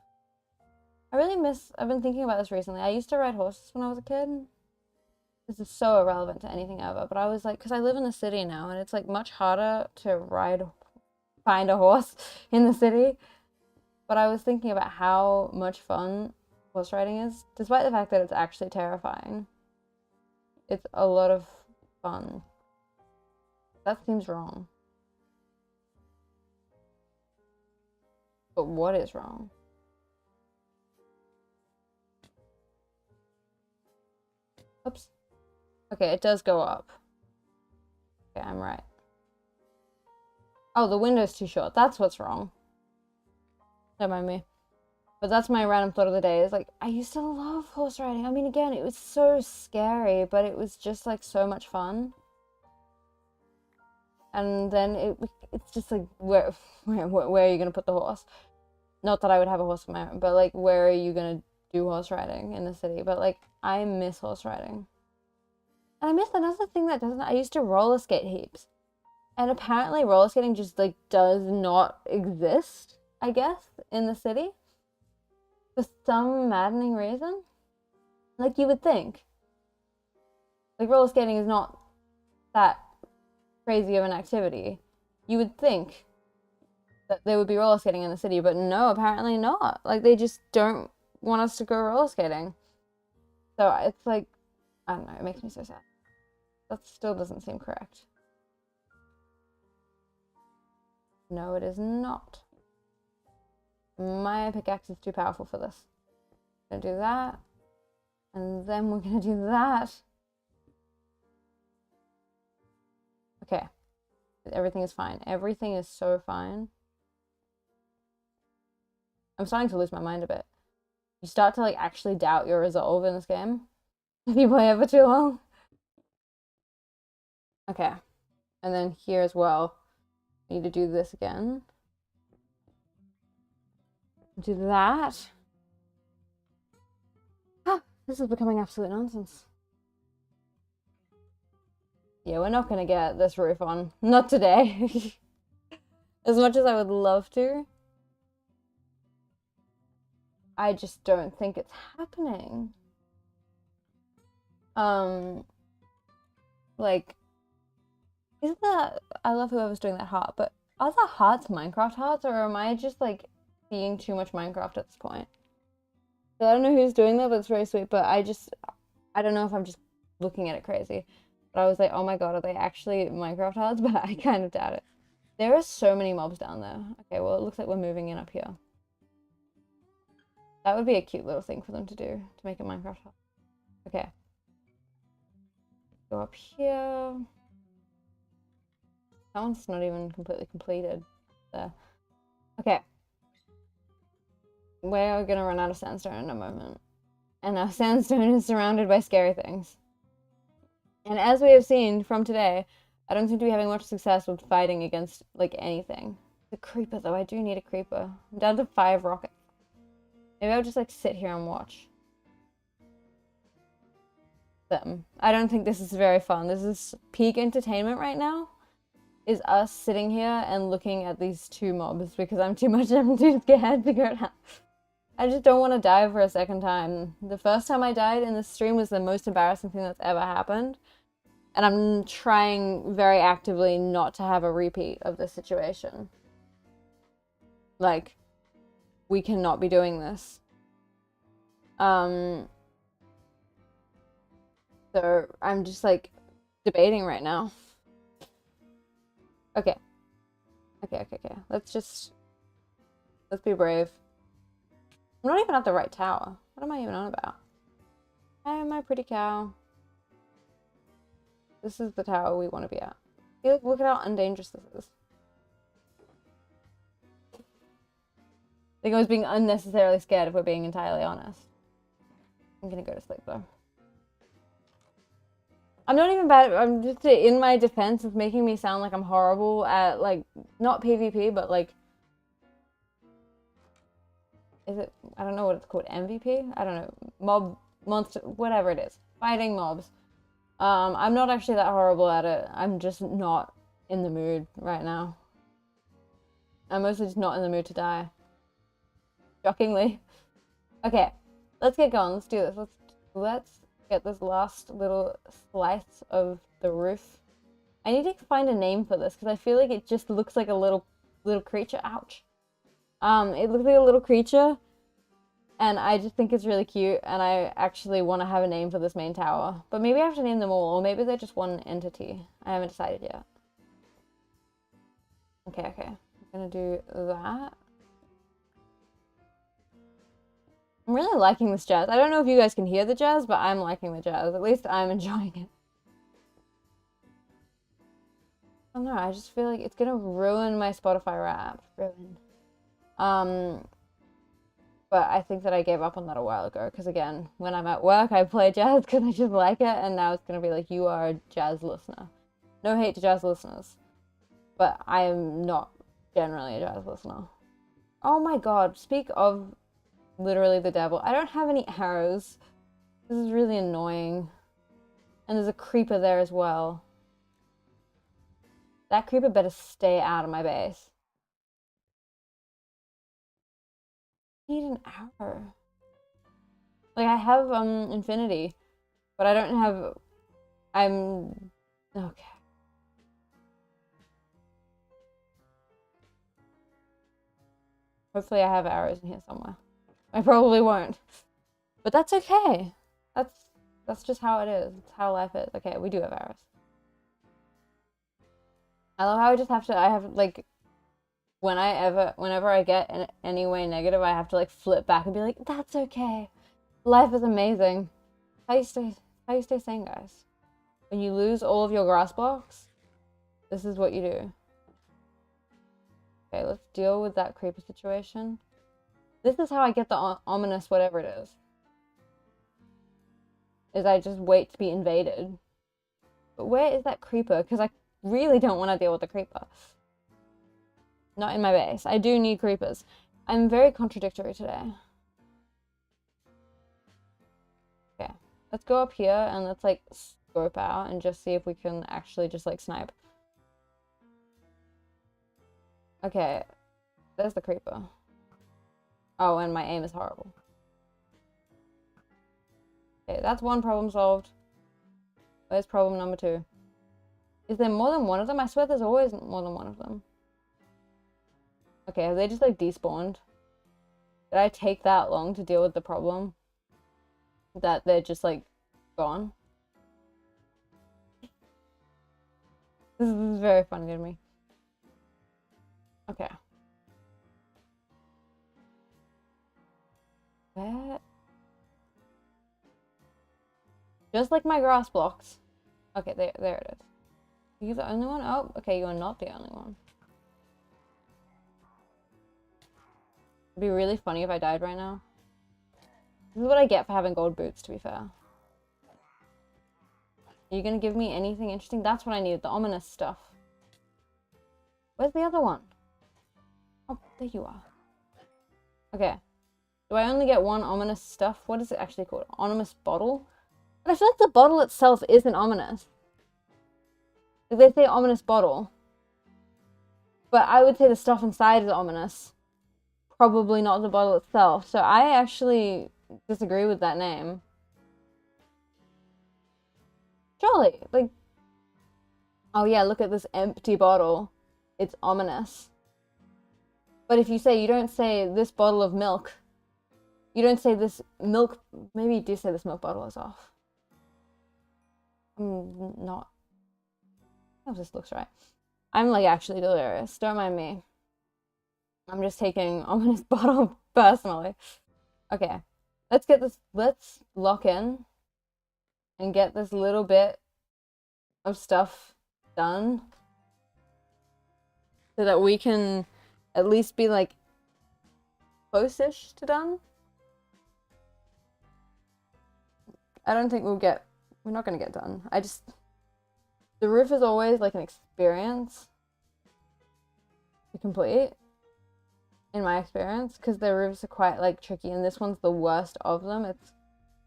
I've been thinking about this recently. I used to ride horses when I was a kid. This is so irrelevant to anything ever, but I was like, because I live in the city now, and it's like much harder to find a horse in the city. But I was thinking about how much fun horse riding is, despite the fact that it's actually terrifying. It's a lot of fun. That seems wrong. But what is wrong? Oops. Okay, it does go up. Okay, I'm right. Oh, the window's too short. That's what's wrong. Don't mind me. But that's my random thought of the day, is like, I used to love horse riding. I mean, again, it was so scary, but it was just like so much fun. And then it's just like, where are you gonna put the horse? Not that I would have a horse of my own, but like, where are you gonna do horse riding in the city? But like, I miss horse riding. And I miss another thing that doesn't. I used to roller skate heaps, and apparently roller skating just like does not exist, I guess, in the city for some maddening reason. Like you would think, like roller skating is not that crazy of an activity. You would think that there would be roller skating in the city, but no, apparently not. Like they just don't want us to go roller skating. So it's like, I don't know, it makes me so sad. That still doesn't seem correct. No, it is not. My pickaxe is too powerful for this. I'm gonna do that. And then we're gonna do that. Okay. Everything is fine. Everything is so fine. I'm starting to lose my mind a bit. You start to like actually doubt your resolve in this game if you play it for too long. Okay. And then here as well, I need to do this again. Do that. Ah, this is becoming absolute nonsense. Yeah, we're not gonna get this roof on. Not today. As much as I would love to, I just don't think it's happening. Like, isn't that, I love whoever's doing that heart, but are the hearts Minecraft hearts, or am I just like seeing too much Minecraft at this point? So I don't know who's doing that, but it's very sweet, but I don't know if I'm just looking at it crazy. But I was like, oh my god, are they actually Minecraft hearts? But I kind of doubt it. There are so many mobs down there. Okay, well, it looks like we're moving in up here. That would be a cute little thing for them to do, to make a Minecraft heart. Okay. Go up here. That one's not even completely completed there. Okay. We're gonna run out of sandstone in a moment. And our sandstone is surrounded by scary things. And as we have seen from today, I don't seem to be having much success with fighting against, like, anything. The creeper, though. I do need a creeper. I'm down to 5 rockets. Maybe I'll just, like, sit here and watch them. I don't think this is very fun. This is peak entertainment right now. Is us sitting here and looking at these 2 mobs because I'm too scared to go down. I just don't want to die for a second time. The first time I died in this stream was the most embarrassing thing that's ever happened. And I'm trying very actively not to have a repeat of this situation. Like, we cannot be doing this. So I'm just like debating right now. Okay. Okay. Let's be brave. I'm not even at the right tower. What am I even on about? Hi, my pretty cow. This is the tower we want to be at. Look at how undangerous this is. think I was being unnecessarily scared if we're being entirely honest. I'm gonna go to sleep though. I'm not even bad. I'm just in my defense. It's making me sound like I'm horrible at like not PvP, but like is it? I don't know what it's called. MVP? I don't know. Mob monster, whatever it is. Fighting mobs. I'm not actually that horrible at it. I'm just not in the mood right now. I'm mostly just not in the mood to die. Shockingly. Okay, let's get going. Let's do this. Let's get this last little slice of the roof. I need to find a name for this because I feel like it just looks like a little creature. Ouch. It looks like a little creature, and I just think it's really cute, and I actually want to have a name for this main tower. But maybe I have to name them all, or maybe they're just one entity. I haven't decided yet. Okay. I'm gonna do that. I'm really liking this jazz. I don't know if you guys can hear the jazz, but I'm liking the jazz. At least I'm enjoying it. I don't know, I just feel like it's gonna ruin my Spotify rap. Ruin. But I think that I gave up on that a while ago, because again, when I'm at work, I play jazz because I just like it, and now it's gonna be like, you are a jazz listener. No hate to jazz listeners, but I am not generally a jazz listener. Oh my god, speak of literally the devil. I don't have any arrows. This is really annoying. And there's a creeper there as well. That creeper better stay out of my base. I need an arrow. Like, I have infinity, but I don't have... Okay. Hopefully I have arrows in here somewhere. I probably won't. But that's okay. That's just how it is. It's how life is. Okay, we do have arrows. I love how I just have to, I have like, whenever I get in any way negative, I have to like flip back and be like, that's okay. Life is amazing. How you stay sane, guys. When you lose all of your grass blocks, this is what you do. Okay, let's deal with that creeper situation. This is how I get the ominous whatever it is I just wait to be invaded. But where is that creeper? Because I really don't want to deal with the creeper. Not in my base. I do need creepers. I'm very contradictory today. Okay, let's go up here and let's like scope out and just see if we can actually just like snipe. Okay, there's the creeper. Oh, and my aim is horrible. Okay, that's one problem solved. Where's problem number 2? Is there more than one of them? I swear there's always more than one of them. Okay, have they just like despawned? Did I take that long to deal with the problem? That they're just like gone? This is very funny to me. Okay. Where? Just like my grass blocks. Okay, there it is. Are you the only one? Oh, okay, you are not the only one. It'd be really funny if I died right now. This is what I get for having gold boots, to be fair. Are you gonna give me anything interesting? That's what I need, the ominous stuff. Where's the other one? Oh, there you are. Okay. Do I only get one ominous stuff? What is it actually called? Ominous bottle? But I feel like the bottle itself isn't ominous. Like they say ominous bottle. But I would say the stuff inside is ominous. Probably not the bottle itself. So I actually disagree with that name. Surely, like... Oh yeah, look at this empty bottle. It's ominous. But if you say, you don't say this bottle of milk. You don't say this milk... Maybe you do say this milk bottle is off. I'm not... Oh, this looks right. I'm like actually delirious. Don't mind me. I'm just taking ominous bottle personally. Okay. Let's get this... Let's lock in. And get this little bit of stuff done. So that we can at least be like close-ish to done. I don't think we're not gonna get done. The roof is always like an experience to complete, in my experience, because the roofs are quite like tricky, and this one's the worst of them. It's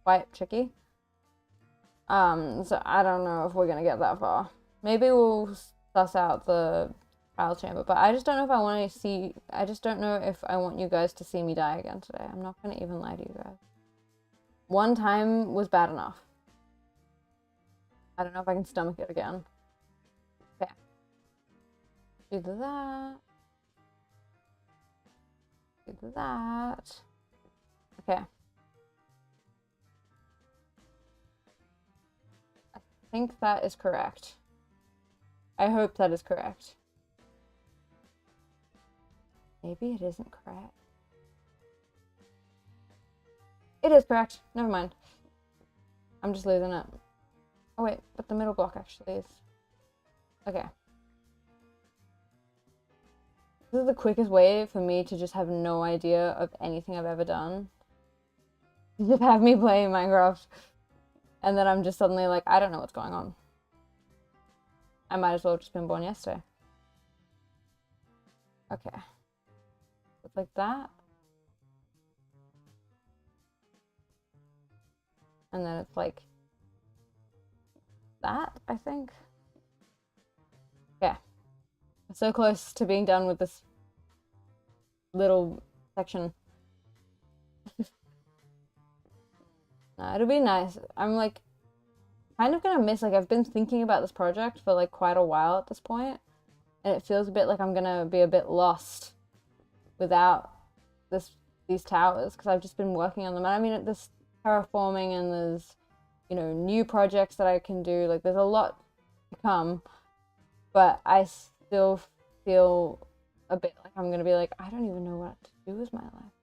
quite tricky. So I don't know if we're gonna get that far. Maybe we'll suss out the trial chamber, but I just don't know if I want to see. I just don't know if I want you guys to see me die again today. I'm not gonna even lie to you guys. One time was bad enough. I don't know if I can stomach it again. Okay. Do that. Do that. Okay. I think that is correct. I hope that is correct. Maybe it isn't correct. It is correct. Never mind. I'm just losing it. Oh wait, but the middle block actually is. Okay. This is the quickest way for me to just have no idea of anything I've ever done. Just have me playing Minecraft, and then I'm just suddenly like, I don't know what's going on. I might as well have just been born yesterday. Okay. It's like that. And then it's like that, I think. Yeah. So close to being done with this little section. No, it'll be nice. I'm like kind of gonna miss, like, I've been thinking about this project for like quite a while at this point, and it feels a bit like I'm gonna be a bit lost without these towers, because I've just been working on them. And I mean, there's terraforming, and there's, you know, new projects that I can do. Like, there's a lot to come, but I still feel a bit like I'm gonna be like, I don't even know what to do with my life.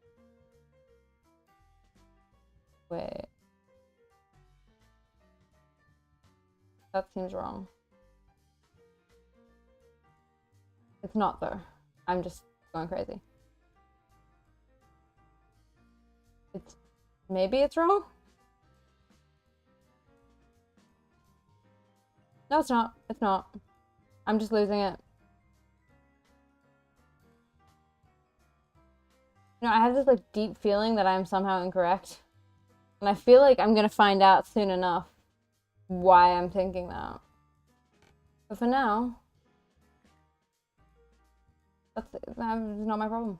Wait. That seems wrong. It's not, though. I'm just going crazy. Maybe it's wrong? No, it's not. It's not. I'm just losing it. You know, I have this like deep feeling that I'm somehow incorrect. And I feel like I'm gonna find out soon enough why I'm thinking that. But for now, that's not my problem.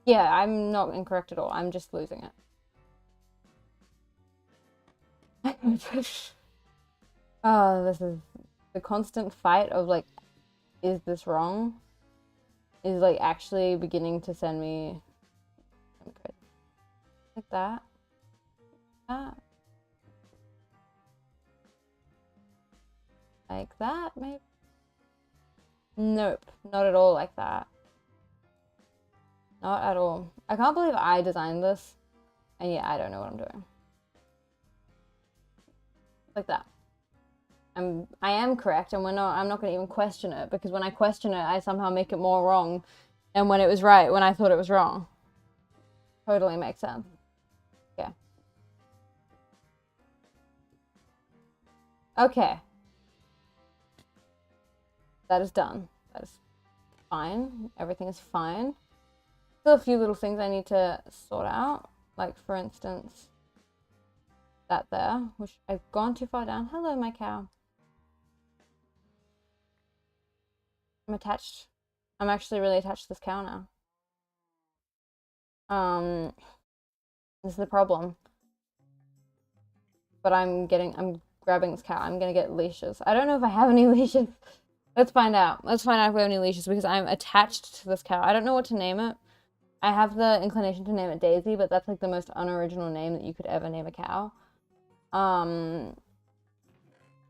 Yeah, I'm not incorrect at all. I'm just losing it. Oh, this is the constant fight of like, is this wrong? Is like actually beginning to send me like that. Like that, maybe? Nope, not at all like that. Not at all. I can't believe I designed this, and yet I don't know what I'm doing. Like that. I am correct, and I'm not going to even question it, because when I question it, I somehow make it more wrong, and when it was right, when I thought it was wrong. Totally makes sense. Yeah. Okay. That is done. That is fine. Everything is fine. Still a few little things I need to sort out. Like, for instance, that there, which I've gone too far down. Hello, my cow. I'm attached. I'm actually really attached to this cow now. This is the problem. But I'm grabbing this cow. I'm gonna get leashes. I don't know if I have any leashes. Let's find out. Let's find out if we have any leashes, because I'm attached to this cow. I don't know what to name it. I have the inclination to name it Daisy, but that's like the most unoriginal name that you could ever name a cow.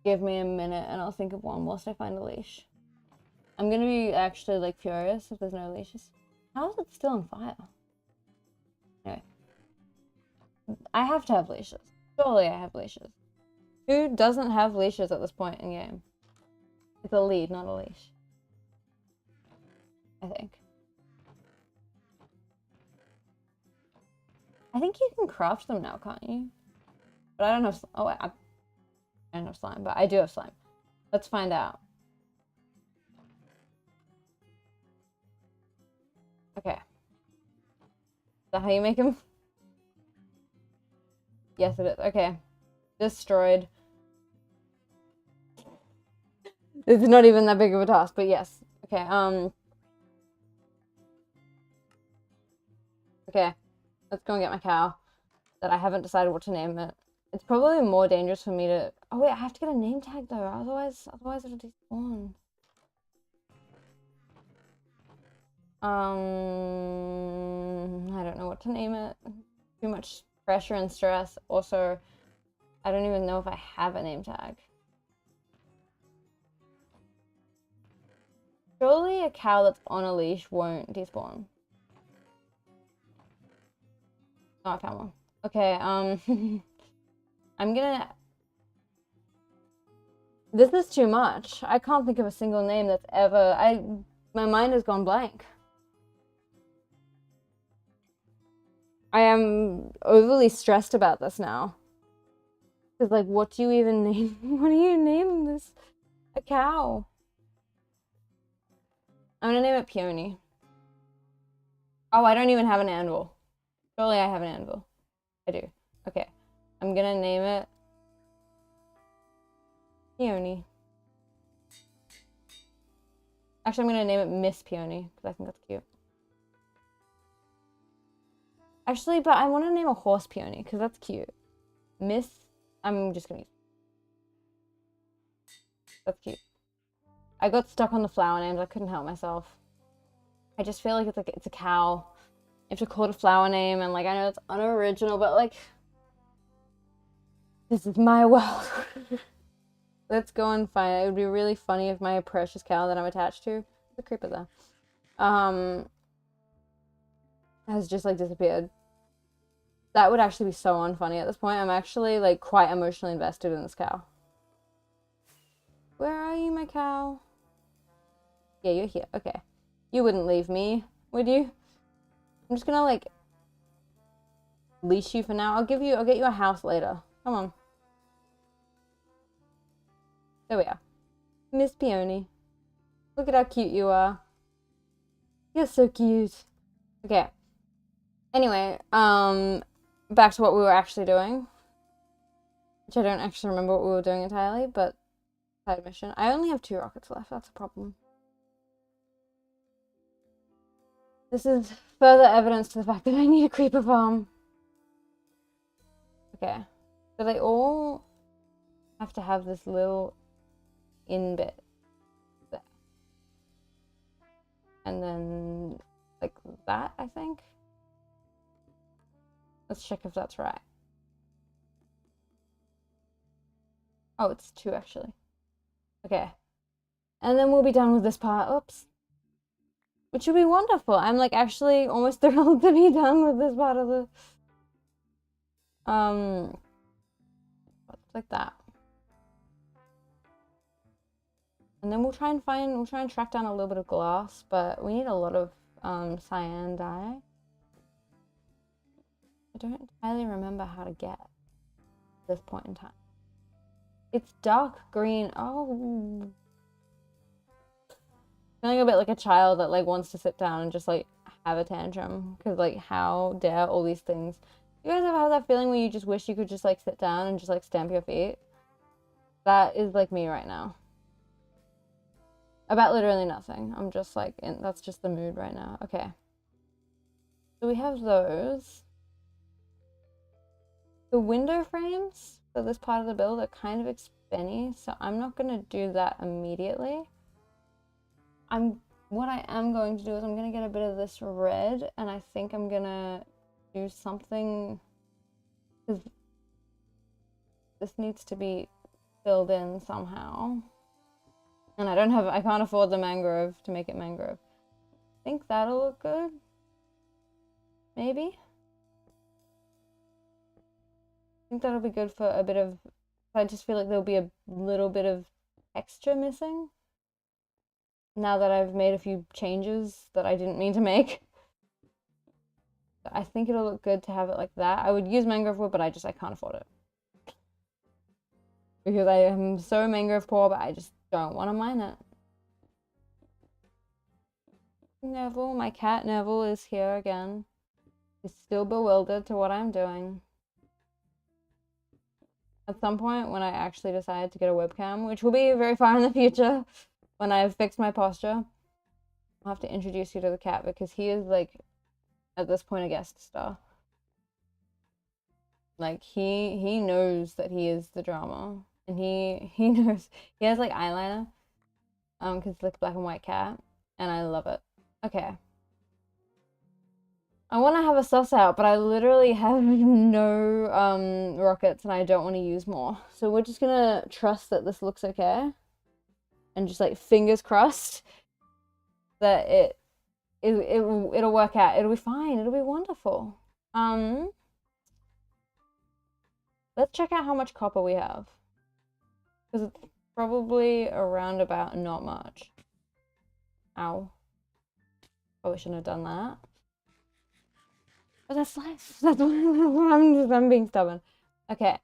Give me a minute and I'll think of one whilst I find a leash. I'm gonna be actually like furious if there's no leashes. How is it still on fire? Anyway. I have to have leashes. Surely I have leashes. Who doesn't have leashes at this point in game? It's a lead, not a leash. I think. I think you can craft them now, can't you? But I don't have, oh, I don't have slime, but I do have slime. Let's find out. Okay. Is that how you make them? Yes, it is. Okay. Destroyed. It's not even that big of a task, but yes. Okay, okay. Let's go and get my cow that I haven't decided what to name it. It's probably more dangerous for me to... Oh wait, I have to get a name tag though. Otherwise it'll despawn. I don't know what to name it. Too much pressure and stress. Also, I don't even know if I have a name tag. Surely a cow that's on a leash won't despawn. Oh, I found one. Okay, I'm gonna... This is too much. I can't think of a single name that's ever... My mind has gone blank. I am overly stressed about this now. Because, like, what do you even name? What do you name this? A cow. I'm gonna name it Peony. Oh, I don't even have an anvil. Surely I have an anvil. I do. Okay. I'm gonna name it Peony. Actually, I'm gonna name it Miss Peony, because I think that's cute. Actually, but I want to name a horse Peony, because that's cute. Miss... I'm just gonna use... That's cute. I got stuck on the flower names. I couldn't help myself. I just feel like it's a cow. You have to call it a flower name, and like I know it's unoriginal, but like this is my world. Let's go and find it. It would be really funny if my precious cow that I'm attached to, the creeper there, has just like disappeared. That would actually be so unfunny at this point. I'm actually like quite emotionally invested in this cow. Where are you, my cow? Yeah, you're here. Okay. You wouldn't leave me, would you? I'm just gonna like leash you for now. I'll get you a house later. Come on. There we are. Miss Peony. Look at how cute you are. You're so cute. Okay. Anyway, back to what we were actually doing. Which I don't actually remember what we were doing entirely, but side mission. I only have 2 rockets left, that's a problem. This is further evidence to the fact that I need a creeper farm. Okay. So they all have to have this little in bit there. And then like that, I think. Let's check if that's right. Oh, it's 2 actually. Okay. And then we'll be done with this part. Oops. Which would be wonderful. I'm like actually almost thrilled to be done with this part of the like that. And then we'll try and track down a little bit of glass, but we need a lot of cyan dye. I don't entirely remember how to get this point in time. It's dark green. Oh. Feeling a bit like a child that like wants to sit down and just like have a tantrum because like how dare all these things. You guys ever have that feeling where you just wish you could just like sit down and just like stamp your feet? That is like me right now. About literally nothing. I'm just like that's just the mood right now. Okay. So we have those. The window frames for this part of the build are kind of expensive, so I'm not gonna do that immediately. What I am going to do is I'm gonna get a bit of this red, and I think I'm gonna do something because this needs to be filled in somehow. And I can't afford the mangrove to make it mangrove. I think that'll look good. Maybe. I think that'll be good for a bit of, I just feel like there'll be a little bit of texture missing. now that I've made a few changes that I didn't mean to make. I think it'll look good to have it like that. I would use mangrove wood, but I can't afford it. Because I am so mangrove poor, but I just don't want to mine it. Neville, my cat Neville is here again. He's still bewildered to what I'm doing. At some point, when I actually decide to get a webcam, which will be very far in the future, when I've fixed my posture, I'll have to introduce you to the cat because he is, like, at this point, a guest star. Like, he knows that he is the drama. And he knows. He has, like, eyeliner. Because it's, like, a black and white cat. And I love it. Okay. I want to have a suss out, but I literally have no rockets and I don't want to use more. So we're just gonna trust that this looks okay. And just like fingers crossed that it'll work out. It'll be fine. It'll be wonderful. Let's check out how much copper we have. Because it's probably around about not much. Ow. Oh, we shouldn't have done that. But that's life. That's what I'm being stubborn. Okay.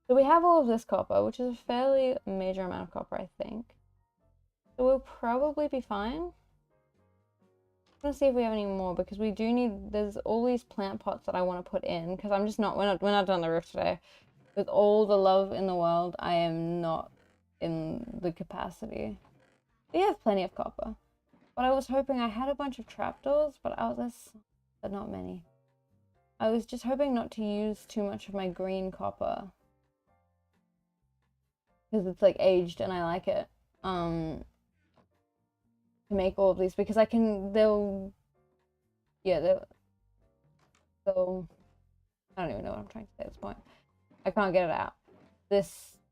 So we have all of this copper, which is a fairly major amount of copper, I think. So we'll probably be fine. I'm gonna see if we have any more because we do need. There's all these plant pots that I want to put in because I'm just not. We're not done the roof today. With all the love in the world, I am not in the capacity. We have plenty of copper. But I was hoping I had a bunch of trapdoors, but but not many. I was just hoping not to use too much of my green copper. Because it's like aged and I like it. To make all of these because I don't even know what I'm trying to say at this point. I can't get it out.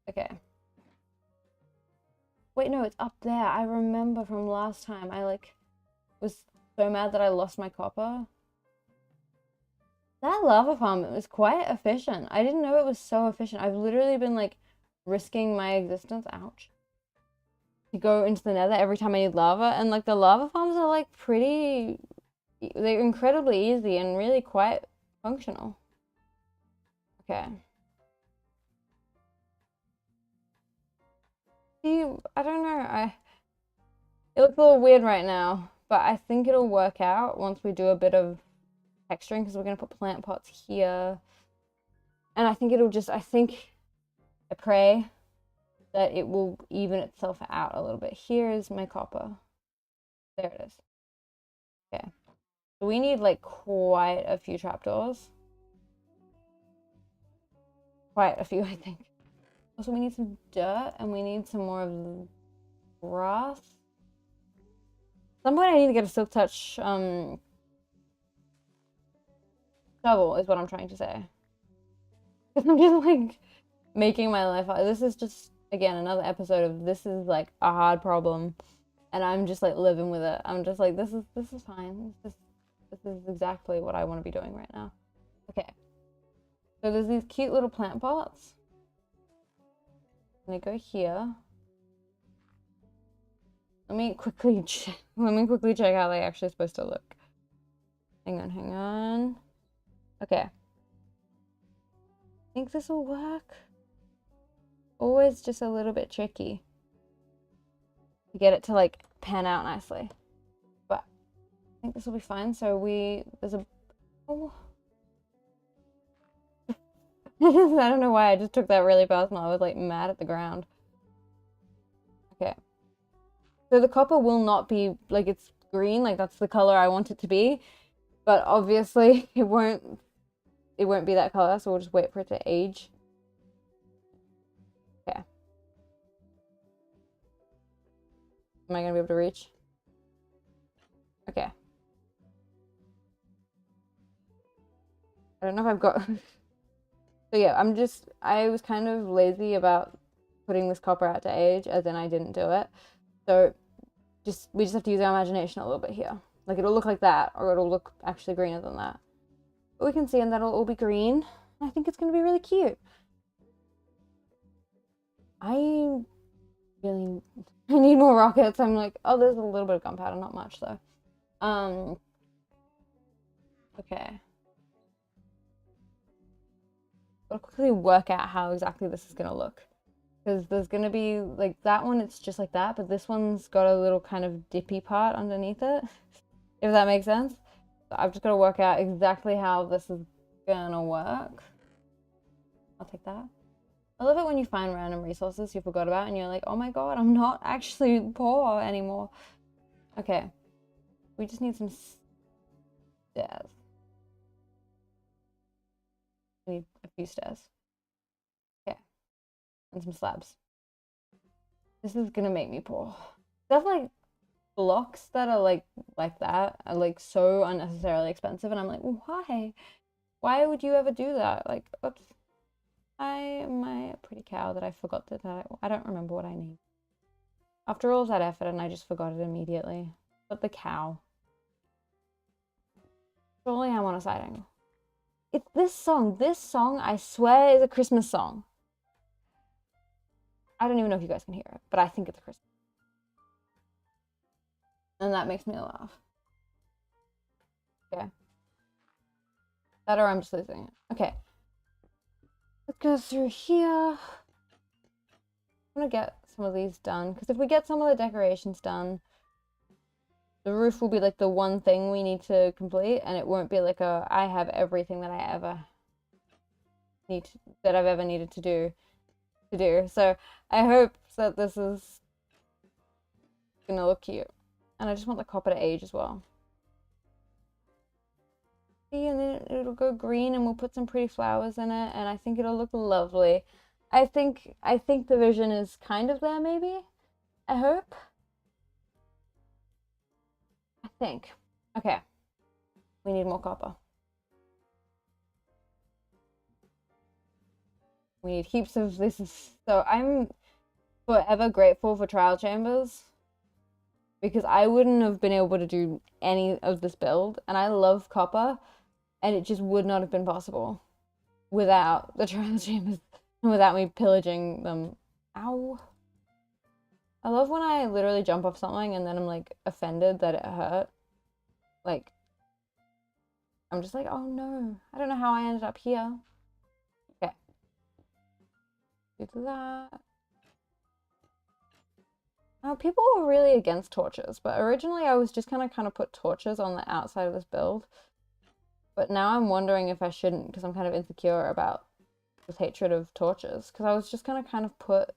Okay. Wait, no, it's up there. I remember from last time. I, like, was so mad that I lost my copper. That lava farm, it was quite efficient. I didn't know it was so efficient. I've literally been, like, risking my existence, ouch, to go into the nether every time I need lava. And, like, the lava farms are, like, they're incredibly easy and really quite functional. Okay. I don't know. It looks a little weird right now, but I think it'll work out once we do a bit of texturing because we're going to put plant pots here. And I think I pray that it will even itself out a little bit. Here is my copper. There it is. Okay. So we need like quite a few trapdoors. Quite a few, I think. Also, we need some dirt and we need some more of the grass. At some point, I need to get a silk touch shovel, is what I'm trying to say. Because I'm just like making my life hard. This is just, again, another episode of this is like a hard problem. And I'm just like living with it. I'm just like, this is fine. This is exactly what I want to be doing right now. Okay. So there's these cute little plant pots. They go here. Let me quickly check how they're actually supposed to look. Hang on. Okay. I think this will work. Always just a little bit tricky to get it to like pan out nicely. But I think this will be fine. So I don't know why I just took that really personal. I was like mad at the ground. Okay. So the copper will not be like it's green, like that's the color I want it to be. But obviously it won't be that color, so we'll just wait for it to age. Okay. Am I gonna be able to reach? Okay. I don't know if I've got So yeah, I was kind of lazy about putting this copper out to age, as in I didn't do it. So we just have to use our imagination a little bit here. Like it'll look like that, or it'll look actually greener than that. But we can see, and that'll all be green. I think it's going to be really cute. really, I need more rockets. I'm like, oh, there's a little bit of gunpowder, not much though. Okay. I'll quickly work out how exactly this is gonna look. Because there's gonna be, like, that one, it's just like that, but this one's got a little kind of dippy part underneath it, if that makes sense. So I've just got to work out exactly how this is gonna work. I'll take that. I love it when you find random resources you forgot about and you're like, oh my god, I'm not actually poor anymore. Okay. We just need some stairs. We need a few stairs. Okay. And some slabs. This is gonna make me poor. Stuff like blocks that are like that are like so unnecessarily expensive, and I'm like, why? Why would you ever do that? Like, oops. Am I a pretty cow that I forgot that I don't remember what I need. After all of that effort, and I just forgot it immediately. But the cow. Surely I'm on a side angle. It's this song. This song, I swear, is a Christmas song. I don't even know if you guys can hear it, but I think it's a Christmas. And that makes me laugh. Okay. That or I'm just losing it. Okay. Let's go through here. I'm gonna get some of these done, because if we get some of the decorations done, the roof will be like the one thing we need to complete, and it won't be like a I have everything that I ever need to, that I've ever needed to do. So I hope that this is gonna look cute, and I just want the copper to age as well. And then it'll go green, and we'll put some pretty flowers in it, and I think it'll look lovely. I think the vision is kind of there, maybe. I hope. I think. Okay. We need more copper. We need heaps of this. So I'm forever grateful for trial chambers, because I wouldn't have been able to do any of this build, and I love copper, and it just would not have been possible without the trial chambers and without me pillaging them. Ow. I love when I literally jump off something and then I'm like offended that it hurt. Like, I'm just like, oh no, I don't know how I ended up here. Okay. Do that. People were really against torches, but originally I was just gonna kind of put torches on the outside of this build. But now I'm wondering if I shouldn't, because I'm kind of insecure about this hatred of torches. Because I was just gonna kind of put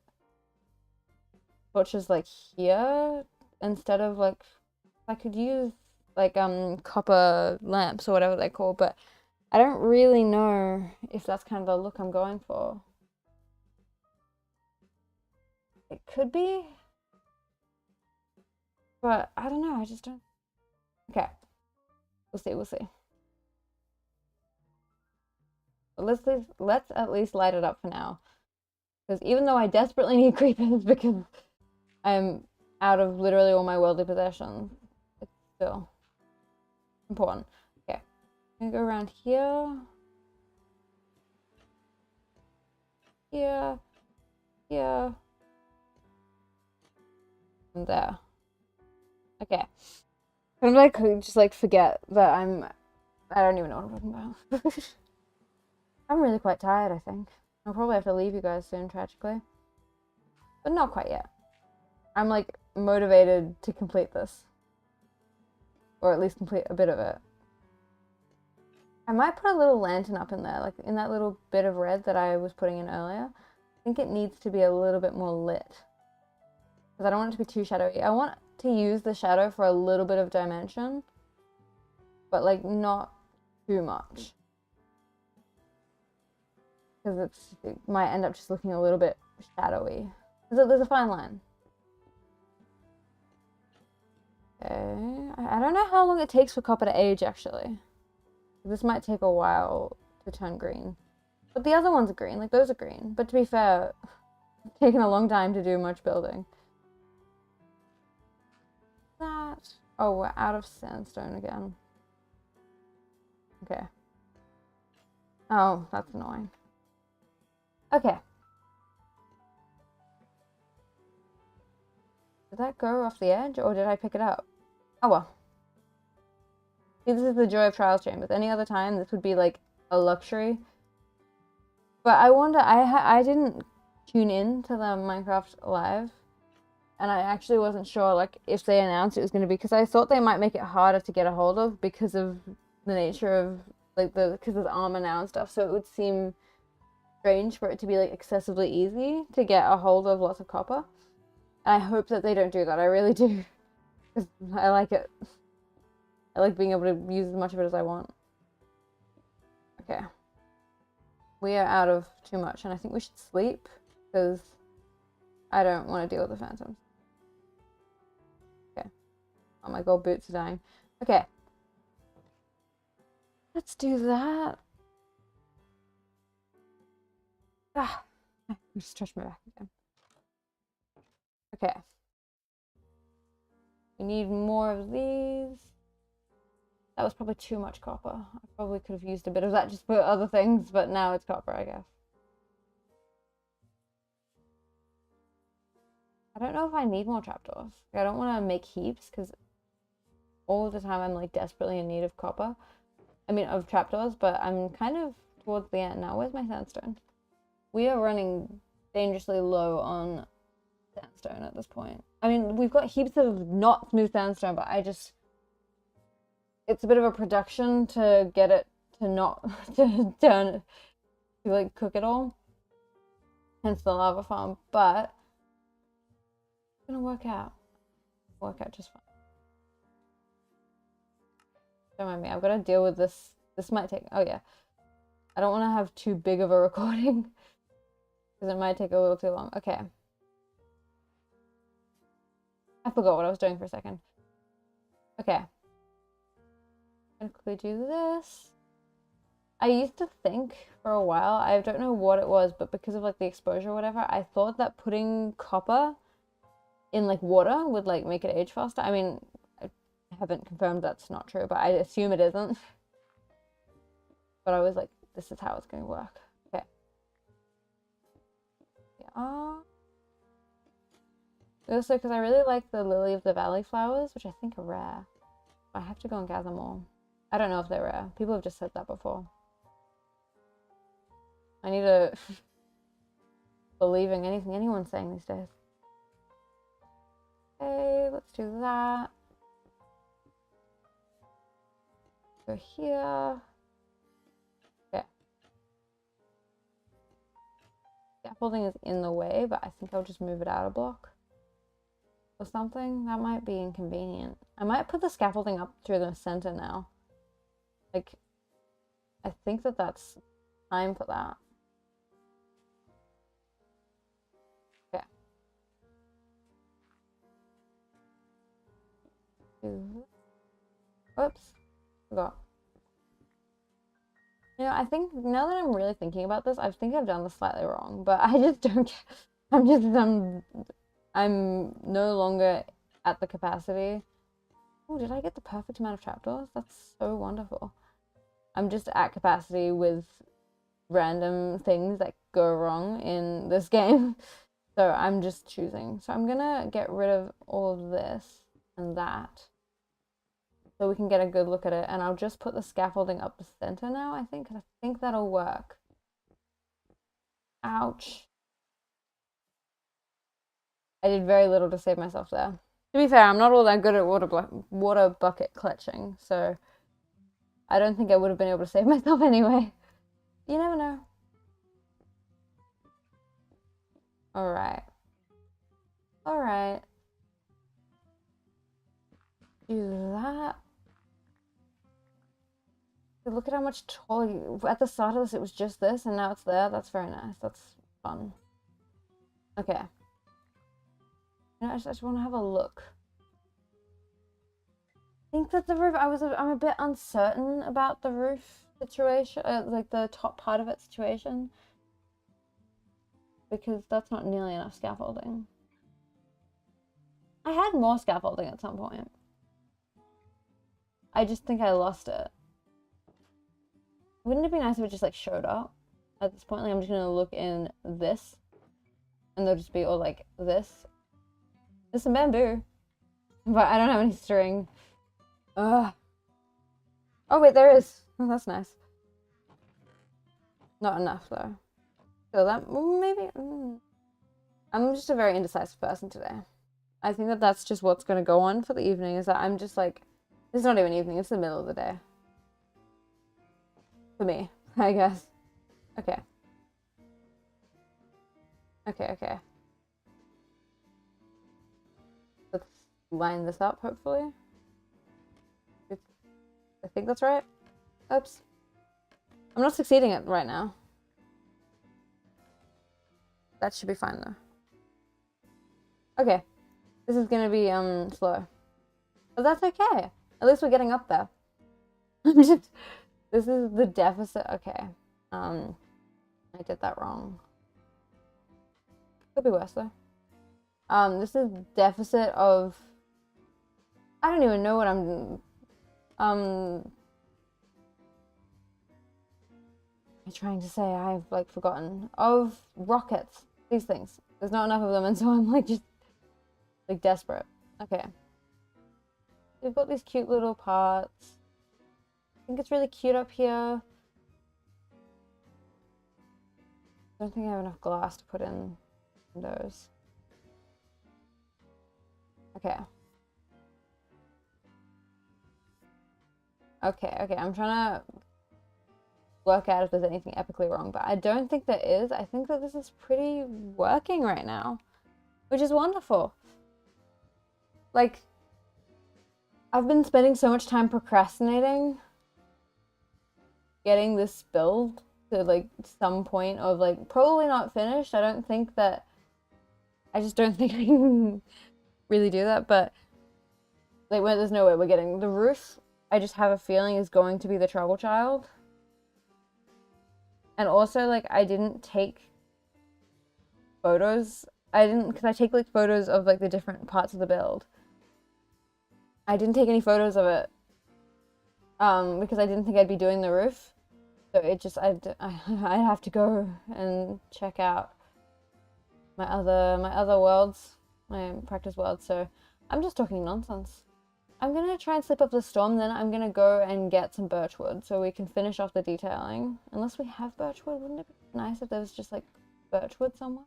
torches like here instead of like, I could use like copper lamps or whatever they're called, but I don't really know if that's kind of the look I'm going for. It could be, but I don't know, I just don't. Okay, we'll see. Let's at least light it up for now, because even though I desperately need creepers because I'm out of literally all my worldly possessions, it's still important. Okay, I'm gonna go around here, here, and there. Okay, I'm like just like forget that I don't even know what I'm talking about. I'm really quite tired, I think. I'll probably have to leave you guys soon, tragically. But not quite yet. I'm like motivated to complete this. Or at least complete a bit of it. I might put a little lantern up in there, like in that little bit of red that I was putting in earlier. I think it needs to be a little bit more lit. Because I don't want it to be too shadowy. I want to use the shadow for a little bit of dimension. But like not too much. Because it might end up just looking a little bit shadowy. There's a fine line. Okay, I don't know how long it takes for copper to age, actually. This might take a while to turn green. But the other ones are green, like those are green. But to be fair, it's taken a long time to do much building. That. Oh, we're out of sandstone again. Okay. Oh, that's annoying. Okay. Did that go off the edge or did I pick it up? Oh well. See, this is the joy of trials chambers. Any other time, this would be like a luxury. But I wonder, I didn't tune in to the Minecraft Live. And I actually wasn't sure, like, if they announced it was going to be, because I thought they might make it harder to get a hold of because of the nature of, like, because there's armor now and stuff, so it would seem strange for it to be, like, excessively easy to get a hold of lots of copper. And I hope that they don't do that, I really do, because I like it. I like being able to use as much of it as I want. Okay. We are out of too much, and I think we should sleep, because I don't want to deal with the phantoms. Oh my god, boots are dying. Okay. Let's do that. Ah, I just stretched my back again. Okay. We need more of these. That was probably too much copper. I probably could have used a bit of that just for other things, but now it's copper, I guess. I don't know if I need more trapdoors. I don't want to make heaps because all the time I'm like desperately in need of copper. I mean, of trapdoors, but I'm kind of towards the end now. Where's my sandstone? We are running dangerously low on sandstone at this point. I mean, we've got heaps of not smooth sandstone, but it's a bit of a production to get it to not, to turn it, to like cook it all. Hence the lava farm, but it's gonna work out just fine. Don't mind me, I've got to deal with this. This might take, oh yeah. I don't want to have too big of a recording because it might take a little too long. Okay. I forgot what I was doing for a second. Okay. I'm gonna quickly do this. I used to think for a while, I don't know what it was, but because of like the exposure or whatever, I thought that putting copper in like water would like make it age faster. I mean, I haven't confirmed that's not true, but I assume it isn't. But I was like, this is how it's going to work. Okay. Yeah. Also, because I really like the Lily of the Valley flowers, which I think are rare. I have to go and gather more. I don't know if they're rare. People have just said that before. I need to believing anything anyone's saying these days. Okay, let's do that. Go here. Okay. Scaffolding is in the way, but I think I'll just move it out a block or something. That might be inconvenient. I might put the scaffolding up through the center now. Like, I think that that's time for that. Okay. Oops. Forgot. You know, I think now that I'm really thinking about this, I think I've done this slightly wrong, but I just don't care. I'm no longer at the capacity. Oh, did I get the perfect amount of trapdoors? That's so wonderful. I'm just at capacity with random things that go wrong in this game. So I'm just choosing. So I'm gonna get rid of all of this and that, so we can get a good look at it. And I'll just put the scaffolding up the center now, I think, because I think that'll work. Ouch. I did very little to save myself there. To be fair, I'm not all that good at water bucket clutching, so I don't think I would have been able to save myself anyway. You never know. Alright. Alright. Do that. Look at how much taller. At the start of this, it was just this, and now it's there. That's very nice. That's fun. Okay. You know, I just want to have a look. I think that the roof, I'm a bit uncertain about the roof situation, like the top part of it situation, because that's not nearly enough scaffolding. I had more scaffolding at some point. I just think I lost it. Wouldn't it be nice if it just like showed up at this point? Like, I'm just gonna look in this, and they'll just be all like this. There's some bamboo. But I don't have any string. Ugh. Oh wait, there is. Oh, that's nice. Not enough though. So that maybe. I'm just a very indecisive person today. I think that that's just what's going to go on for the evening. Is that I'm just like, it's not even evening. It's the middle of the day. For me, I guess. Okay. Okay. Let's line this up, hopefully. I think that's right. Oops. I'm not succeeding at right now. That should be fine though. Okay. This is gonna be slow. But that's okay. At least we're getting up there. This is the deficit. Okay. I did that wrong. Could be worse though. This is deficit of, I don't even know what I'm trying to say. I've like forgotten. Of rockets. These things. There's not enough of them, and so I'm like just like desperate. Okay. We've got these cute little parts. I think it's really cute up here. I don't think I have enough glass to put in those. Okay. Okay, I'm trying to work out if there's anything epically wrong, but I don't think there is. I think that this is pretty working right now, which is wonderful. Like, I've been spending so much time procrastinating getting this build to like some point of like probably not finished. I just don't think I can really do that, but like there's no way we're getting the roof. I just have a feeling is going to be the trouble child. And also like I didn't take photos. Because I take like photos of like the different parts of the build. I didn't take any photos of it because I didn't think I'd be doing the roof. So it just, I'd have to go and check out my other worlds, my practice worlds. So I'm just talking nonsense. I'm gonna try and slip up the storm, then I'm gonna go and get some birchwood so we can finish off the detailing. Unless we have birchwood, wouldn't it be nice if there was just like birchwood somewhere?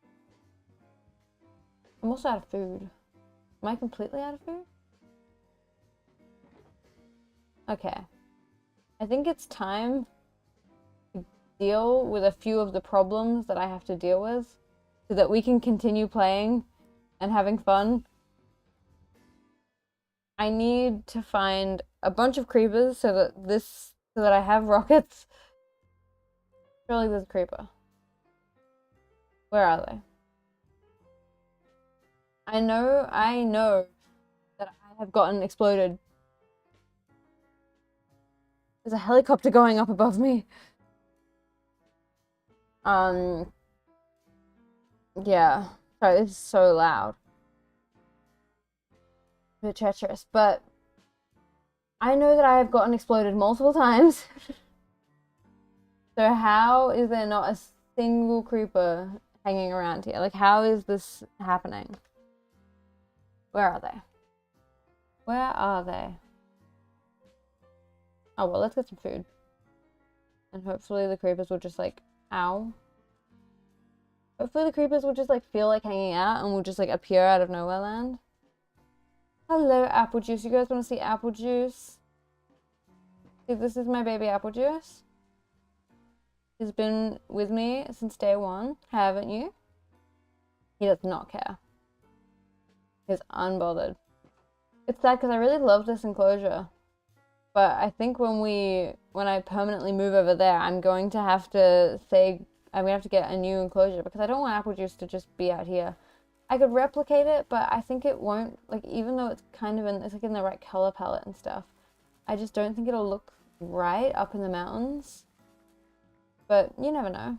I'm also out of food. Am I completely out of food? Okay. I think it's time to deal with a few of the problems that I have to deal with so that we can continue playing and having fun. I need to find a bunch of creepers so that I have rockets. Surely there's a creeper. Where are they? I know that I have gotten exploded. There's a helicopter going up above me. Yeah. Sorry, this is so loud. A bit treacherous, but I know that I have gotten exploded multiple times. So how is there not a single creeper hanging around here? Like, how is this happening? Where are they? Where are they? Oh, well, let's get some food. And hopefully the creepers will just like, ow. Hopefully the creepers will just like feel like hanging out and will just like appear out of nowhere land. Hello, apple juice. You guys want to see apple juice? See, this is my baby apple juice. He's been with me since day one, haven't you? He does not care. He's unbothered. It's sad because I really love this enclosure. But I think when I permanently move over there, I'm going to have to get a new enclosure because I don't want apple juice to just be out here. I could replicate it, but I think it won't, like, even though it's kind of it's like in the right color palette and stuff, I just don't think it'll look right up in the mountains. But you never know.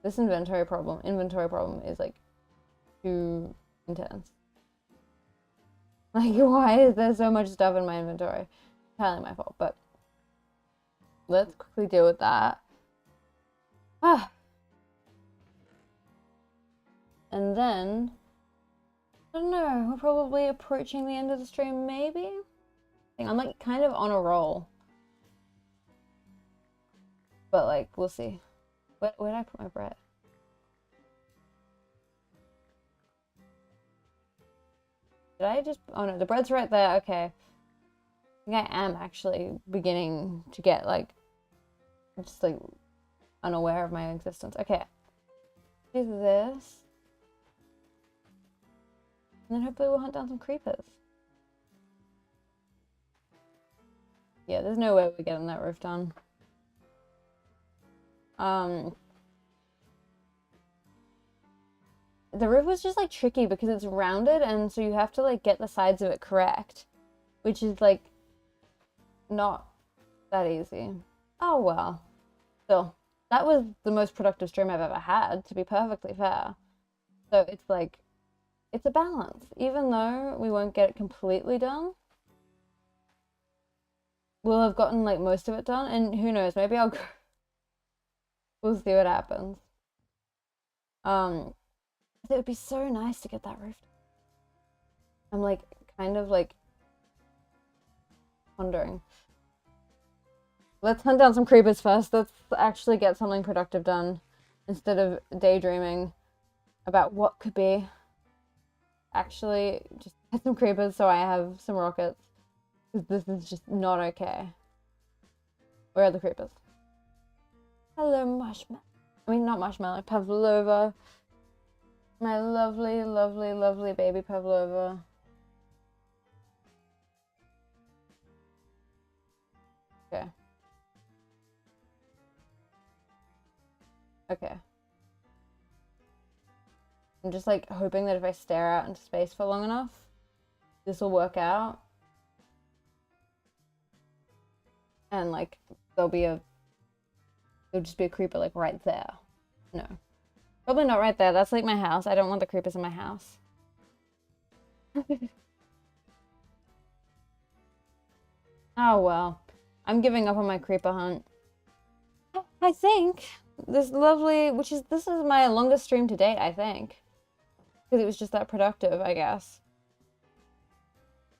This inventory problem is like too intense. Like, why is there so much stuff in my inventory? Entirely my fault, but let's quickly deal with that. And then, I don't know, we're probably approaching the end of the stream, maybe? I'm like kind of on a roll. But like, we'll see. Where did I put my bread? Did I just, oh no, the bread's right there, okay. I think I am actually beginning to get like, just like unaware of my existence. Okay. Do this. And then hopefully we'll hunt down some creepers. Yeah, there's no way we're getting that roof done. The roof was just like tricky because it's rounded, and so you have to like get the sides of it correct, which is like not that easy. Oh well. Still, that was the most productive stream I've ever had, to be perfectly fair. So it's like, it's a balance. Even though we won't get it completely done, we'll have gotten like most of it done, and who knows, maybe I'll go. We'll see what happens. It would be so nice to get that roof. I'm like kind of like pondering. Let's hunt down some creepers first. Let's actually get something productive done instead of daydreaming about what could be. Actually, just get some creepers so I have some rockets, because this is just not okay. Where are the creepers? Hello, Marshmallow. I mean, not Marshmallow, Pavlova. My lovely, lovely, lovely baby Pavlova. Okay. Okay. I'm just like hoping that if I stare out into space for long enough, this will work out. And like there'll just be a creeper like right there. No. Probably not right there. That's like my house. I don't want the creepers in my house. Oh well. I'm giving up on my creeper hunt. I think this lovely, this is my longest stream to date, I think. Because it was just that productive, I guess.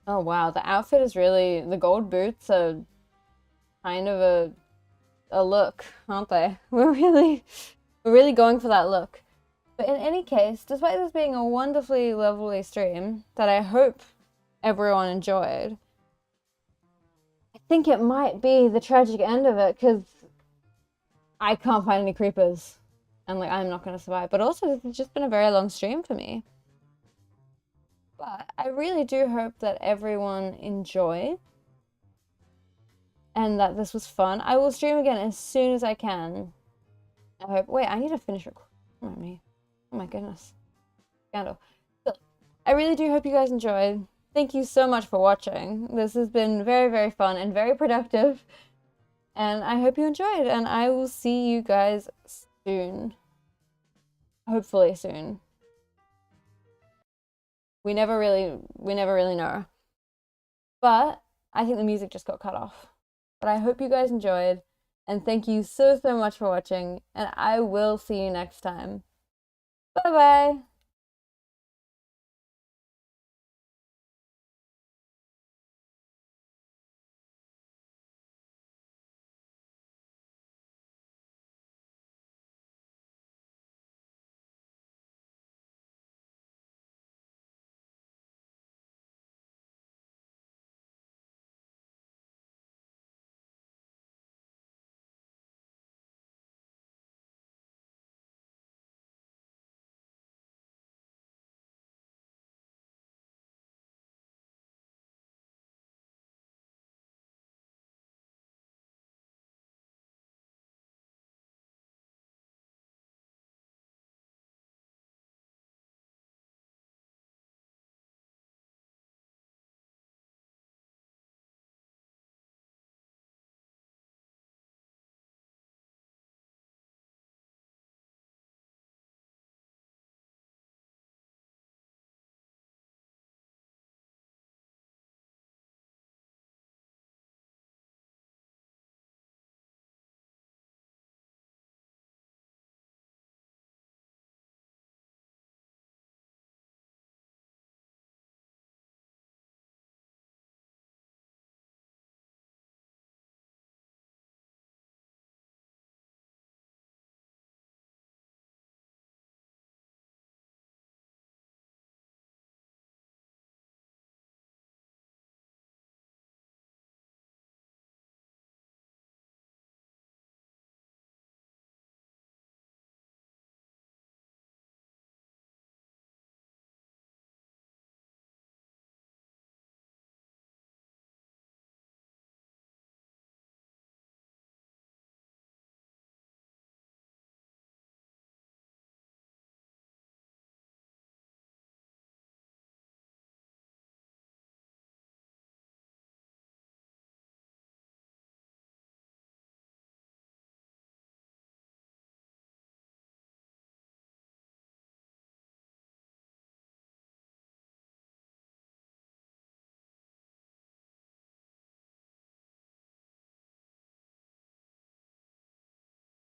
Oh wow, the outfit is really, the gold boots are kind of a look, aren't they? We're really going for that look. But in any case, despite this being a wonderfully lovely stream that I hope everyone enjoyed, I think it might be the tragic end of it, because I can't find any creepers. And like, I'm not going to survive. But also, this has just been a very long stream for me. But I really do hope that everyone enjoyed. And that this was fun. I will stream again as soon as I can. I hope. Wait, I need to finish recording. Oh my goodness. Scandal. But I really do hope you guys enjoyed. Thank you so much for watching. This has been very, very fun and very productive. And I hope you enjoyed. And I will see you guys soon. Hopefully soon. We never really know. But I think the music just got cut off. But I hope you guys enjoyed. And thank you so, so much for watching. And I will see you next time. Bye-bye.